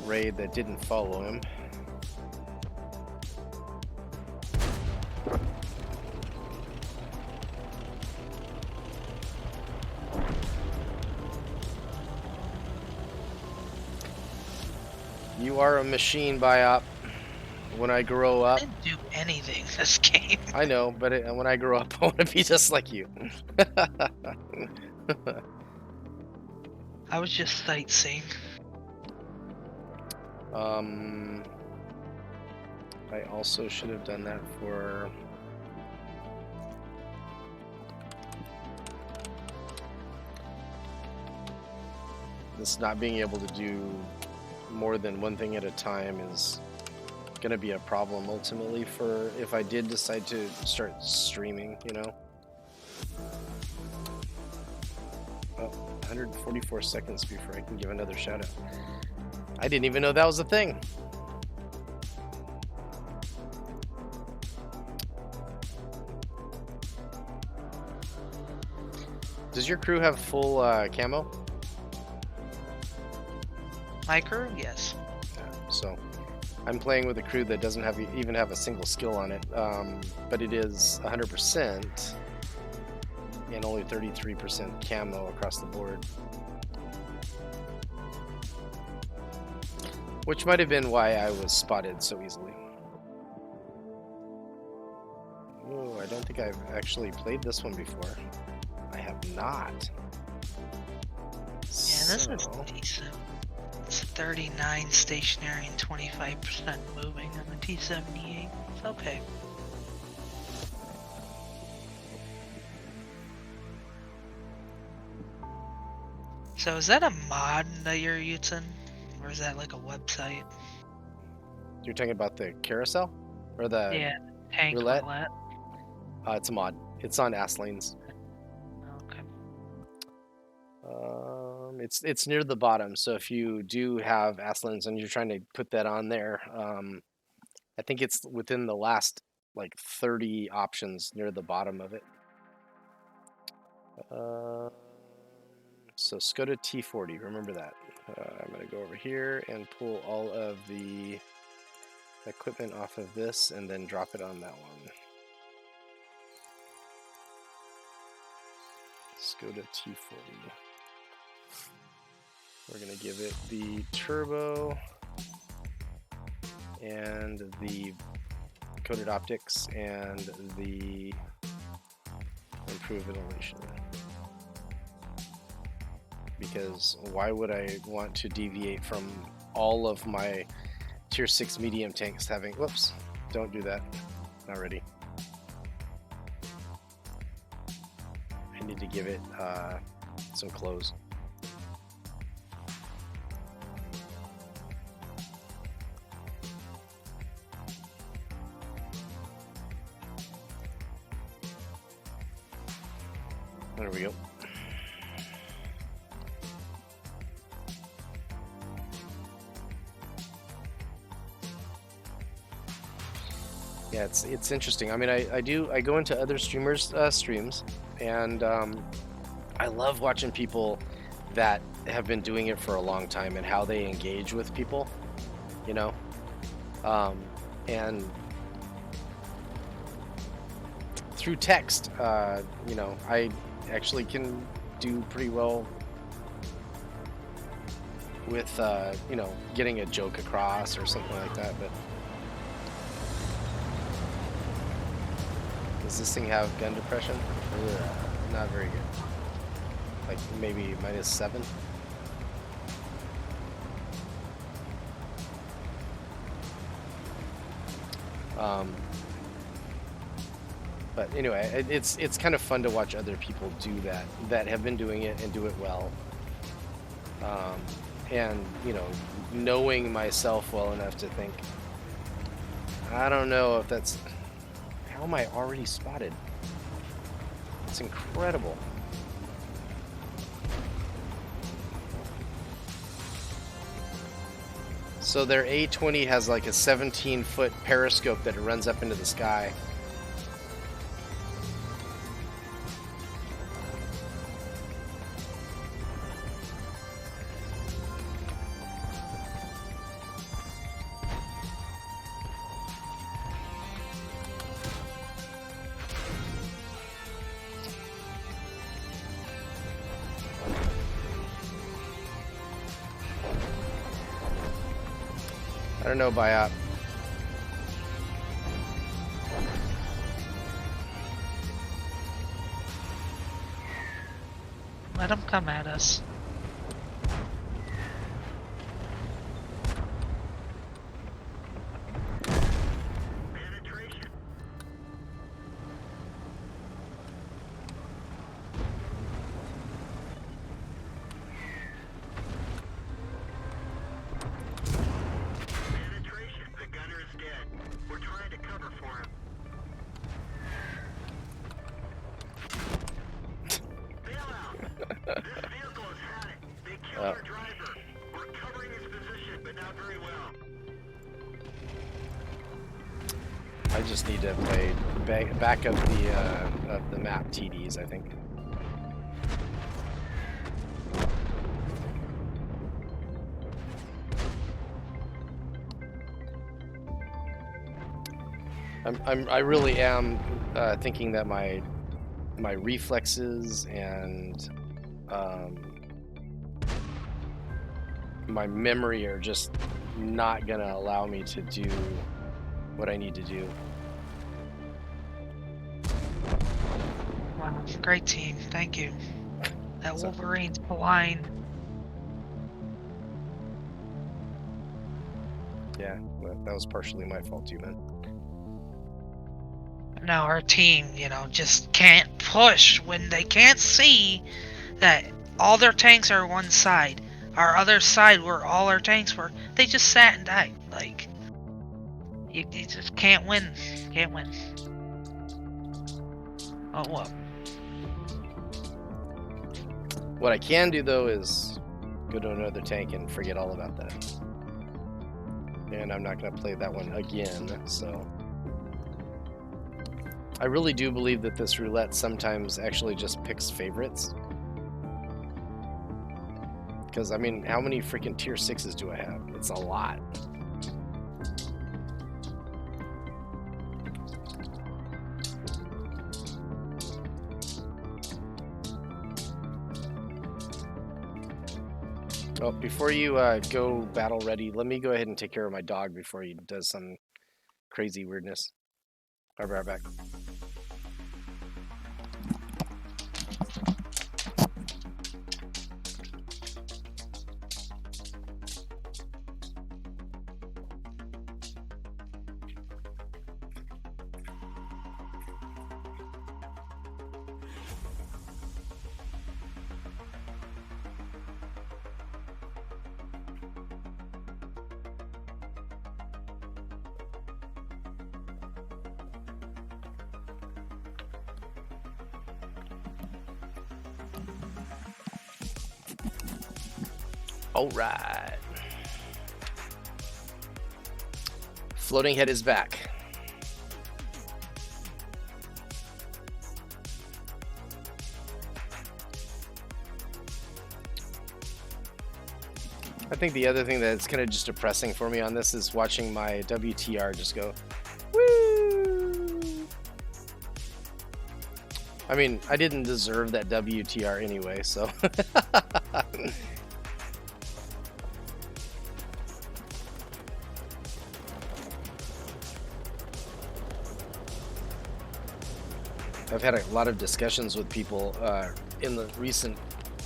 [SPEAKER 1] raid that didn't follow him. You are a machine, Biop. When I grow
[SPEAKER 3] I
[SPEAKER 1] up,
[SPEAKER 3] didn't do anything this game.
[SPEAKER 1] I know, but when I grow up, I want to be just like you.
[SPEAKER 3] I was just sightseeing.
[SPEAKER 1] I also should have done that for. This not being able to do more than one thing at a time is going to be a problem ultimately for if I did decide to start streaming, you know. Oh, 144 seconds before I can give another shout out. I didn't even know that was a thing. Does your crew have full camo?
[SPEAKER 3] My crew, yes.
[SPEAKER 1] So I'm playing with a crew that doesn't have even have a single skill on it, but it is 100% and only 33% camo across the board. Which might have been why I was spotted so easily. Oh, I don't think I've actually played this one before. I have not.
[SPEAKER 3] Yeah, this is decent. It's 39 stationary and 25% moving on the T-78. It's okay. So is that a mod that you're using? Or is that like a website?
[SPEAKER 1] You're talking about the carousel? Or the
[SPEAKER 3] Yeah, tank
[SPEAKER 1] roulette?
[SPEAKER 3] roulette.
[SPEAKER 1] It's a mod. It's on Asslane's.
[SPEAKER 3] Okay.
[SPEAKER 1] It's near the bottom, so if you do have Aslan's and you're trying to put that on there, I think it's within the last like 30 options near the bottom of it. So Skoda T40, remember that. I'm going to go over here and pull all of the equipment off of this and then drop it on that one. Skoda T40. We're going to give it the turbo and the coated optics and the improved ventilation. Because why would I want to deviate from all of my tier 6 medium tanks having, whoops, don't do that, not ready. I need to give it some clothes. There we go. Yeah, it's interesting. I mean, I go into other streamers' streams, and I love watching people that have been doing it for a long time and how they engage with people, you know, and through text, you know, I actually can do pretty well with you know, getting a joke across or something like that, but. Does this thing have gun depression? Ugh, not very good. Like maybe -7. But anyway, it's kind of fun to watch other people do that have been doing it and do it well. And you know, knowing myself well enough to think, I don't know if that's. How am I already spotted? It's incredible. So their A20 has like a 17-foot periscope that runs up into the sky. I don't know, Biop.
[SPEAKER 3] Let them come at us.
[SPEAKER 4] Penetration. Penetration. The gunner is dead. We're trying to cover for him. Bail out. This vehicle has had it. They killed our driver. We're covering his position, but not very well.
[SPEAKER 1] I just need to play back up the map TDs, I think. I really am thinking that my reflexes and my memory are just not gonna allow me to do what I need to do.
[SPEAKER 3] Wow, great team. Thank you. That
[SPEAKER 1] So-
[SPEAKER 3] Wolverine's blind.
[SPEAKER 1] Yeah, well, that was partially my fault too, man.
[SPEAKER 3] Now our team, you know, just can't push when they can't see that all their tanks are one side. Our other side, where all our tanks were, they just sat and died. Like, you just can't win. Can't win. Oh, well.
[SPEAKER 1] What I can do though is go to another tank and forget all about that. And I'm not gonna play that one again, so I really do believe that this roulette sometimes actually just picks favorites. Because, I mean, how many freaking tier 6s do I have? It's a lot. Oh, before you go battle ready, let me go ahead and take care of my dog before he does some crazy weirdness. I'll be right back. All right. Floating head is back. I think the other thing that's kind of just depressing for me on this is watching my WTR just go, woo! I mean, I didn't deserve that WTR anyway, so. I've had a lot of discussions with people in the recent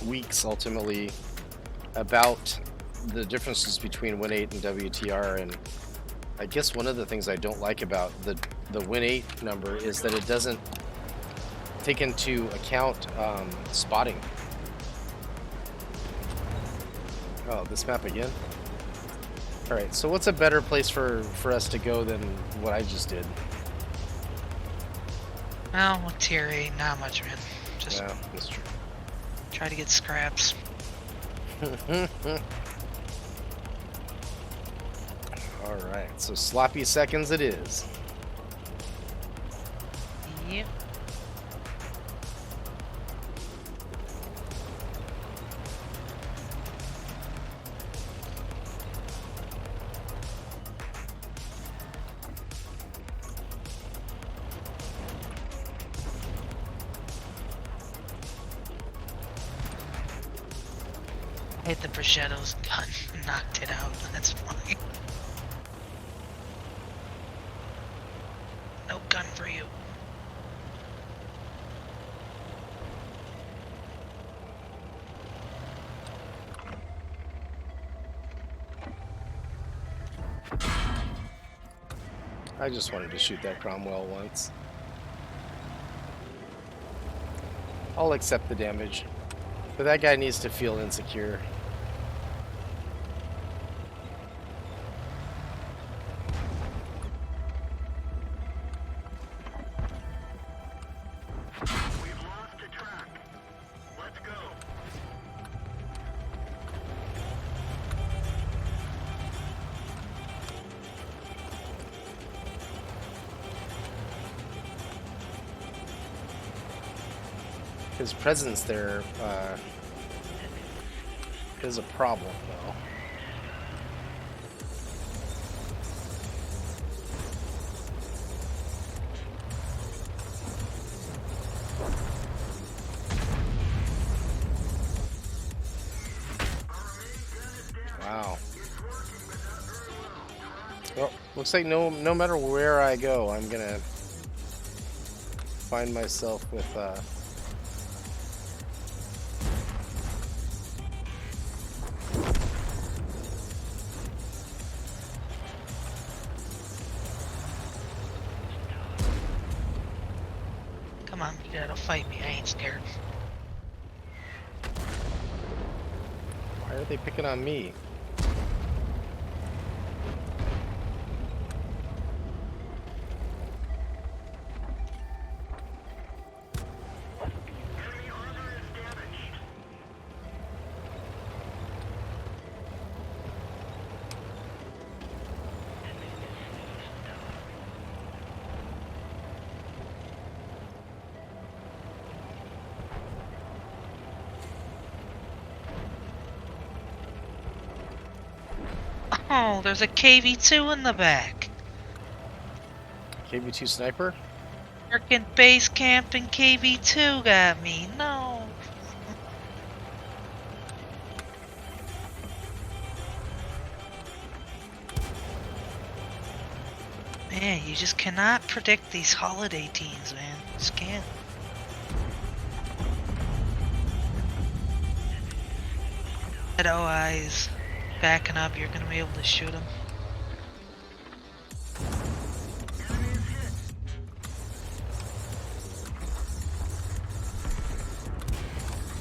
[SPEAKER 1] weeks, ultimately, about the differences between Win 8 and WTR, and I guess one of the things I don't like about the Win 8 number is that it doesn't take into account spotting. Oh, this map again? Alright, so what's a better place for us to go than what I just did?
[SPEAKER 3] Well, with tier 8, not much, man. Just
[SPEAKER 1] Yeah, that's true.
[SPEAKER 3] try to get scraps.
[SPEAKER 1] Alright, so sloppy seconds it is.
[SPEAKER 3] Yep. Hit the Brachetto's gun, knocked it out. That's fine. No gun for you.
[SPEAKER 1] I just wanted to shoot that Cromwell once. I'll accept the damage. But that guy needs to feel insecure.
[SPEAKER 4] We've lost the track. Let's go.
[SPEAKER 1] His presence there is a problem, though. Wow. Well, looks like no matter where I go, I'm gonna find myself with
[SPEAKER 3] Come on, you gotta fight me. I ain't scared.
[SPEAKER 1] why are they picking on me?
[SPEAKER 4] Enemy armor is damaged.
[SPEAKER 3] Oh, there's a KV-2 in the back.
[SPEAKER 1] KV2 sniper?
[SPEAKER 3] Freaking base camp and KV-2 got me. No. Man, you just cannot predict these holiday teams, man. Just can't. That OI is backing up. You're gonna be able to shoot him.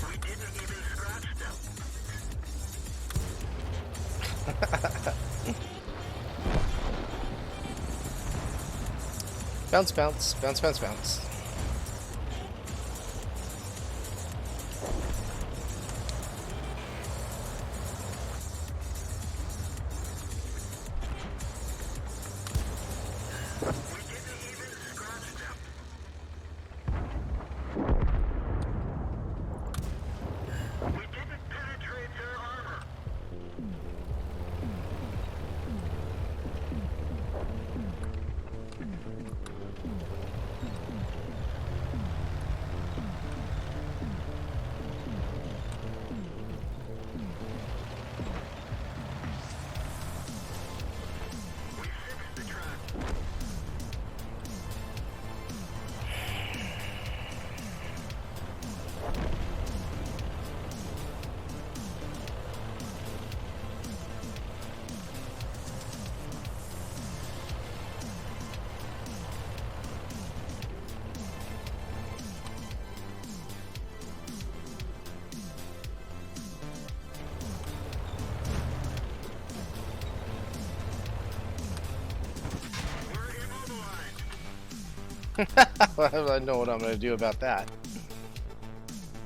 [SPEAKER 4] We didn't even scratch them.
[SPEAKER 1] Bounce, bounce, bounce, bounce, bounce.
[SPEAKER 4] We didn't even scratch them. We didn't penetrate their armor. We fixed the track. We're immobilized.
[SPEAKER 1] I know what I'm gonna do about that.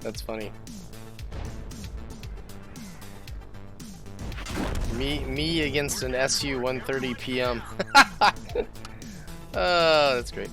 [SPEAKER 1] That's funny. Me against an SU 130 PM. Oh, that's great.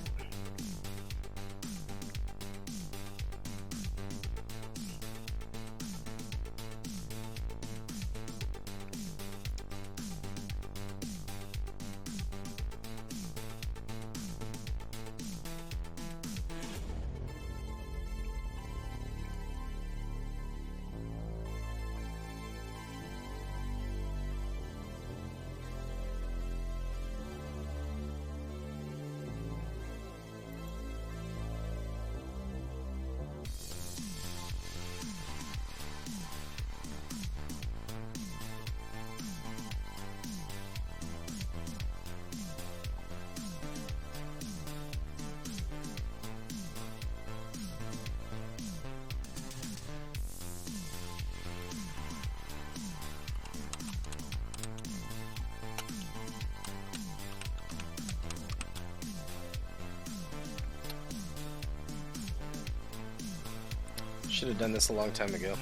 [SPEAKER 1] Should have done this a long time ago.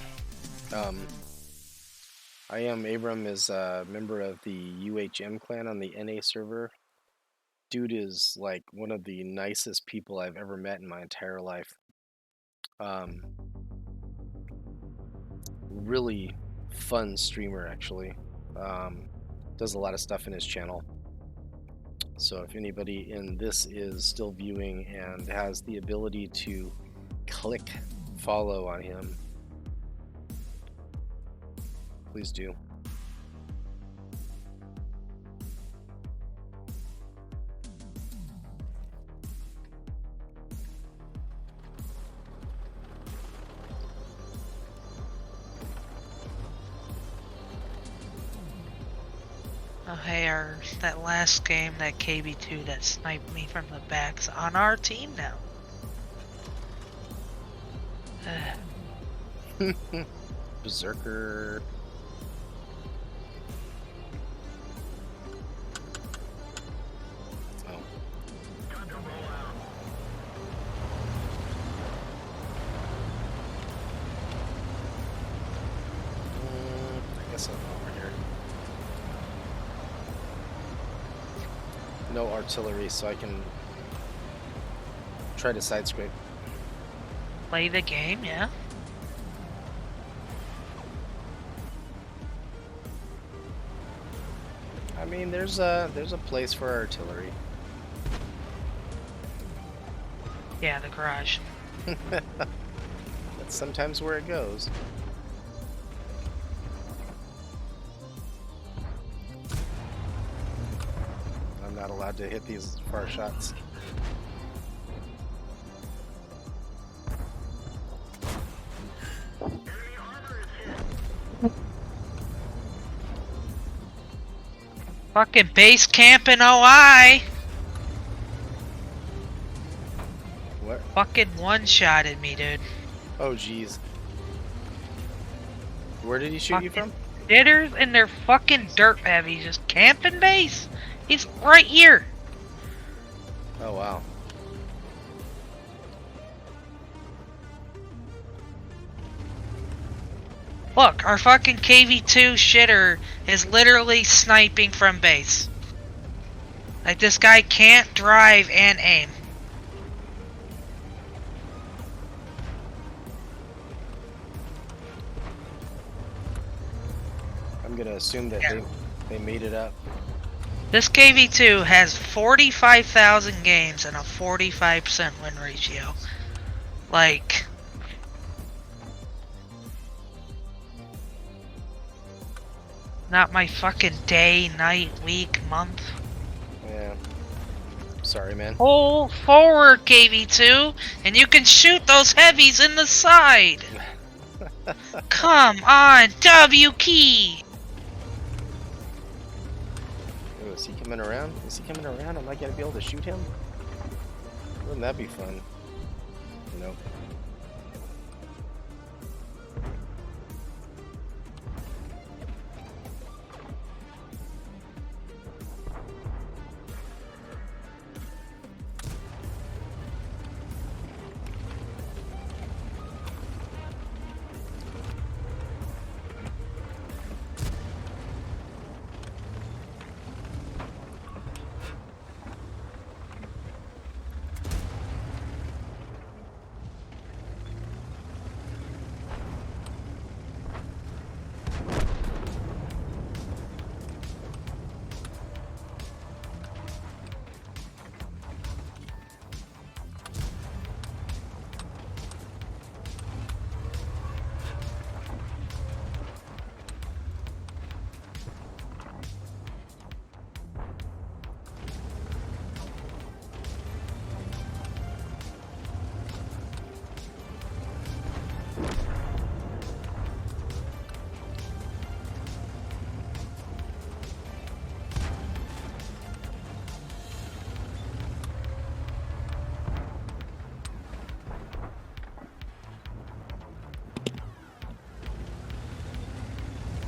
[SPEAKER 1] I am Abram is a member of the UHM clan on the NA server. Dude is like one of the nicest people I've ever met in my entire life. Really fun streamer actually. Does a lot of stuff in his channel. So if anybody in this is still viewing and has the ability to click follow on him, please do.
[SPEAKER 3] Oh, hey, that last game, that KB2 that sniped me from the back's on our team now.
[SPEAKER 1] Berserker. Oh.
[SPEAKER 4] Time to roll out.
[SPEAKER 1] I guess I'm over here. No artillery, so I can try to side scrape.
[SPEAKER 3] Play the game, yeah.
[SPEAKER 1] mean, there's a place for artillery.
[SPEAKER 3] Yeah, the garage.
[SPEAKER 1] That's sometimes where it goes. I'm not allowed to hit these far shots.
[SPEAKER 3] Fucking base camp in OI!
[SPEAKER 1] What?
[SPEAKER 3] Fucking one-shotted me, dude.
[SPEAKER 1] Oh, jeez. Where did he shoot you from?
[SPEAKER 3] Jitters and their fucking dirt heavy just camping base. He's right here.
[SPEAKER 1] Oh, wow.
[SPEAKER 3] Look, our fucking KV2 shitter is literally sniping from base. Like, this guy can't drive and aim.
[SPEAKER 1] I'm gonna assume that they made it up.
[SPEAKER 3] This KV2 has 45,000 games and a 45% win ratio. Like... not my fucking day, night, week, month.
[SPEAKER 1] Yeah. Sorry, man.
[SPEAKER 3] Pull forward, KV2, and you can shoot those heavies in the side. Come on, W key.
[SPEAKER 1] Oh, is he coming around? Is he coming around? Am I gonna be able to shoot him? Wouldn't that be fun? Nope.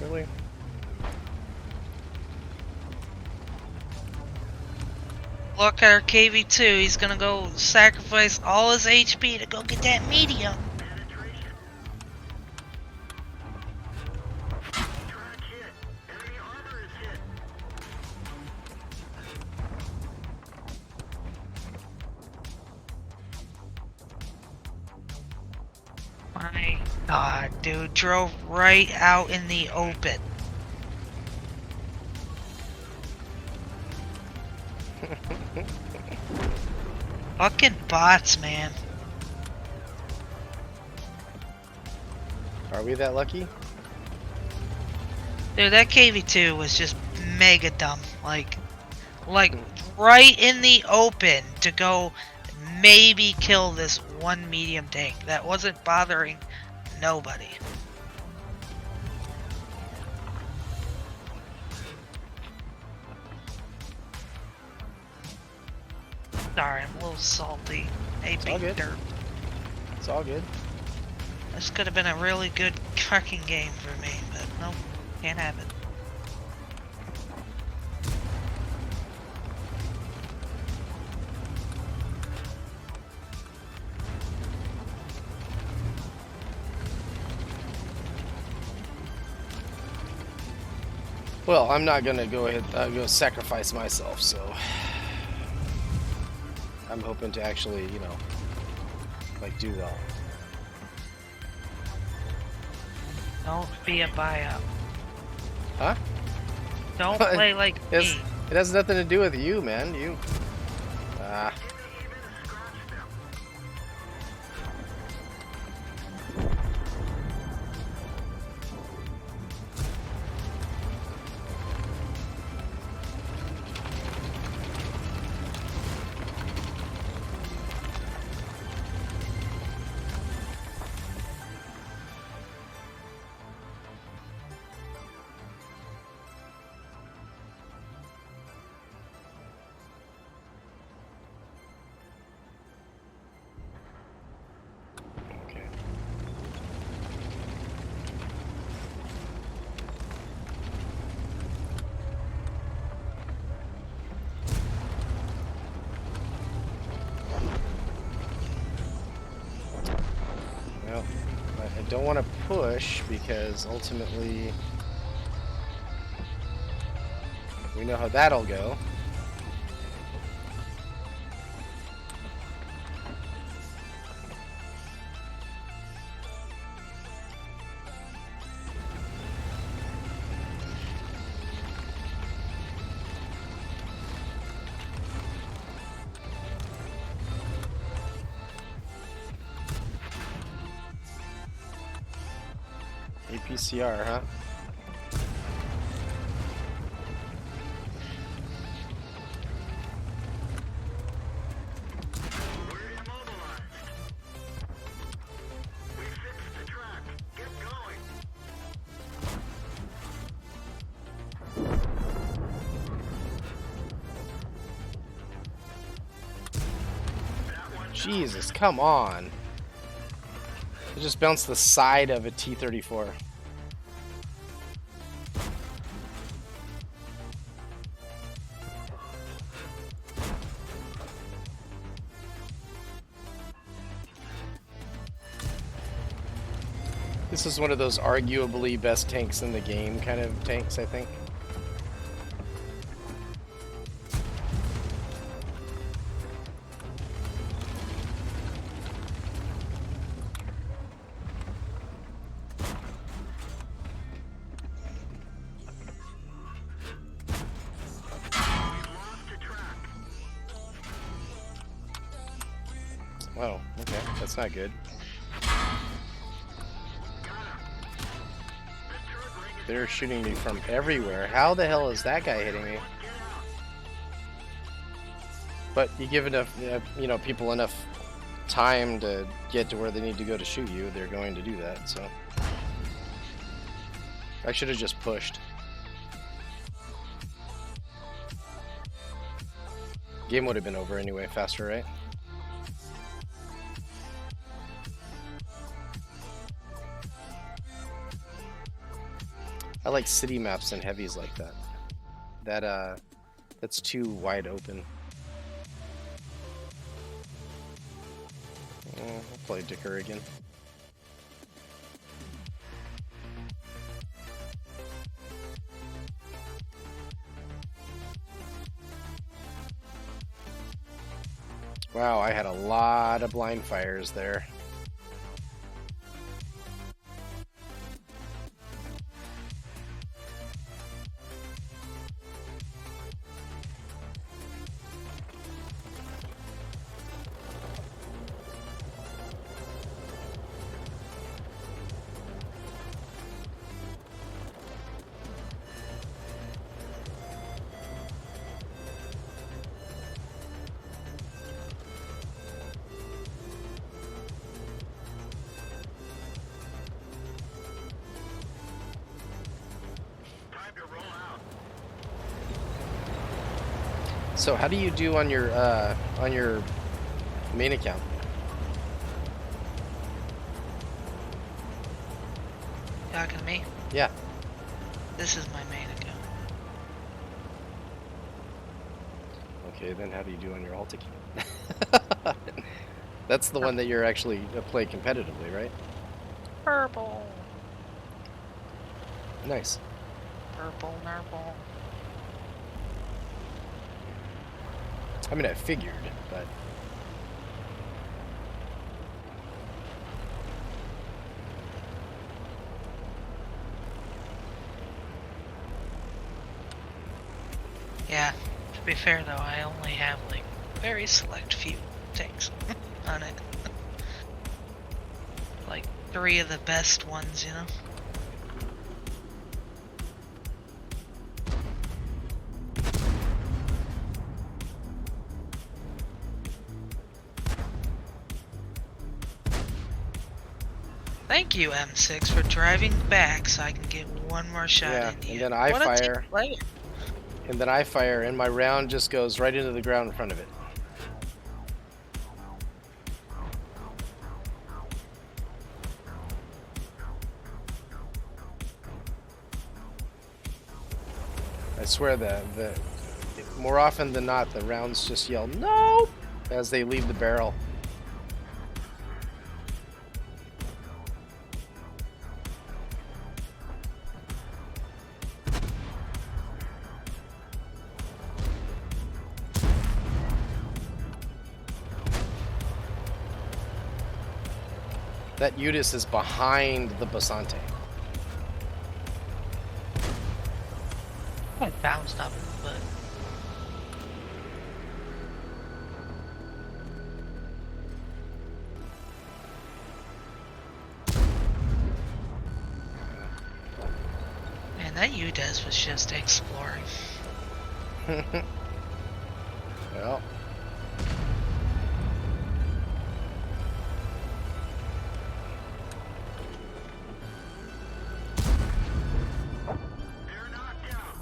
[SPEAKER 1] Really?
[SPEAKER 3] Look at our KV2. He's gonna go sacrifice all his HP to go get that medium. My God, dude, drove right out in the open. Fucking bots, man.
[SPEAKER 1] Are we that lucky?
[SPEAKER 3] Dude, that KV2 was just mega dumb. Like right in the open to go maybe kill this one medium tank that wasn't bothering nobody. Sorry, I'm a little salty. Hey,
[SPEAKER 1] It's all
[SPEAKER 3] big
[SPEAKER 1] good.
[SPEAKER 3] dirt.
[SPEAKER 1] It's all good.
[SPEAKER 3] This could have been a really good fucking game for me, but nope, can't have it.
[SPEAKER 1] Well, I'm not gonna go ahead go sacrifice myself, so I'm hoping to actually, you know, like do well.
[SPEAKER 3] Don't be a buy-up.
[SPEAKER 1] Huh?
[SPEAKER 3] Don't play like
[SPEAKER 1] It's,
[SPEAKER 3] me.
[SPEAKER 1] it has nothing to do with you, man. You. Ah. Okay. Well, I don't want to push because ultimately we know how that'll go. APCR, huh?
[SPEAKER 4] We're immobilized. We fixed the track. Get going. That one's
[SPEAKER 1] Jesus, come on. It just bounced the side of a T-34. This is one of those arguably best tanks in the game kind of tanks, I think.
[SPEAKER 4] lost the track.
[SPEAKER 1] Oh, okay, that's not good. They're shooting me from everywhere. How the hell is that guy hitting me? But you give enough, people enough time to get to where they need to go to shoot you, they're going to do that, so. I should have just pushed. Game would have been over anyway, faster, right? I like city maps and heavies like that. That's too wide open. I'll play Dicker again. Wow, I had a lot of blind fires there.
[SPEAKER 4] Time to roll out.
[SPEAKER 1] So how do you do on your main account?
[SPEAKER 3] Talking to me?
[SPEAKER 1] Yeah.
[SPEAKER 3] This is my main account.
[SPEAKER 1] Okay, then how do you do on your alt account? That's the one that you're actually play competitively, right?
[SPEAKER 3] Purple.
[SPEAKER 1] Nice.
[SPEAKER 3] Purple, purple.
[SPEAKER 1] I mean, I figured, but
[SPEAKER 3] be fair though, I only have like very select few tanks on it. Like 3 of the best ones, you know? Thank you, M6, for driving back so I can get one more shot
[SPEAKER 1] Yeah,
[SPEAKER 3] into you.
[SPEAKER 1] and then I
[SPEAKER 3] What a team
[SPEAKER 1] fire.
[SPEAKER 3] player.
[SPEAKER 1] And then I fire, and my round just goes right into the ground in front of it. I swear that more often than not, the rounds just yell "No!" as they leave the barrel. That Udis is behind the Basante.
[SPEAKER 3] I bounced up, but man, that UDES was just exploring.
[SPEAKER 1] Well.
[SPEAKER 4] They're knocked out.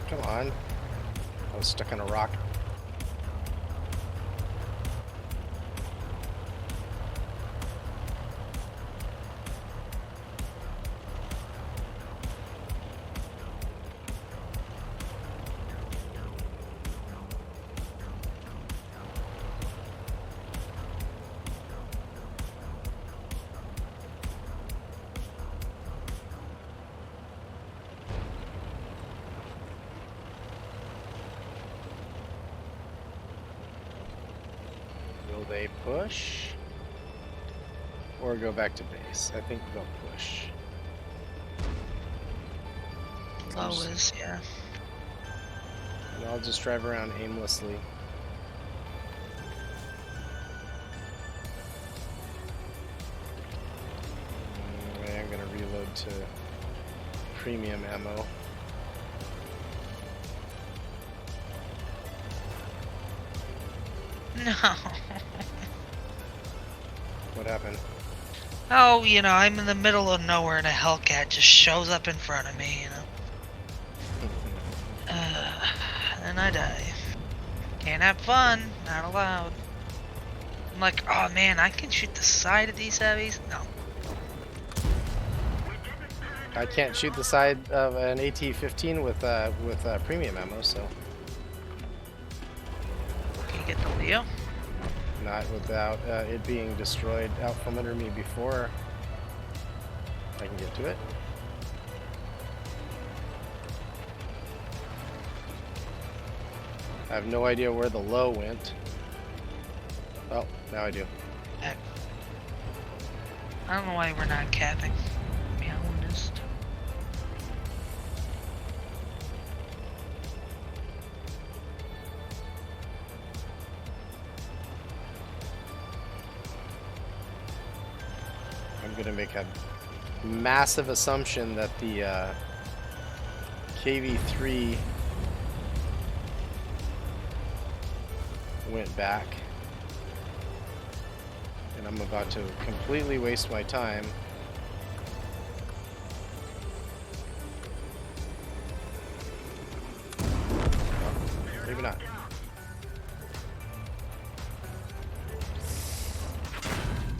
[SPEAKER 1] Come on. I was stuck on a rock. Will they push? Or go back to base? I think they'll push.
[SPEAKER 3] Low is, yeah.
[SPEAKER 1] And I'll just drive around aimlessly. I'm gonna reload to premium ammo.
[SPEAKER 3] No.
[SPEAKER 1] What happened?
[SPEAKER 3] Oh, you know, I'm in the middle of nowhere and a Hellcat just shows up in front of me, you know. And I die. Can't have fun. Not allowed. I'm like, oh man, I can shoot the side of these heavies? No.
[SPEAKER 1] I can't shoot the side of an AT-15 with premium ammo, so
[SPEAKER 3] Can you get the Leo?
[SPEAKER 1] not without it being destroyed out from under me before I can get to it. I have no idea where the low went. Oh, now I do.
[SPEAKER 3] Heck. I don't know why we're not capping. To be honest.
[SPEAKER 1] I'm gonna make a massive assumption that the KV-3 went back, and I'm about to completely waste my time. Oh, maybe not.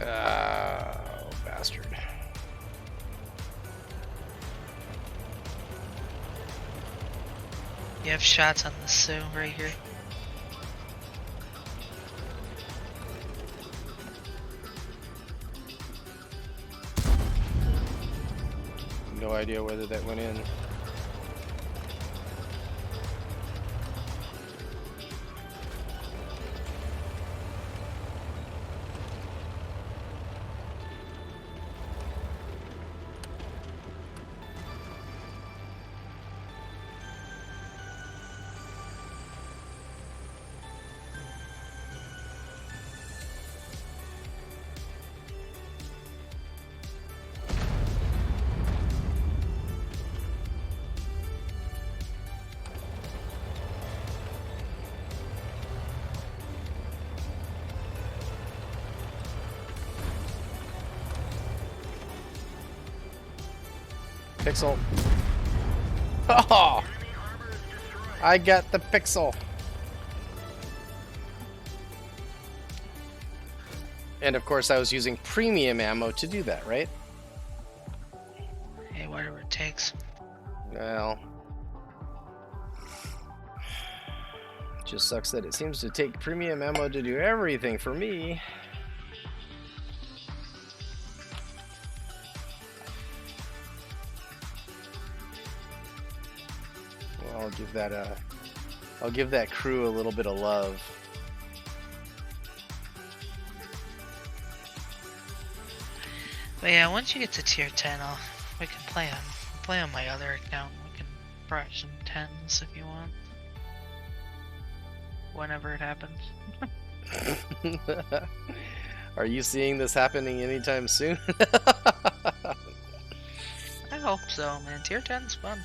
[SPEAKER 1] Oh, bastard.
[SPEAKER 3] You have shots on the Sioux right here.
[SPEAKER 1] No idea whether that went in. pixel. Oh! I got the pixel. And of course I was using premium ammo to do that, right?
[SPEAKER 3] Hey, whatever it takes.
[SPEAKER 1] Well, just sucks that it seems to take premium ammo to do everything for me. Well, I'll give that crew a little bit of love.
[SPEAKER 3] But yeah, once you get to tier 10, we can play on my other account. We can brush some 10s if you want. Whenever it happens.
[SPEAKER 1] Are you seeing this happening anytime soon?
[SPEAKER 3] I hope so, man. Tier 10's fun.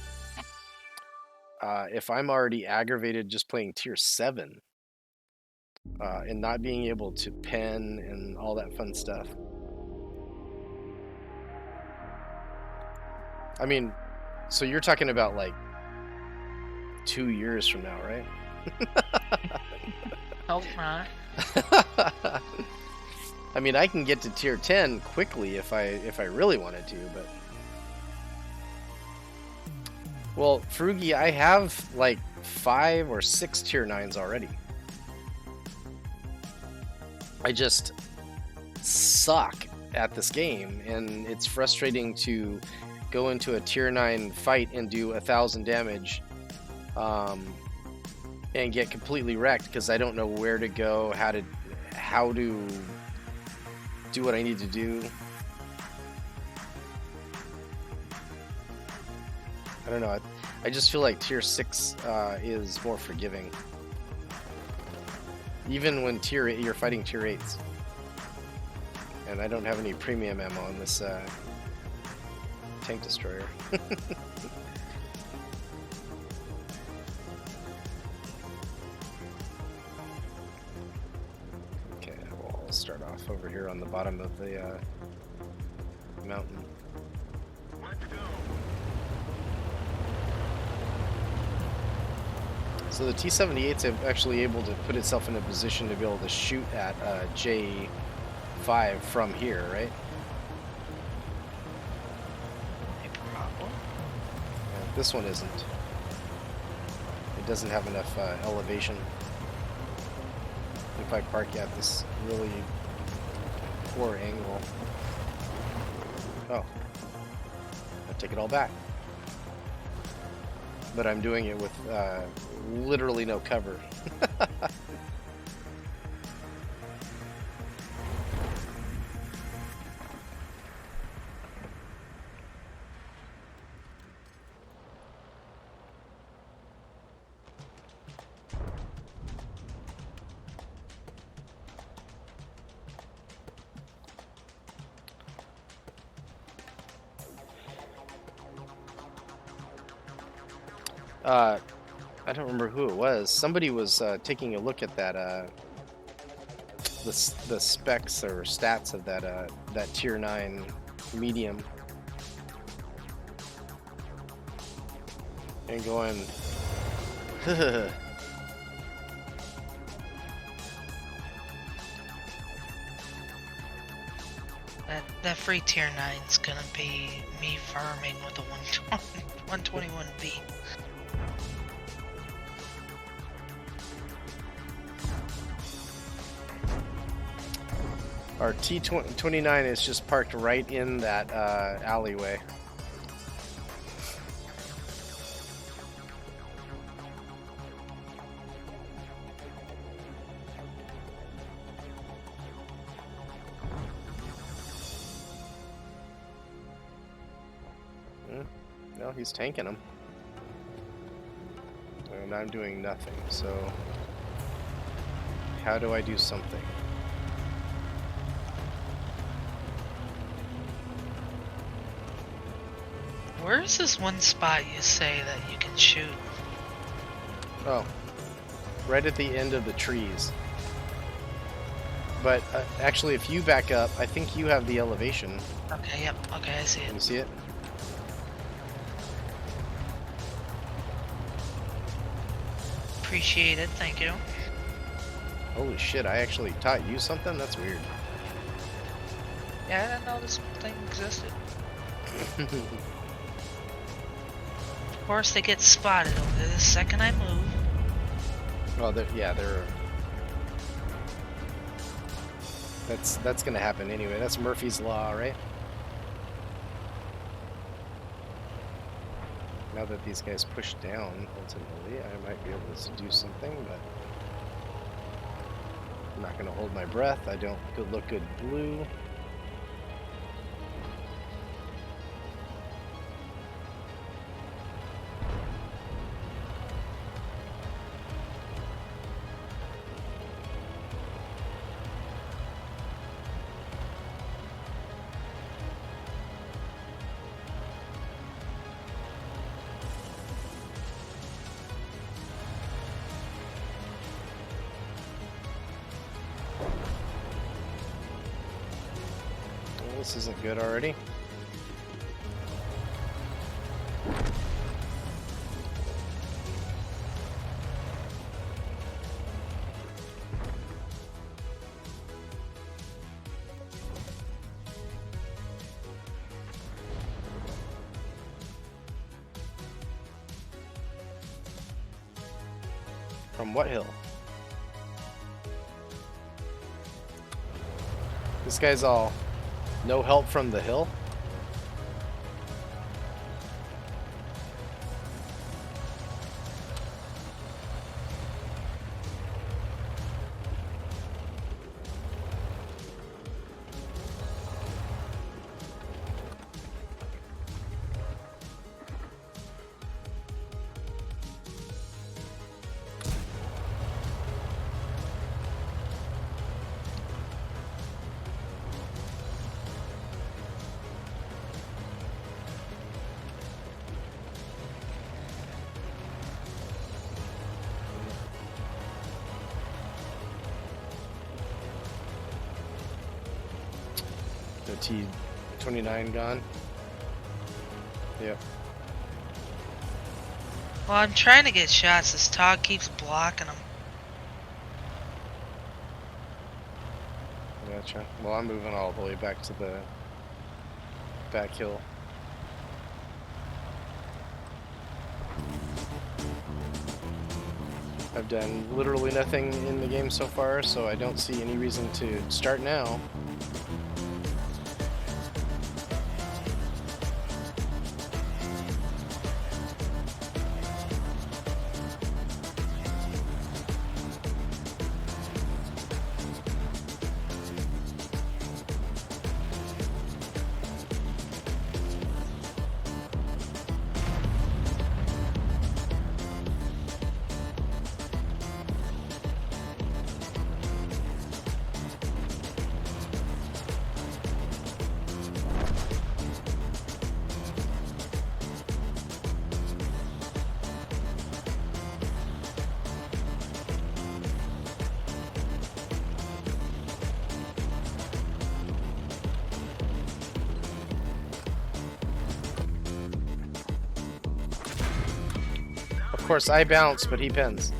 [SPEAKER 1] If I'm already aggravated just playing tier 7 and not being able to pen and all that fun stuff. I mean, so you're talking about like 2 years from now, right?
[SPEAKER 3] Hope not.
[SPEAKER 1] I mean, I can get to tier 10 quickly if I really wanted to, but well, Frugi, I have like 5 or 6 tier 9s already. I just suck at this game, and it's frustrating to go into a tier 9 fight and do 1,000 damage and get completely wrecked because I don't know where to go, how to do what I need to do. I don't know. I just feel like tier 6 is more forgiving. Even when tier 8, you're fighting tier 8s. And I don't have any premium ammo in this tank destroyer. Okay, well, I'll start off over here on the bottom of the mountain.
[SPEAKER 4] Let's go.
[SPEAKER 1] So the T-78's actually able to put itself in a position to be able to shoot at J5 from here, right?
[SPEAKER 3] Problem.
[SPEAKER 1] This one isn't. It doesn't have enough elevation. If I park at this really poor angle. Oh. I take it all back. But I'm doing it with literally no cover. I don't remember who it was. Somebody was taking a look at that the specs or stats of that tier 9 medium and going
[SPEAKER 3] That free tier 9's gonna be me farming with a 121B.
[SPEAKER 1] Our T-29 is just parked right in that alleyway. No, he's tanking him. And I'm doing nothing, so how do I do something?
[SPEAKER 3] Where is this one spot you say that you can shoot?
[SPEAKER 1] Oh, right at the end of the trees. But actually, if you back up, I think you have the elevation.
[SPEAKER 3] Okay, yep, okay, I see
[SPEAKER 1] Can
[SPEAKER 3] it.
[SPEAKER 1] you see it?
[SPEAKER 3] Appreciate it, thank you.
[SPEAKER 1] Holy shit, I actually taught you something? That's weird.
[SPEAKER 3] Yeah, I didn't know this thing existed. Of course, they get spotted over there the second I move.
[SPEAKER 1] Oh, they're... That's gonna happen anyway. That's Murphy's Law, right? Now that these guys push down, ultimately, I might be able to do something, but I'm not gonna hold my breath. I don't look good blue. This isn't good already. From what hill? This guy's all no help from the hill? The T-29 gone. Yep.
[SPEAKER 3] Well, I'm trying to get shots. This Tog keeps blocking them.
[SPEAKER 1] Gotcha. Well, I'm moving all the way back to the back hill. I've done literally nothing in the game so far, so I don't see any reason to start now. Of course, I bounce, but he pins.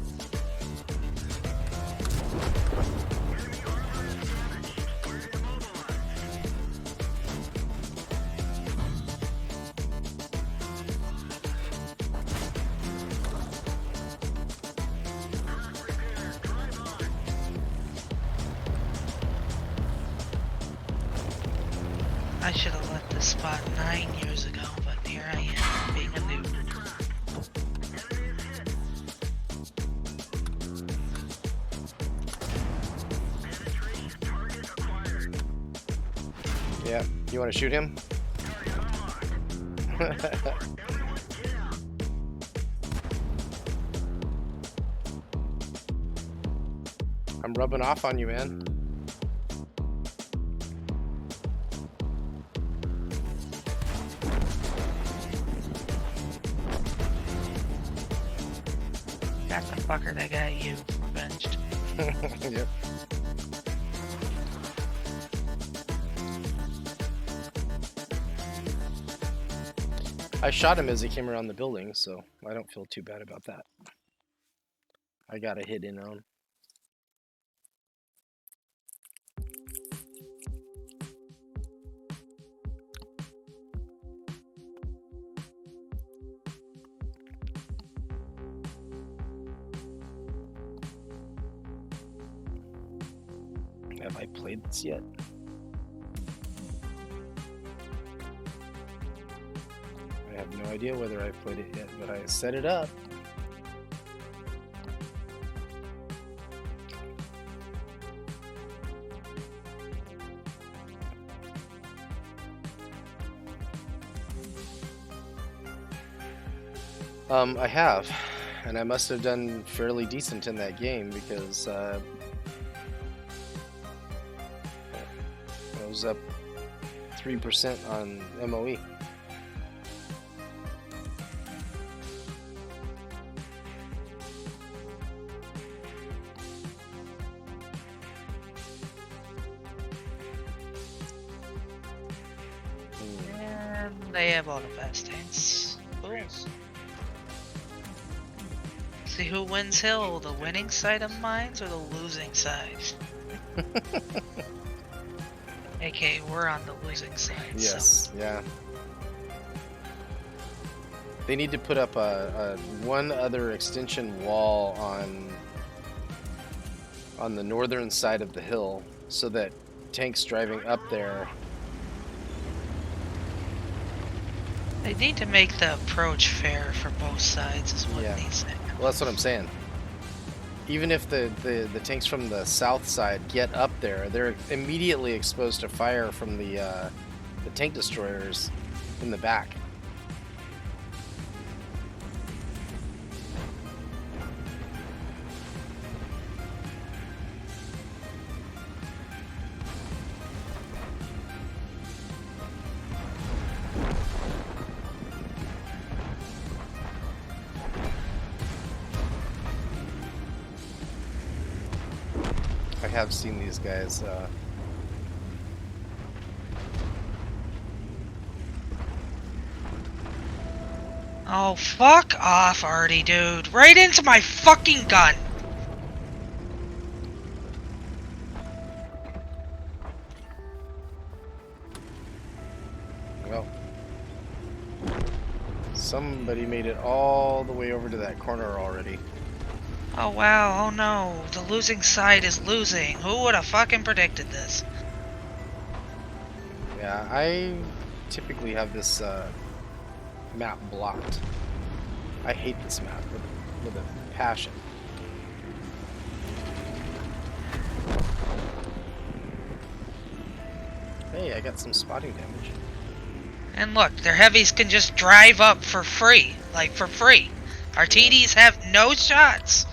[SPEAKER 3] I should have left this spot 9 years ago, but here I am, being a noob.
[SPEAKER 1] Yeah, you want to shoot him? I'm rubbing off on you, man.
[SPEAKER 3] Got the fucker that got you revenged.
[SPEAKER 1] Yep. I shot him as he came around the building, so I don't feel too bad about that. I got a hit in on. Have I played this yet? I have no idea whether I've played it yet, but I set it up. I have, and I must have done fairly decent in that game because I was up 3% on MOE.
[SPEAKER 3] And they have all the fast tanks. Cool. See who wins hill, the winning side of mines or the losing side? AK, we're on the losing side.
[SPEAKER 1] Yes, yeah. They need to put up a one other extension wall on the northern side of the hill so that tanks driving up there.
[SPEAKER 3] They need to make the approach fair for both sides is what
[SPEAKER 1] Yeah.
[SPEAKER 3] needs to happen.
[SPEAKER 1] Well, that's what I'm saying. Even if the tanks from the south side get up there, they're immediately exposed to fire from the tank destroyers in the back. I have seen these guys.
[SPEAKER 3] Oh, fuck off, Artie, dude. Right into my fucking gun.
[SPEAKER 1] Well, somebody made it all the way over to that corner already.
[SPEAKER 3] Oh, wow. Oh, no. The losing side is losing. Who would have fucking predicted this?
[SPEAKER 1] Yeah, I typically have this map blocked. I hate this map with a passion. Hey, I got some spotting damage.
[SPEAKER 3] And look, their heavies can just drive up for free. Like, for free. Our TDs have no shots.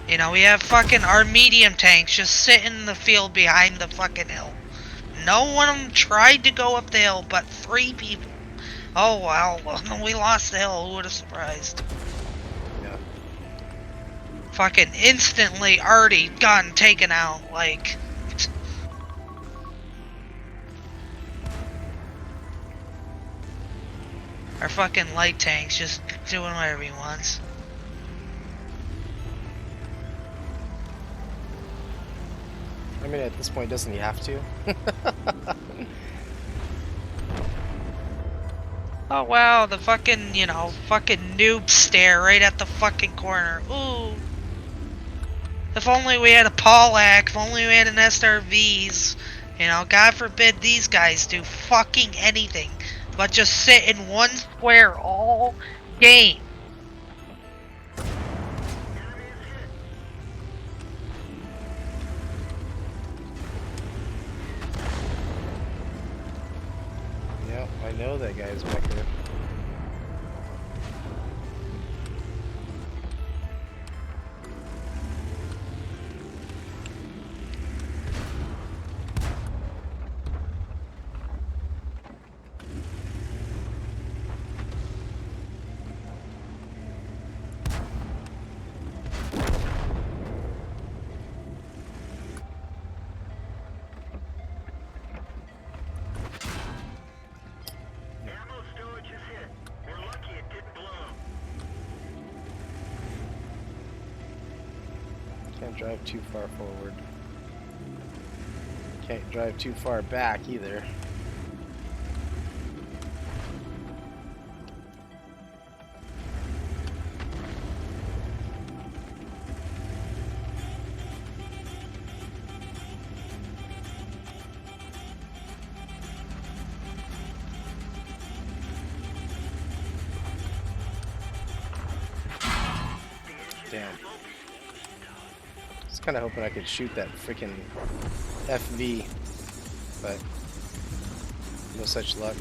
[SPEAKER 3] You know, we have fucking our medium tanks just sitting in the field behind the fucking hill. No one of them tried to go up the hill but 3 people. Oh, well, we lost the hill. Who would have surprised?
[SPEAKER 1] Yeah.
[SPEAKER 3] Fucking instantly already gotten taken out. Like, our fucking light tank's just doing whatever he wants.
[SPEAKER 1] I mean, at this point, doesn't he have to?
[SPEAKER 3] Oh wow, the fucking, you know, fucking noob stare right at the fucking corner. Ooh. If only we had a Pollack, if only we had an SRVs. You know, God forbid these guys do fucking anything but just sit in one square all game.
[SPEAKER 1] Yep, I know that guy's back there.
[SPEAKER 4] Ammo storage
[SPEAKER 1] Can't drive too far forward. Can't drive too far back either. Damn. I was kind of hoping I could shoot that freaking FV, but no such luck.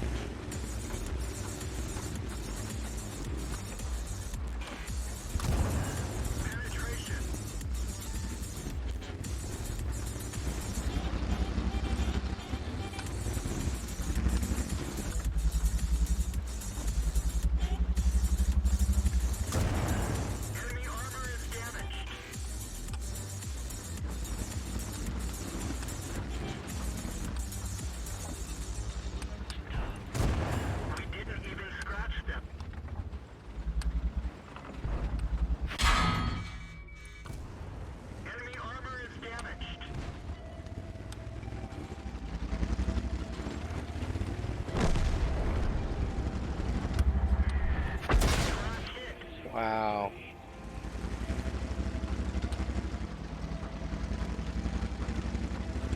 [SPEAKER 1] Wow.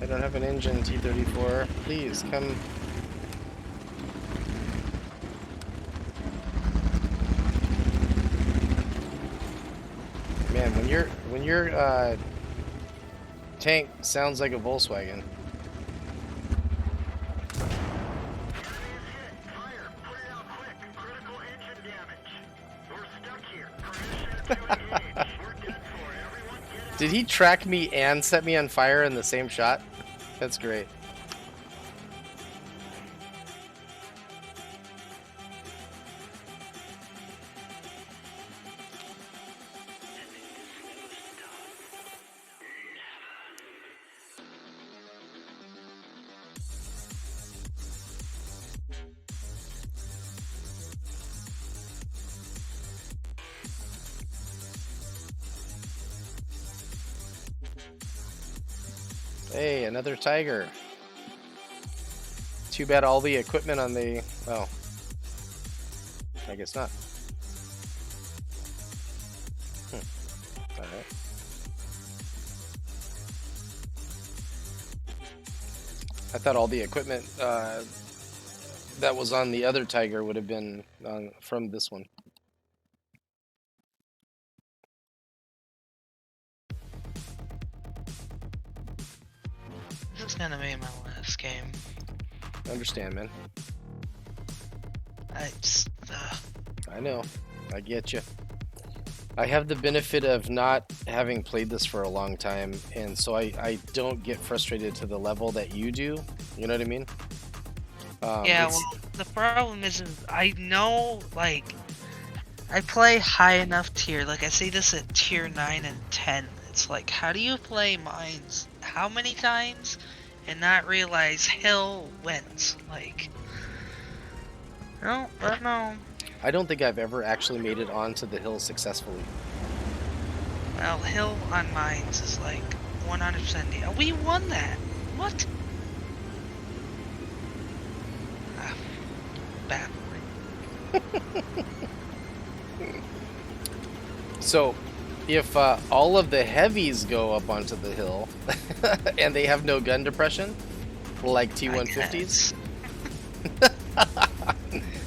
[SPEAKER 1] I don't have an engine, T-34. Please, come. Man, when your tank sounds like a Volkswagen. Did he track me and set me on fire in the same shot? That's great. Hey, another tiger. Too bad all the equipment on the... Oh. I guess not. Alright. I thought all the equipment that was on the other tiger would have been from this one.
[SPEAKER 3] This is gonna be my last game.
[SPEAKER 1] I understand, man.
[SPEAKER 3] I just,
[SPEAKER 1] I know. I get you. I have the benefit of not having played this for a long time, and so I don't get frustrated to the level that you do. You know what I mean?
[SPEAKER 3] yeah, well, the problem is I know, like, I play high enough tier. Like, I see this at tier 9 and 10. It's like, how do you play mines how many times and not realize hill wins? Like, no, but no.
[SPEAKER 1] I don't think I've ever actually made it onto the hill successfully.
[SPEAKER 3] Well, hill on mines is like 100%. We won that. What? Ah, baffling.
[SPEAKER 1] So, if all of the heavies go up onto the hill and they have no gun depression, like T-150s,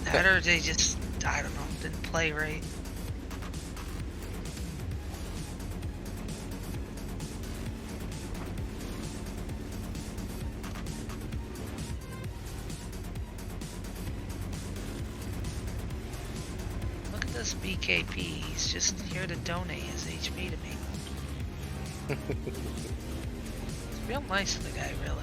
[SPEAKER 3] that or they just, I don't know, didn't play right. Look at this BKP, he's just here to donate his HP to me. It's real nice of the guy, really.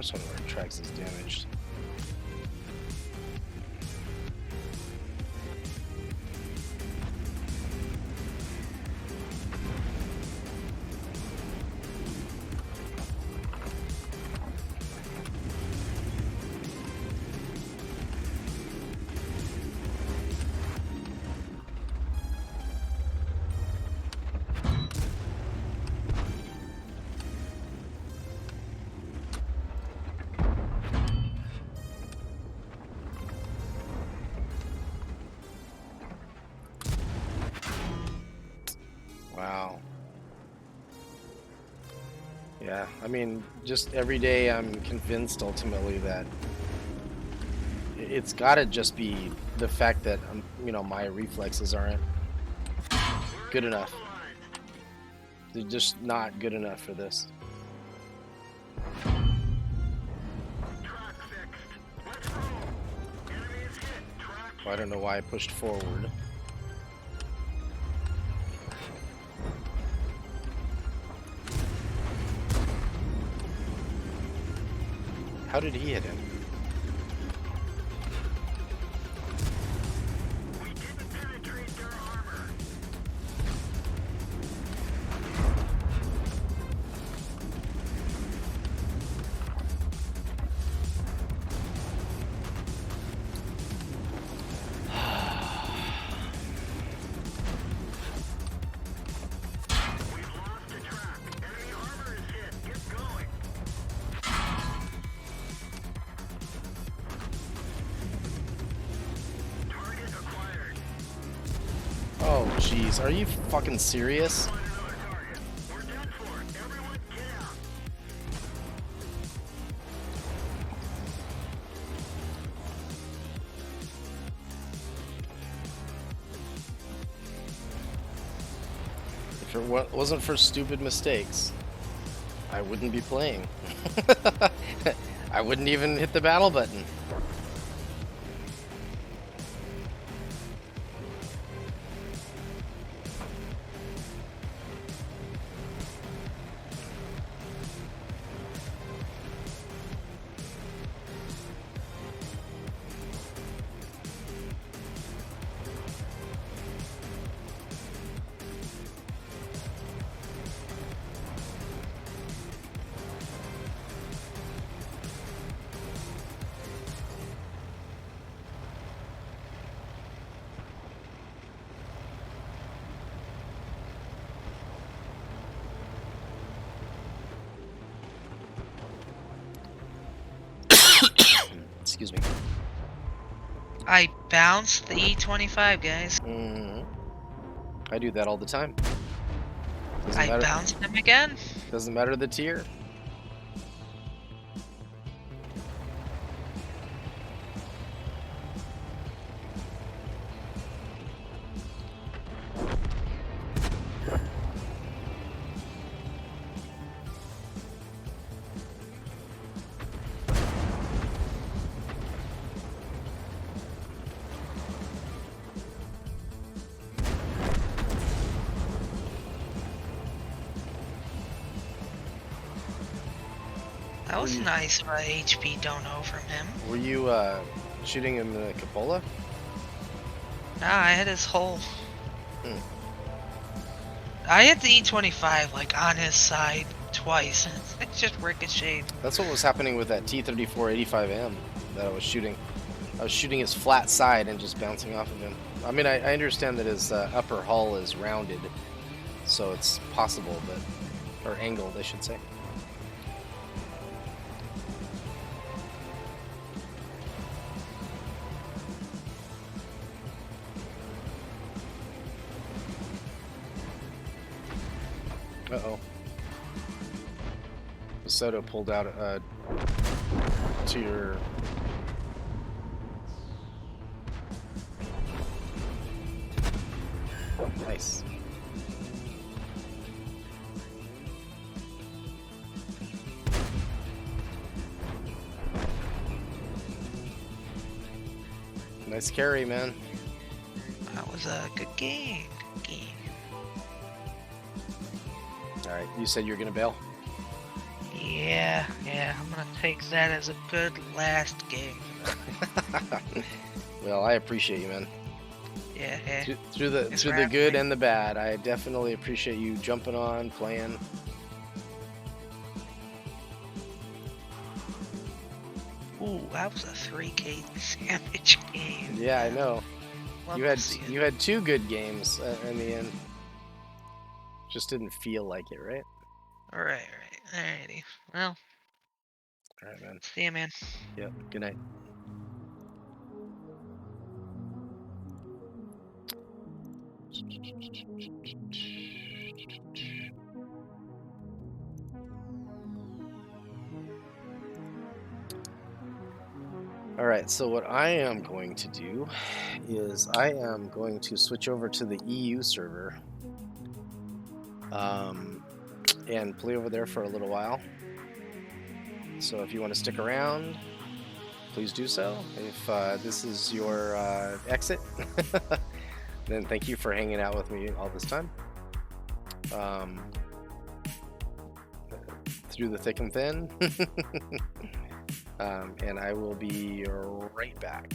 [SPEAKER 1] just wonder where Trax is damaged. Wow. Yeah, I mean, just every day I'm convinced ultimately that it's gotta just be the fact that, you know, my reflexes aren't good enough. They're just not good enough for this. Well, I don't know why I pushed forward. How did he hit him?
[SPEAKER 4] We didn't penetrate their armor. We've lost the track. Enemy armor is hit. Get going. Target acquired.
[SPEAKER 1] Oh, jeez. Are you fucking serious?
[SPEAKER 4] Find another target. We're dead for it. Everyone get out.
[SPEAKER 1] If it wasn't for stupid mistakes, I wouldn't be playing. I wouldn't even hit the battle button. Excuse me.
[SPEAKER 3] I bounced the E25, guys.
[SPEAKER 1] I do that all the time.
[SPEAKER 3] I bounced him again.
[SPEAKER 1] Doesn't matter the tier.
[SPEAKER 3] That was nice of a HP dono from him.
[SPEAKER 1] Were you shooting him in the cupola?
[SPEAKER 3] Nah, I hit his hole.
[SPEAKER 1] Hmm.
[SPEAKER 3] I hit the E25 like on his side twice. It just ricocheted.
[SPEAKER 1] That's what was happening with that T-34-85M that I was shooting. I was shooting his flat side and just bouncing off of him. I mean, I understand that his upper hull is rounded, so it's possible, but... or angled, I should say. Uh-oh. Soto pulled out to your... Nice. Nice carry, man.
[SPEAKER 3] That was a good game. Good game.
[SPEAKER 1] Alright, you said you were gonna bail?
[SPEAKER 3] Yeah, I'm gonna take that as a good last game.
[SPEAKER 1] Well, I appreciate you, man.
[SPEAKER 3] Yeah.
[SPEAKER 1] Through the
[SPEAKER 3] Thanks
[SPEAKER 1] through
[SPEAKER 3] for
[SPEAKER 1] the
[SPEAKER 3] having
[SPEAKER 1] good
[SPEAKER 3] me.
[SPEAKER 1] and the bad, I definitely appreciate you jumping on, playing.
[SPEAKER 3] Ooh, that was a 3K sandwich game.
[SPEAKER 1] Yeah, I know.
[SPEAKER 3] Love
[SPEAKER 1] You
[SPEAKER 3] to
[SPEAKER 1] had
[SPEAKER 3] see it.
[SPEAKER 1] you had 2 good games in the end. Just didn't feel like it, right?
[SPEAKER 3] Alright. Alrighty. Well,
[SPEAKER 1] All right, man.
[SPEAKER 3] see ya, man.
[SPEAKER 1] Yep. Good night. All right, so what I am going to do is I am going to switch over to the EU server and play over there for a little while. So if you want to stick around, please do so. If this is your exit, then thank you for hanging out with me all this time. Through the thick and thin. And I will be right back.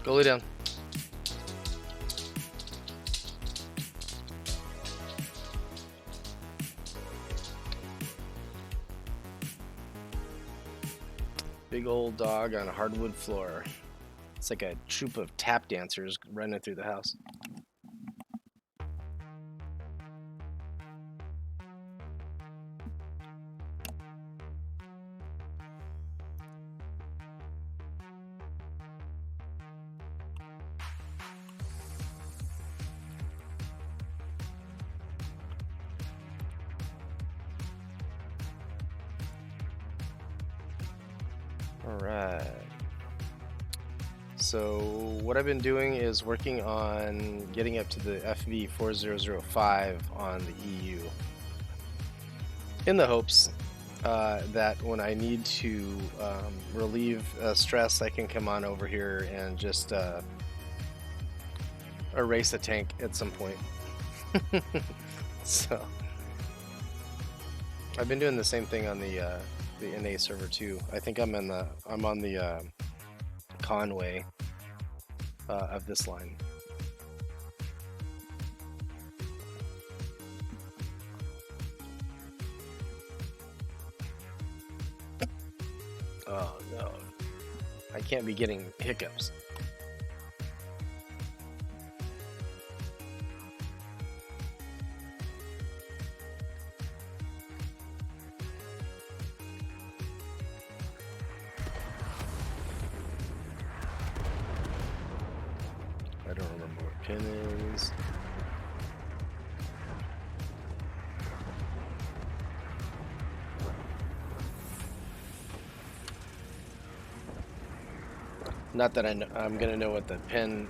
[SPEAKER 1] Go lay down. Big old dog on a hardwood floor. It's like a troop of tap dancers running through the house. Alright. So what I've been doing is working on getting up to the FV4005 on the EU. In the hopes that when I need to relieve stress, I can come on over here and just erase a tank at some point. So I've been doing the same thing on the NA server too. I think I'm on the Conway of this line. Oh no, I can't be getting hiccups. pin is. Not that I'm gonna know what the pin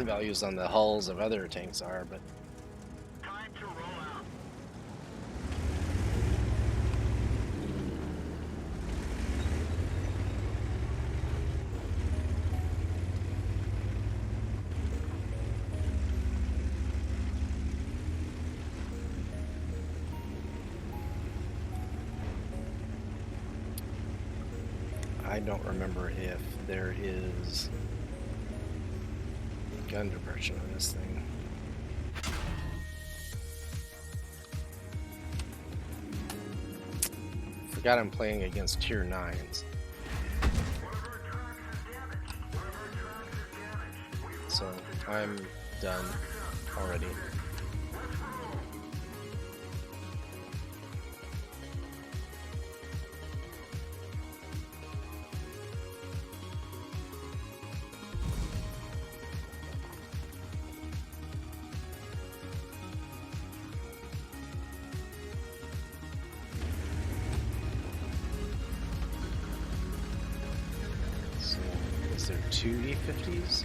[SPEAKER 1] values on the hulls of other tanks are, but
[SPEAKER 4] Time to roll out.
[SPEAKER 1] I don't remember if there is gun depression on this thing. Forgot I'm playing against tier 9s. So I'm done already. So is there 2 E50s?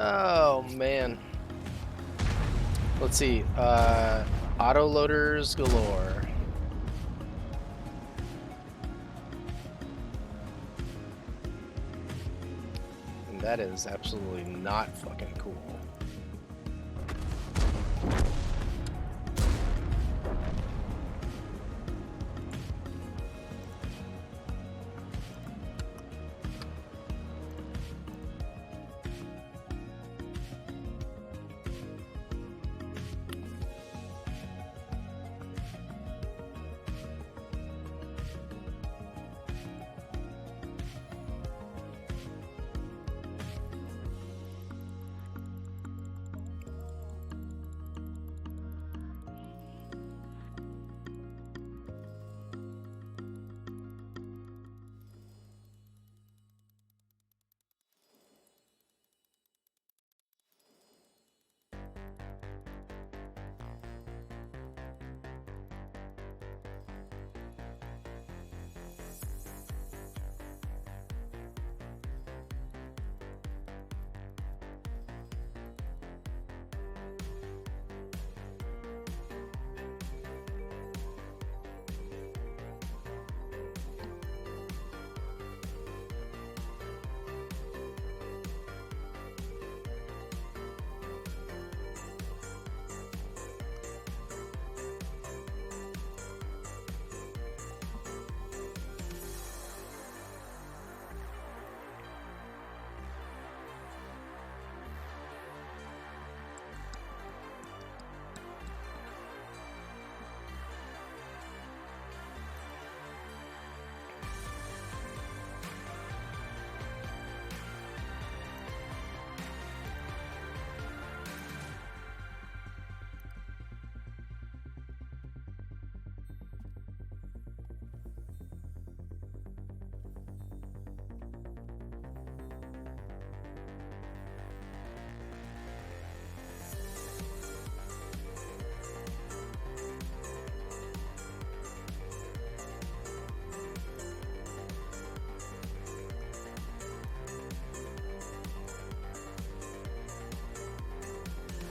[SPEAKER 1] Oh man. Let's see. Auto loaders galore. And that is absolutely not fucking cool.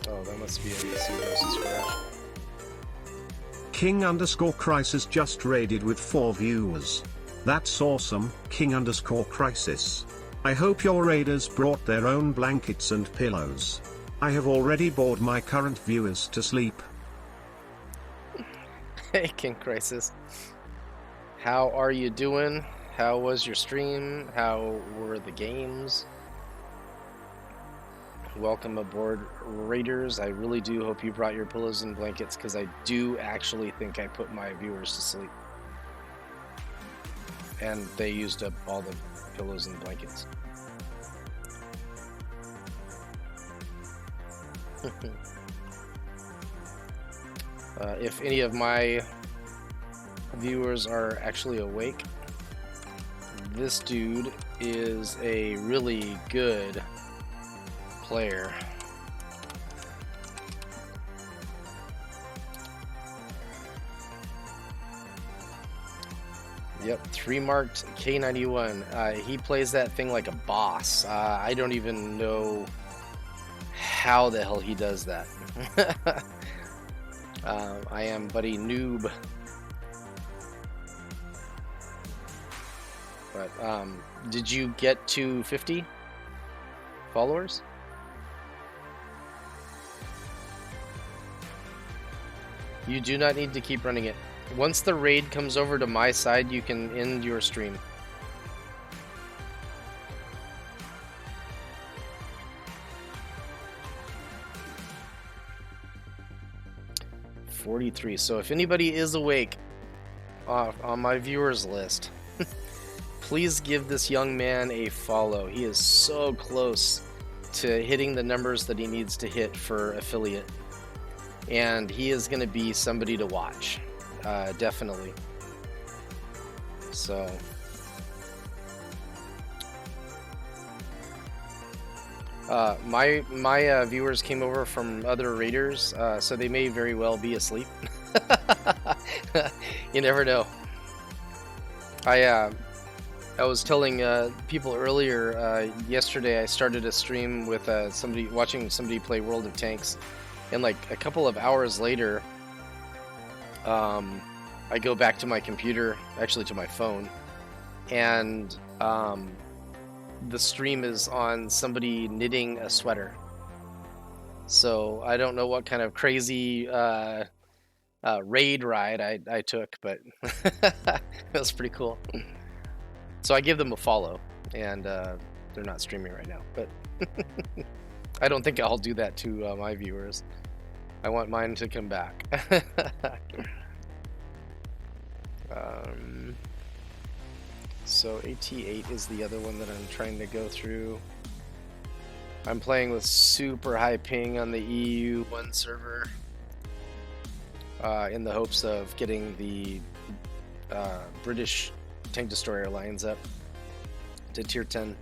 [SPEAKER 1] Oh, that must be a DC versus Crash.
[SPEAKER 2] King_Crisis just raided with 4 viewers. That's awesome, King_Crisis. I hope your raiders brought their own blankets and pillows. I have already bored my current viewers to sleep.
[SPEAKER 1] Hey, King Crisis. How are you doing? How was your stream? How were the games? Welcome aboard, Raiders. I really do hope you brought your pillows and blankets, because I do actually think I put my viewers to sleep. And they used up all the pillows and blankets. If any of my viewers are actually awake, this dude is a really good player. Yep, 3 marked K91. He plays that thing like a boss. I don't even know how the hell he does that. I am but a noob. But did you get to 50 followers? You do not need to keep running it. Once the raid comes over to my side, you can end your stream. $43. So if anybody is awake on my viewers list, please give this young man a follow. He is so close to hitting the numbers that he needs to hit for affiliate. And he is going to be somebody to watch. Definitely. So my viewers came over from other raiders, so they may very well be asleep. You never know. I was telling people earlier yesterday. I started a stream with watching somebody play World of Tanks, and like a couple of hours later, I go back to my computer, actually to my phone, and the stream is on somebody knitting a sweater. So I don't know what kind of crazy raid ride I took, but that was pretty cool. So I give them a follow, and they're not streaming right now, but I don't think I'll do that to my viewers. I want mine to come back. So AT8 is the other one that I'm trying to go through. I'm playing with super high ping on the EU1 server in the hopes of getting the British tank destroyer lines up to tier 10.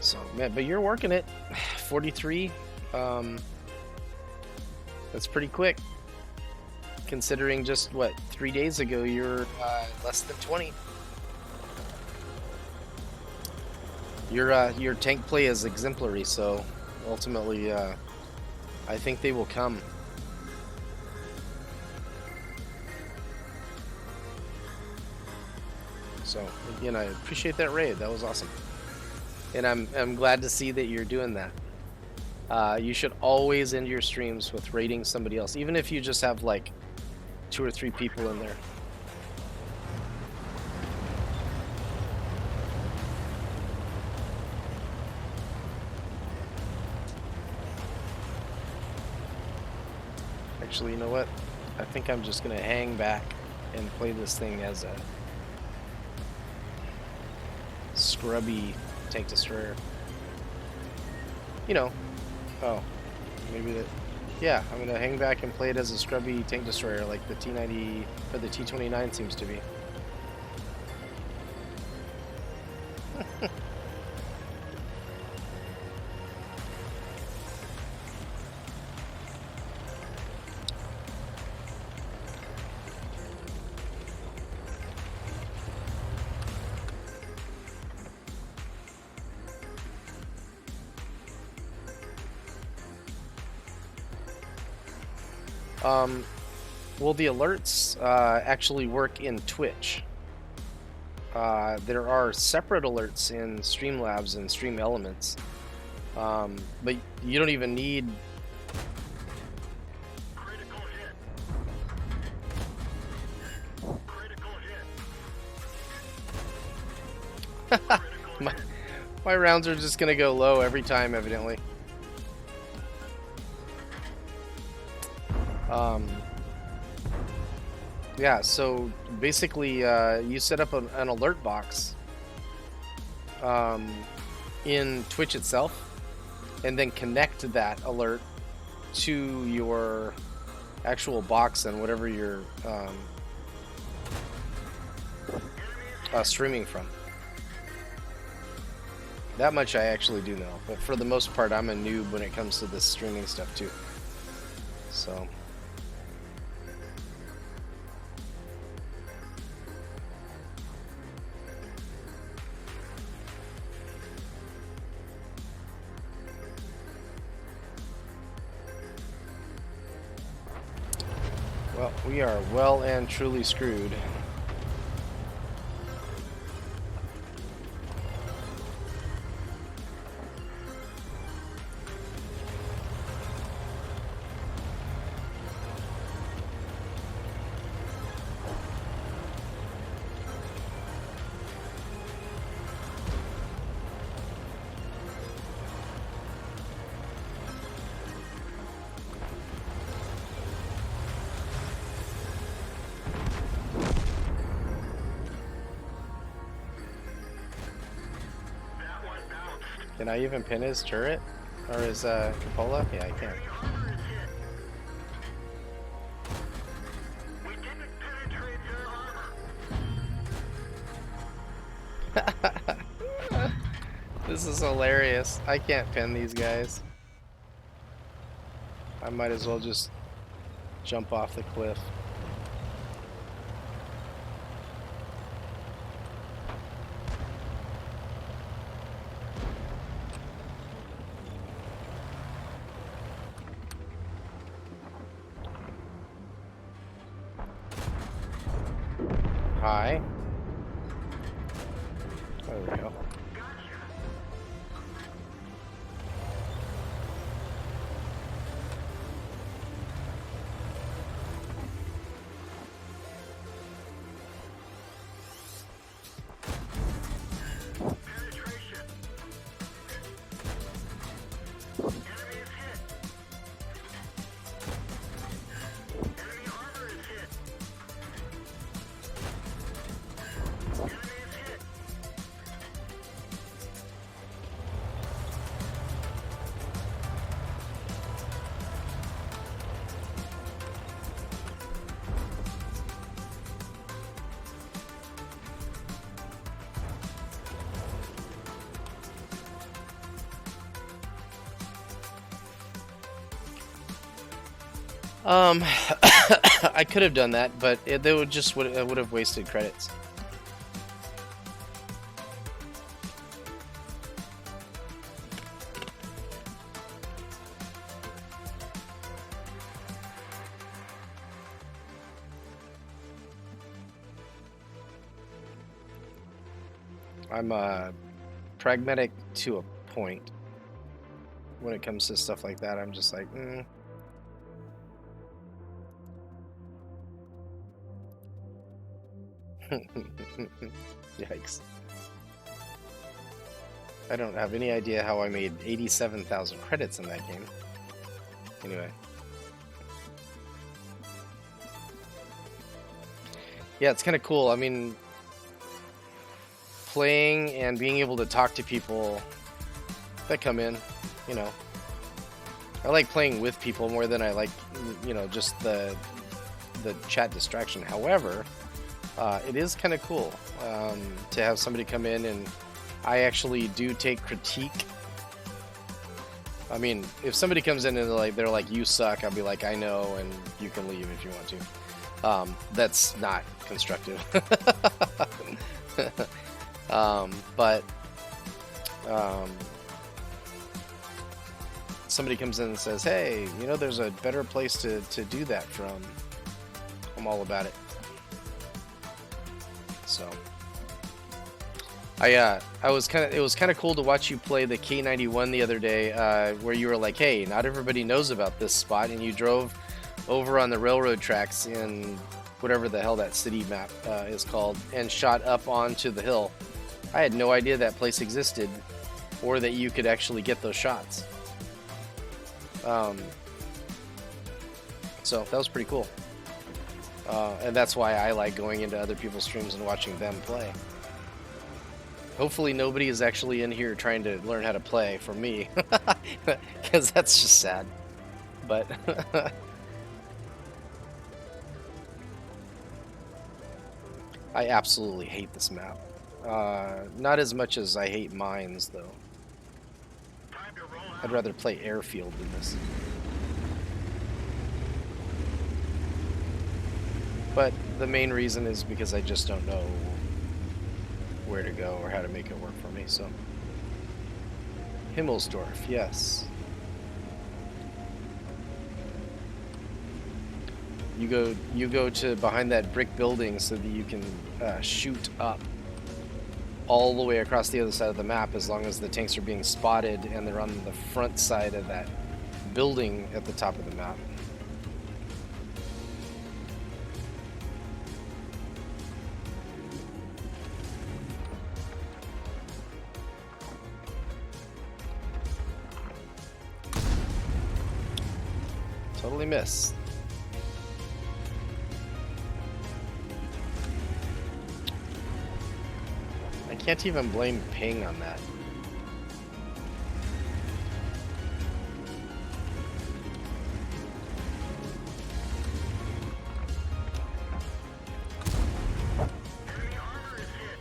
[SPEAKER 1] So, man, but you're working it. 43. That's pretty quick. Considering just, what, 3 days ago you're less than 20. Your tank play is exemplary, so ultimately I think they will come. So, again, I appreciate that raid. That was awesome. And I'm glad to see that you're doing that. You should always end your streams with raiding somebody else, even if you just have like 2 or 3 people in there. Actually, you know what? I think I'm just gonna hang back and play this thing as a scrubby tank destroyer. You know. Oh, maybe that. Yeah, I'm gonna hang back and play it as a scrubby tank destroyer, like the T90 or the T29 seems to be. Well, the alerts actually work in Twitch. There are separate alerts in Streamlabs and Stream Elements, but you don't even need.
[SPEAKER 4] Critical hit. Critical hit. Critical hit.
[SPEAKER 1] My rounds are just gonna go low every time, evidently. Yeah, so basically you set up an alert box in Twitch itself, and then connect that alert to your actual box and whatever you're streaming from. That much I actually do know, but for the most part I'm a noob when it comes to this streaming stuff too. So well, we are well and truly screwed.
[SPEAKER 4] That one bounced.
[SPEAKER 1] Can I even pin his turret? Or his cupola? Yeah, I can.
[SPEAKER 4] Armor is hit. We didn't penetrate their armor.
[SPEAKER 1] This is hilarious. I can't pin these guys. I might as well just jump off the cliff. Hi. There we go.
[SPEAKER 4] Penetration. Enemy is hit. Enemy armor is hit. Enemy is hit.
[SPEAKER 1] I could have done that, but they would just would have wasted credits. I'm pragmatic to a point. When it comes to stuff like that, I'm just like, Yikes. I don't have any idea how I made 87,000 credits in that game. Anyway. Yeah, it's kind of cool. I mean, playing and being able to talk to people that come in, you know. I like playing with people more than I like, you know, just the chat distraction. However, it is kind of cool to have somebody come in, and I actually do take critique. I mean, if somebody comes in and they're like you suck, I'll be like, I know, and you can leave if you want to. That's not constructive. somebody comes in and says, hey, you know, there's a better place to do that from, I'm all about it. So it was kind of cool to watch you play the K91 the other day, where you were like, hey, not everybody knows about this spot, and you drove over on the railroad tracks in whatever the hell that city map is called, and shot up onto the hill. I had no idea that place existed, or that you could actually get those shots. So that was pretty cool. And that's why I like going into other people's streams and watching them play. Hopefully nobody is actually in here trying to learn how to play for me, because that's just sad. But I absolutely hate this map. Not as much as I hate mines, though.
[SPEAKER 4] Time to roll
[SPEAKER 1] I'd
[SPEAKER 4] out.
[SPEAKER 1] rather play Airfield than this. But the main reason is because I just don't know where to go or how to make it work for me, so. Himmelsdorf, yes. You go to behind that brick building so that you can shoot up all the way across the other side of the map, as long as the tanks are being spotted and they're on the front side of that building at the top of the map. Totally missed. I can't even blame ping on that.
[SPEAKER 4] Enemy armor is hit.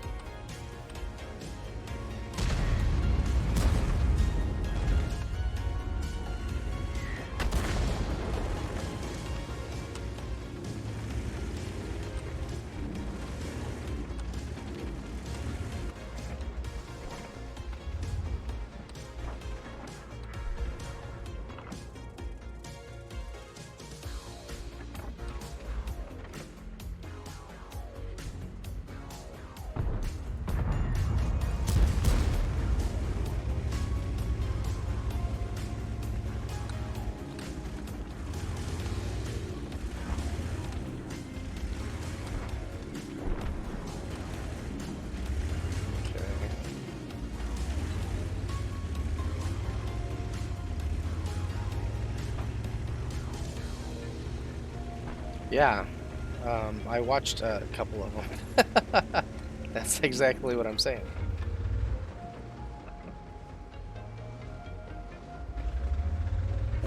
[SPEAKER 4] Yeah, I watched a couple of them. That's exactly what I'm saying.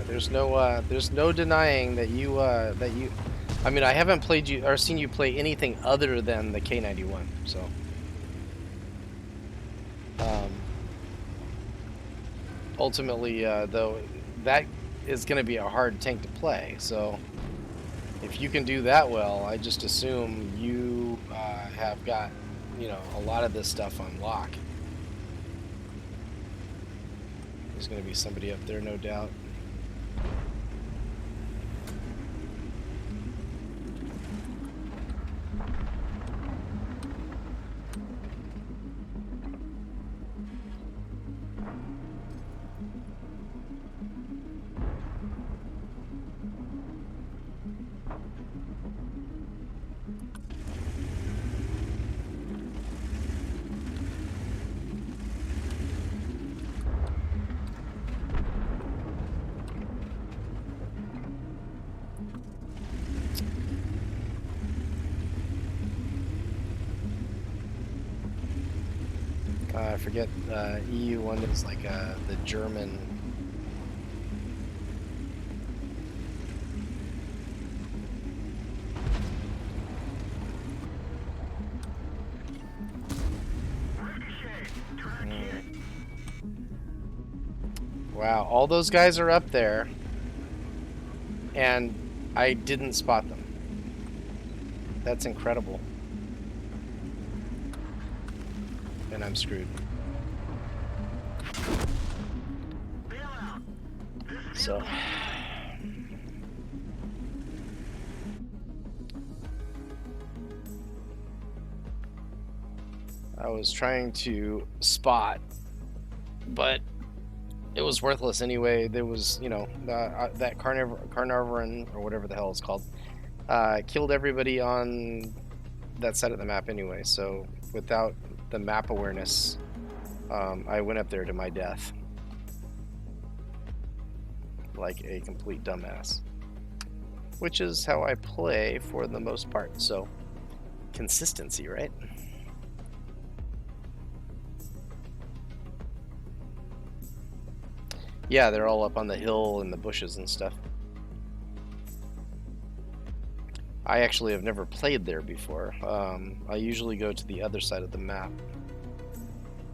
[SPEAKER 4] There's no denying that you. I mean, I haven't played you or seen you play anything other than the K91. So, ultimately, though, that is going to be a hard tank to play. So, if you can do that well, I just assume you have got, you know, a lot of this stuff on lock. There's going to be somebody up there, no doubt. I forget, EU1 is like the German. Wow, all those guys are up there, and I didn't spot them. That's incredible. And I'm screwed. Bail out. This
[SPEAKER 1] So I was trying to spot, but it was worthless anyway. There was, you know, that Carnarvon or whatever the hell it's called, killed everybody on that side of the map anyway. So without the map awareness, I went up there to my death like a complete dumbass, which is how I play for the most part. So consistency, right? Yeah, they're all up on the hill and the bushes and stuff. I actually have never played there before. I usually go to the other side of the map,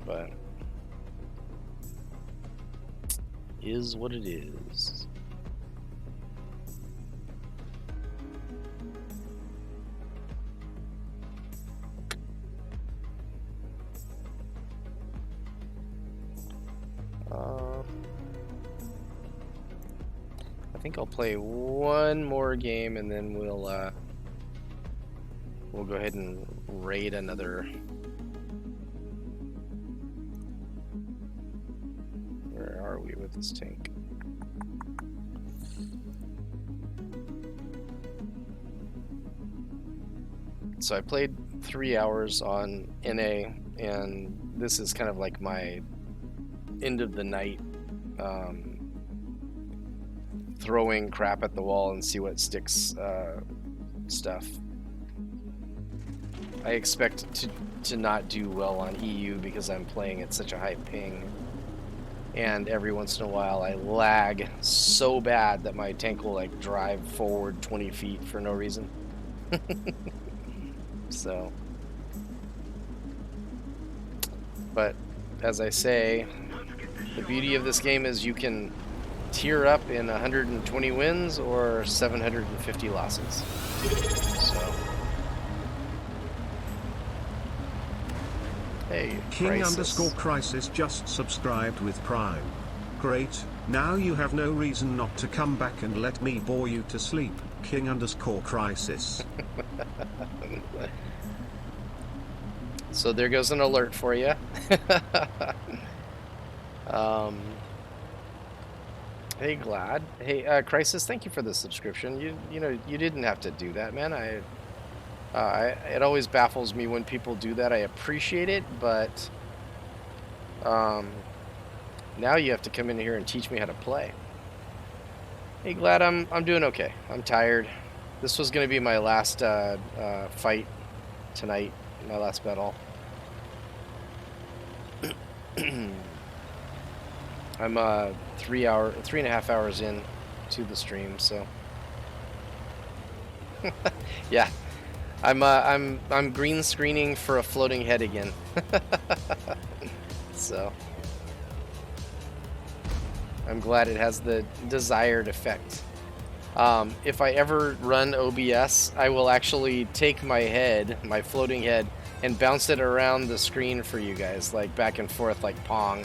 [SPEAKER 1] but is what it is. I think I'll play one more game and then we'll go ahead and raid another. Where are we with this tank? So I played 3 hours on NA, and this is kind of like my end of the night throwing crap at the wall and see what sticks stuff. I expect to not do well on EU because I'm playing at such a high ping, and every once in a while I lag so bad that my tank will like drive forward 20 feet for no reason. So, but as I say, the beauty of this game is you can tier up in 120 wins or 750 losses. So, hey,
[SPEAKER 2] King_Crisis just subscribed with Prime. Great, now you have no reason not to come back and let me bore you to sleep, King_Crisis.
[SPEAKER 1] So there goes an alert for you. Hey Glad, hey Crisis, thank you for the subscription. You know you didn't have to do that, man. It always baffles me when people do that. I appreciate it, but now you have to come in here and teach me how to play. Hey Glad, I'm doing okay. I'm tired. This was gonna be my last fight tonight, my last battle. I'm 3.5 hours in to the stream, so yeah, I'm green screening for a floating head again. So I'm glad it has the desired effect. If I ever run OBS, I will actually take my head, my floating head, and bounce it around the screen for you guys, like back and forth like Pong.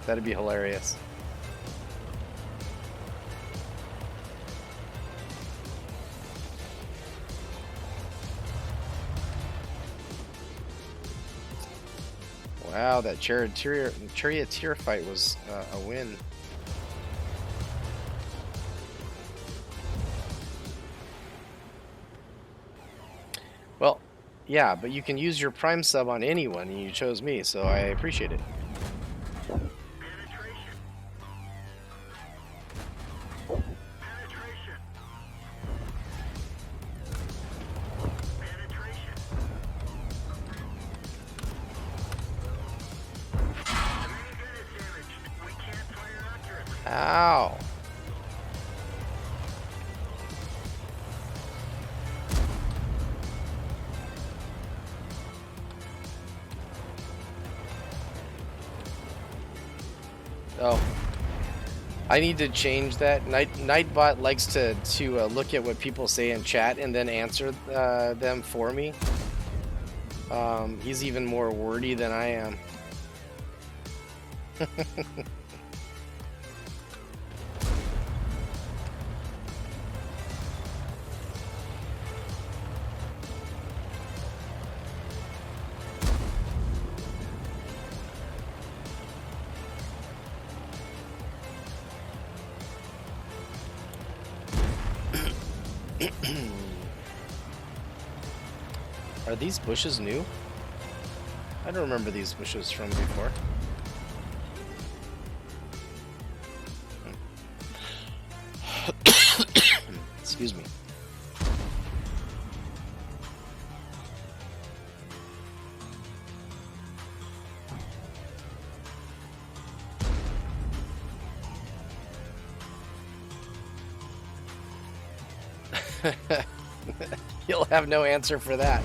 [SPEAKER 1] That'd be hilarious. Wow, that charioteer fight was a win. Well, yeah, but you can use your Prime sub on anyone, and you chose me, so I appreciate it. Ow. Oh, I need to change that. Nightbot likes to look at what people say in chat and then answer them for me. He's even more wordy than I am. Are these bushes new? I don't remember these bushes from before. Excuse me. You'll have no answer for that.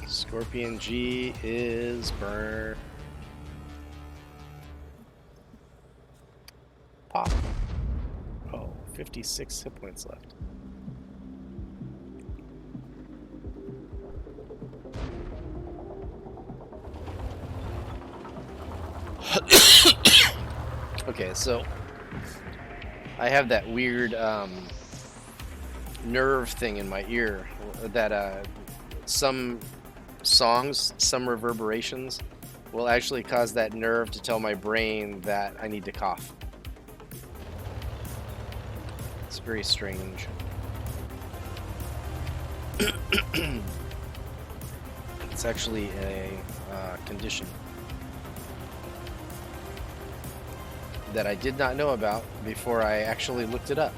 [SPEAKER 1] Scorpion G is burn. Pop. Oh, 56 hit points left. Okay, so I have that weird nerve thing in my ear that some songs, some reverberations will actually cause that nerve to tell my brain that I need to cough. It's very strange. It's actually a condition that I did not know about before I actually looked it up.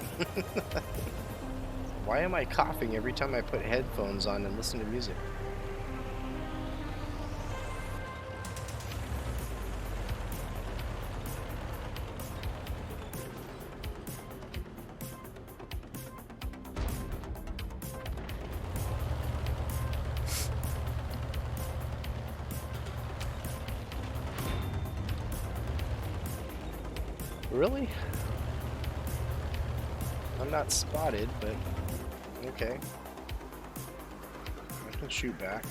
[SPEAKER 1] Why am I coughing every time I put headphones on and listen to music? Really? I'm not spotted, but okay. I can shoot back.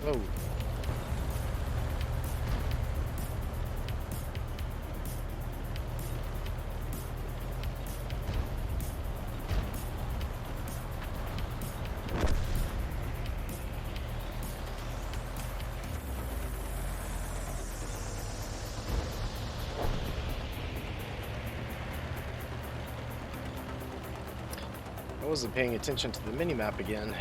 [SPEAKER 1] Oh. I wasn't paying attention to the minimap again.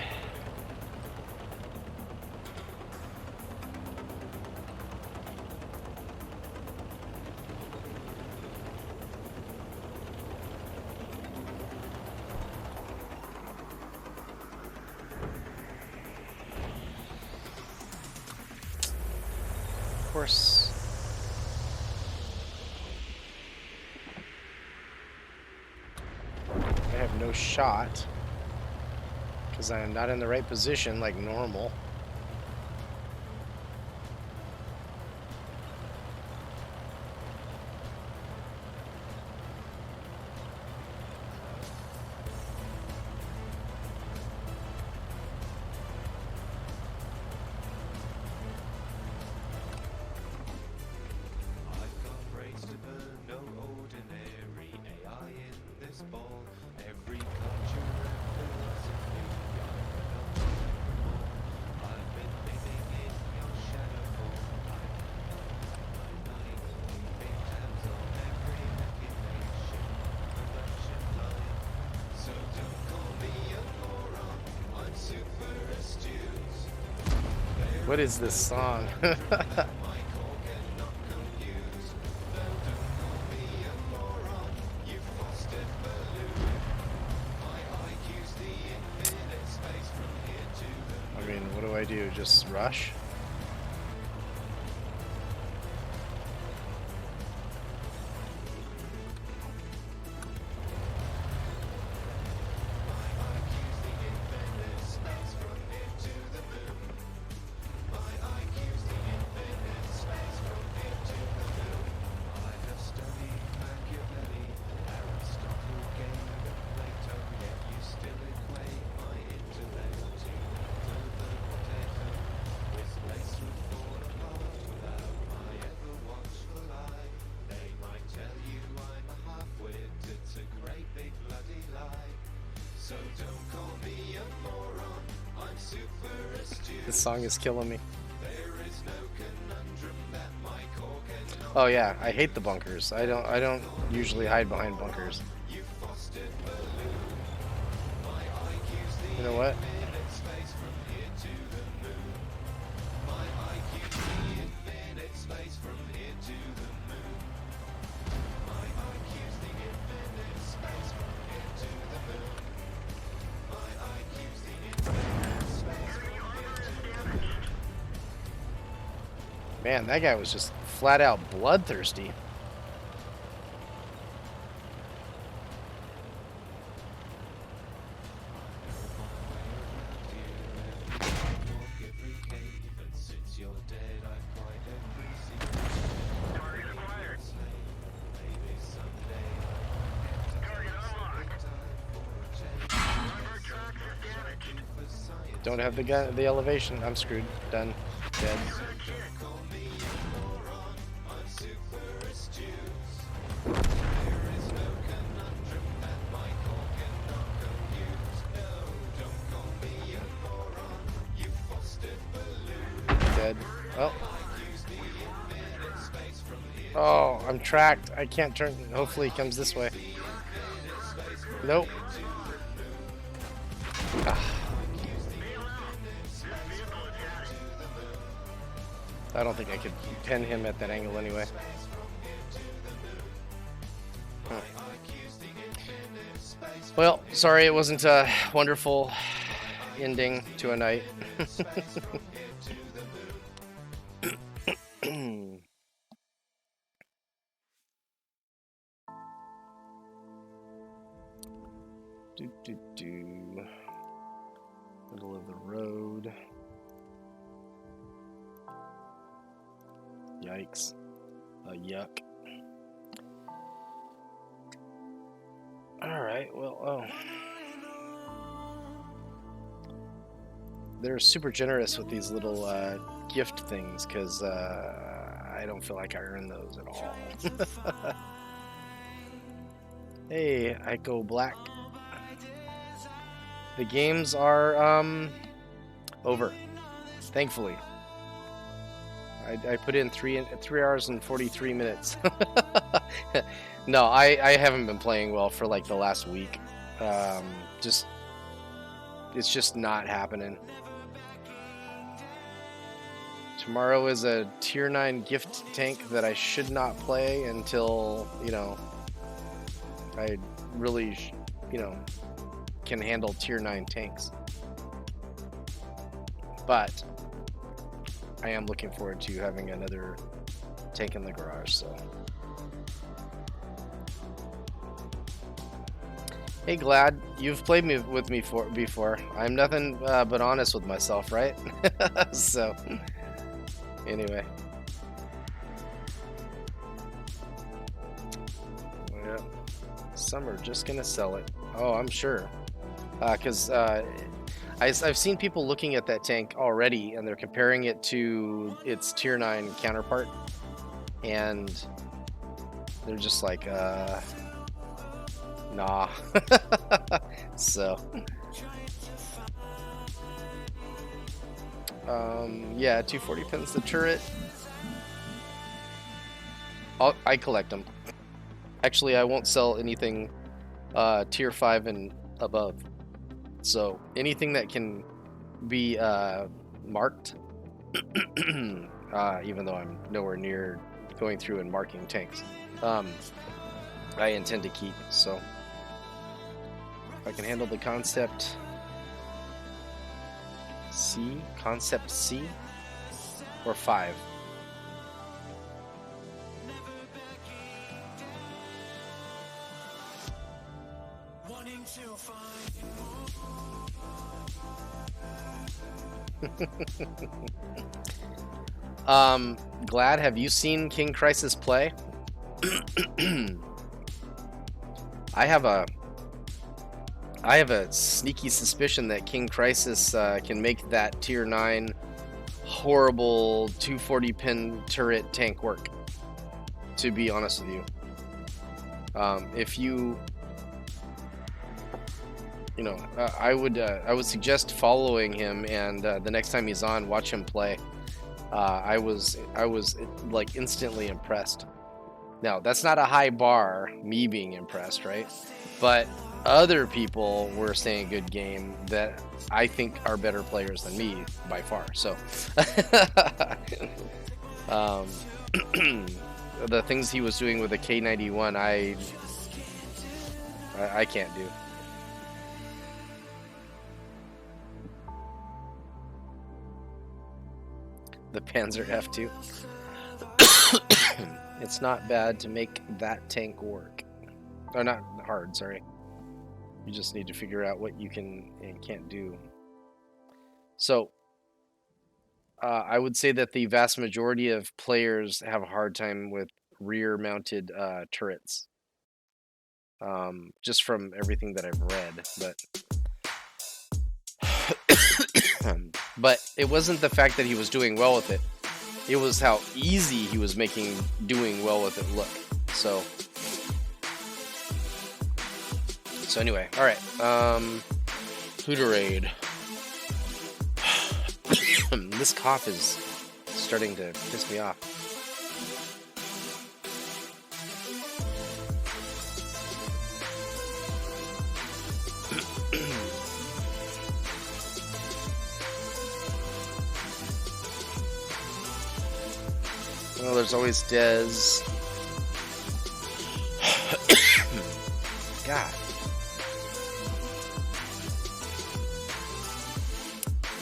[SPEAKER 1] Of course. I have no shot because I am not in the right position like normal. What is this song? I mean, what do I do? Just rush? This song is killing me. Oh yeah, I hate the bunkers. I don't usually hide behind bunkers. You know what? Man, that guy was just flat out bloodthirsty. Don't have the gun, the elevation. I'm screwed. Done. Dead. Dead. Oh. Oh, I'm tracked. I can't turn. Hopefully he comes this way. Nope. Ah. I don't think I could pin him at that angle anyway. Huh. Well, sorry it wasn't a wonderful ending to a night. Middle of the road. Yikes. Yuck. Alright, well, oh. They're super generous with these little gift things, because I don't feel like I earn those at all. Hey, I go black. The games are over, thankfully. I put in 3 hours and 43 minutes. No, I haven't been playing well for like the last week. It's just not happening. Tomorrow is a tier 9 gift tank that I should not play until, you know, I really, you know, can handle tier 9 tanks. But I am looking forward to having another tank in the garage, so. Hey Glad, you've played with me before. I'm nothing but honest with myself, right? So, anyway. Yeah. Some are just gonna sell it. Oh, I'm sure. Because I've seen people looking at that tank already, and they're comparing it to its tier 9 counterpart, and they're just like, nah. So, yeah, 240 pins the turret. I collect them. Actually, I won't sell anything tier 5 and above. So anything that can be marked, even though I'm nowhere near going through and marking tanks, I intend to keep. So if I can handle the concept C, or 5. Glad, have you seen King Crisis play? I have a sneaky suspicion that King Crisis can make that tier 9 horrible 240 pin turret tank work, to be honest with you. If you you know, I would suggest following him, and the next time he's on, watch him play. I was like instantly impressed. Now that's not a high bar, me being impressed, right? But other people were saying good game that I think are better players than me by far. So um, the things he was doing with the K91, I can't do. The Panzer F2. It's not bad to make that tank work. Or not hard, sorry. You just need to figure out what you can and can't do. So, I would say that the vast majority of players have a hard time with rear-mounted turrets. Just from everything that I've read, but it wasn't the fact that he was doing well with it. It was how easy he was making doing well with it look. So anyway, all right. Plutarade. This cough is starting to piss me off. Well, there's always Dez. God.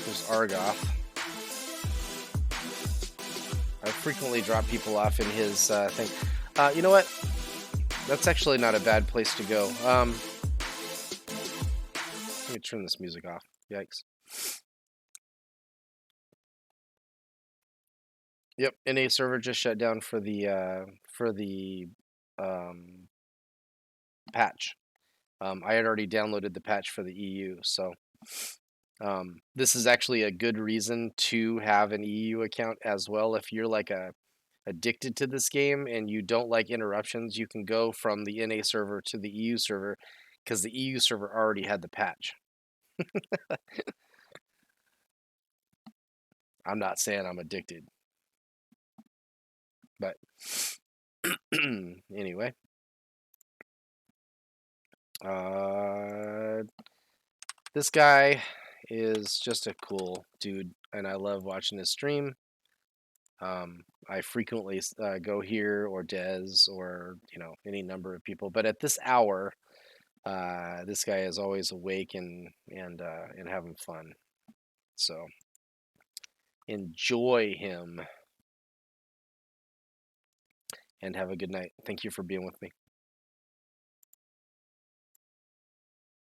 [SPEAKER 1] There's Argoth. I frequently drop people off in his thing. You know what? That's actually not a bad place to go. Let me turn this music off. Yikes. Yep, NA server just shut down for the patch. I had already downloaded the patch for the EU, so this is actually a good reason to have an EU account as well. If you're like addicted to this game and you don't like interruptions, you can go from the NA server to the EU server because the EU server already had the patch. I'm not saying I'm addicted, but anyway. This guy is just a cool dude, and I love watching his stream. I frequently go here or Dez or any number of people, but at this hour, this guy is always awake and having fun. So enjoy him and have a good night. Thank you for being with me.